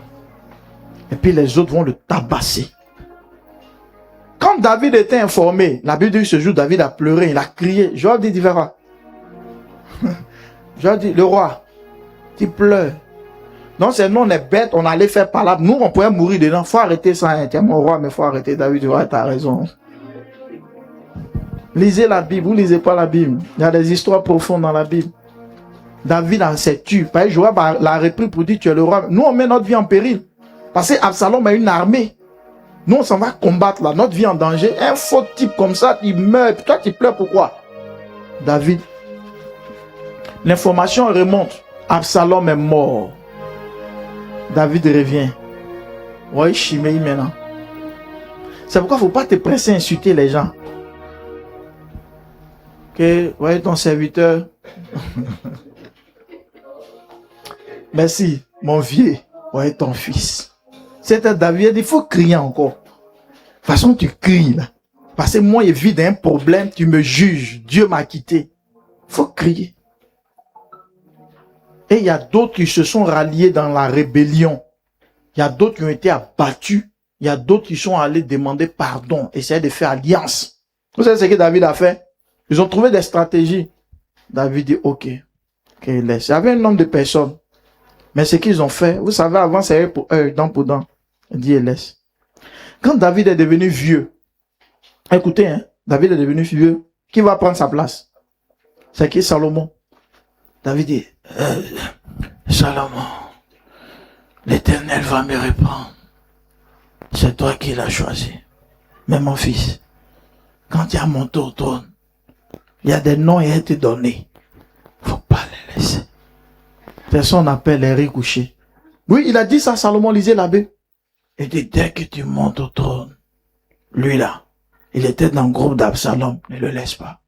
Et puis les autres vont le tabasser. Quand David était informé, la Bible dit ce jour, David a pleuré, il a crié. Joab dit, verra. Joab dit, le roi, tu pleures. Non, c'est nous, on est bêtes, on allait faire par là. Nous, on pourrait mourir dedans. Faut arrêter ça. Hein. Tiens, mon roi, mais faut arrêter. David dit, ouais, t'as raison. Lisez la Bible, vous lisez pas la Bible. Il y a des histoires profondes dans la Bible. David s'est tué. Joab l'a repris pour dire, tu es le roi. Nous, on met notre vie en péril. Parce qu'Absalom a une armée. Nous, on s'en va combattre là. Notre vie en danger. Un faux type comme ça, il meurt. Toi, tu pleures pourquoi? David. L'information remonte. Absalom est mort. David revient. Ouais, Shimei maintenant. C'est pourquoi il ne faut pas te presser à insulter les gens. Que, ouais, ton serviteur. Merci, mon vieux. Ouais, ton fils. C'était David, il faut crier encore. De toute façon, tu cries là. Parce que moi, il vit d'un problème, tu me juges. Dieu m'a quitté. Il faut crier. Et il y a d'autres qui se sont ralliés dans la rébellion. Il y a d'autres qui ont été abattus. Il y a d'autres qui sont allés demander pardon, essayer de faire alliance. Vous savez ce que David a fait? Ils ont trouvé des stratégies. David dit, ok, il laisse. Il y avait un nombre de personnes. Mais ce qu'ils ont fait, vous savez, avant, c'est œil pour œil, dent pour dent. Il dit, il laisse. Quand David est devenu vieux, écoutez, hein, David est devenu vieux, qui va prendre sa place? C'est qui? Salomon. David dit, Salomon, l'Éternel va me répondre. C'est toi qui l'as choisi. Mais mon fils, quand tu as monté au trône, il y a des noms qui ont été donnés. Faut pas les laisser. Personne n'appelle les riz couchés. Oui, il a dit ça, Salomon, lisez la Bible. Il dit, dès que tu montes au trône, lui là, il était dans le groupe d'Absalom, ne le laisse pas.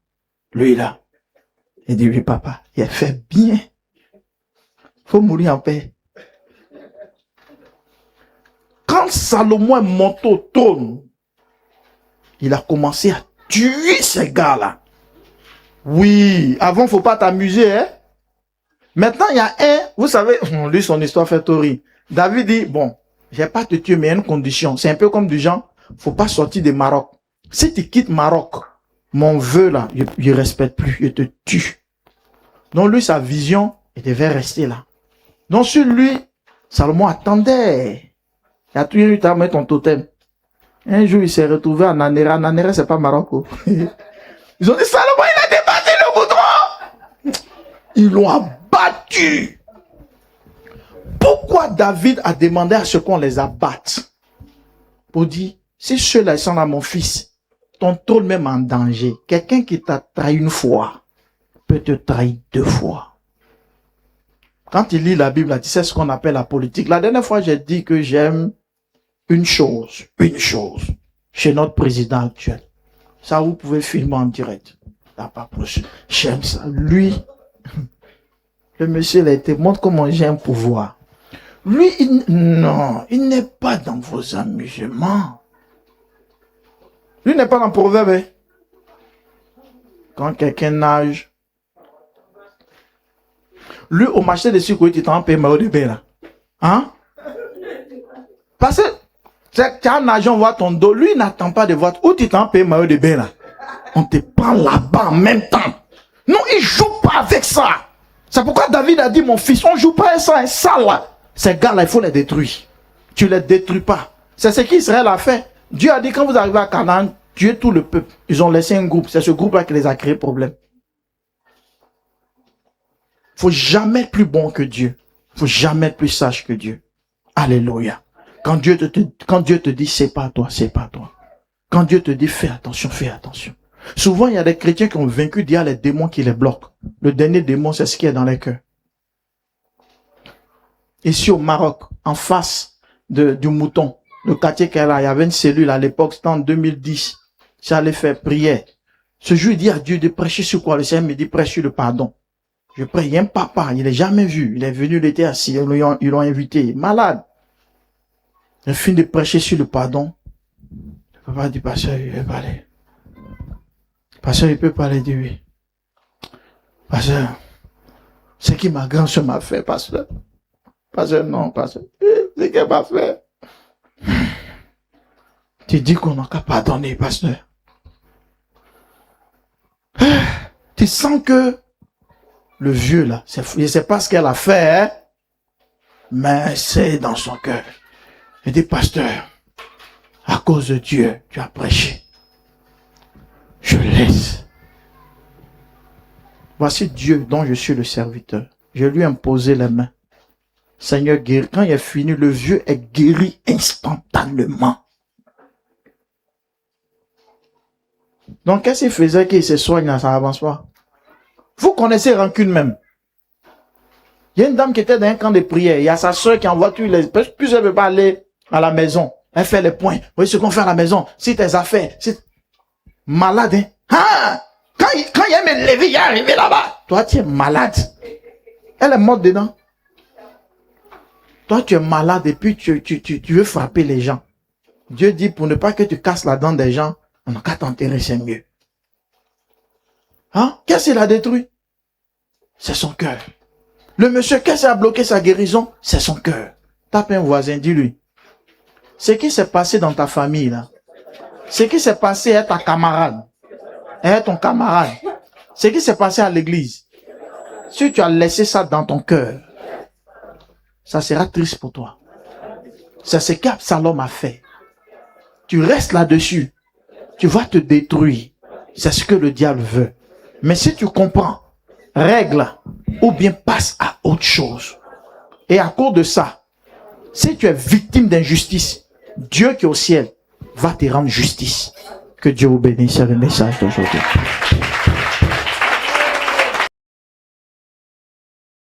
Lui là, il dit, oui papa, il a fait bien. Faut mourir en paix. Quand Salomon est monté au trône, il a commencé à tuer ces gars-là. Oui, avant, faut pas t'amuser, hein. Maintenant, il y a un, vous savez, lui, son histoire fait rire. David dit, bon, je vais pas te tuer, mais il y a une condition. C'est un peu comme du genre, faut pas sortir de Maroc. Si tu quittes Maroc, mon vœu là, je respecte plus, je te tue. Donc lui, sa vision, il devait rester là. Donc sur lui, Salomon attendait. Il a toujours eu à mettre ton totem. Un jour, il s'est retrouvé à Nanera. Nanera, c'est pas Maroc. Ils ont dit, Salomon, il a débattu le goudron. Ils l'ont abattu. Pourquoi David a demandé à ce qu'on les abatte? Pour dire, si ceux-là sont à mon fils, ton trône même en danger. Quelqu'un qui t'a trahi une fois, peut te trahir 2 fois. Quand il lit la Bible, tu sais ce qu'on appelle la politique. La dernière fois, j'ai dit que j'aime une chose, chez notre président actuel. Ça, vous pouvez filmer en direct. Pas plus. J'aime ça. Lui, le monsieur, il a été, montre comment j'aime pouvoir. Lui, il n'est pas dans vos amusements. Lui n'est pas dans le proverbe. Hein? Quand quelqu'un nage, lui, au marché de sucre, tu t'en payes au début, là. Hein? Parce que tu as un agent voir ton dos, lui, il n'attend pas de voir où tu t'en payes au début, là. On te prend là-bas en même temps. Non, il joue pas avec ça. C'est pourquoi David a dit, mon fils, on joue pas avec ça, ça là. Ces gars-là, il faut les détruire. Tu les détruis pas. C'est ce qu'Israël a fait. Dieu a dit, quand vous arrivez à Canaan, tuez tout le peuple. Ils ont laissé un groupe. C'est ce groupe-là qui les a créé problème. Faut jamais être plus bon que Dieu. Faut jamais être plus sage que Dieu. Alléluia. Quand Dieu te dit, c'est pas toi, c'est pas toi. Quand Dieu te dit, fais attention, fais attention. Souvent, il y a des chrétiens qui ont vaincu d'il y a les démons qui les bloquent. Le dernier démon, c'est ce qui est dans les cœurs. ici au Maroc, en face du Mouton, le quartier qu'elle a, il y avait une cellule à l'époque, c'était en 2010. J'allais faire prière. Ce jour, il dit à Dieu de prêcher sur quoi? Le Seigneur me dit, prêche sur le pardon. Je prie, il y a un papa, il n'est jamais vu. Il est venu, il était assis, ils l'ont invité, malade. Il finit de prêcher sur le pardon. Le papa dit, pasteur, il veut parler. Pasteur, il peut parler de lui. Pasteur, c'est qui ma grand-sœur m'a fait, pasteur. Pasteur, non, pasteur. C'est qu'elle m'a fait. Tu dis qu'on n'a qu'à pardonner, pasteur. Tu sens que le vieux là, je ne sais pas ce qu'elle a fait, hein, mais c'est dans son cœur. Il dit, pasteur, à cause de Dieu, tu as prêché. Je laisse. Voici Dieu dont je suis le serviteur. Je lui ai imposé les mains. Seigneur, guéri. Quand il est fini, le vieux est guéri instantanément. Donc, qu'est-ce qu'il faisait qu'il se soigne, ça avance pas? Vous connaissez rancune même. Il y a une dame qui était dans un camp de prière. Il y a sa soeur qui envoie tous les... Plus elle ne veut pas aller à la maison. Elle fait les points. Vous voyez ce qu'on fait à la maison. Si tes affaires, si... Malade, hein? Ah! Quand il aime me lever, il est arrivé là-bas. Toi, tu es malade. Elle est morte dedans. Toi, tu es malade et puis tu veux frapper les gens. Dieu dit, pour ne pas que tu casses la dent des gens, on n'a qu'à t'enterrer, c'est mieux. Hein? Qu'est-ce qu'il a détruit? C'est son cœur. Le monsieur, qu'est-ce qui a bloqué sa guérison? C'est son cœur. Tape un voisin, dis-lui. Ce qui s'est passé dans ta famille, là. Ce qui s'est passé à ta camarade. À ton camarade. Ce qui s'est passé à l'église. Si tu as laissé ça dans ton cœur, ça sera triste pour toi. C'est ce qu'Absalom a fait. Tu restes là-dessus. Tu vas te détruire. C'est ce que le diable veut. Mais si tu comprends, règle, ou bien passe à autre chose. Et à cause de ça, si tu es victime d'injustice, Dieu qui est au ciel va te rendre justice. Que Dieu vous bénisse. C'est le message d'aujourd'hui.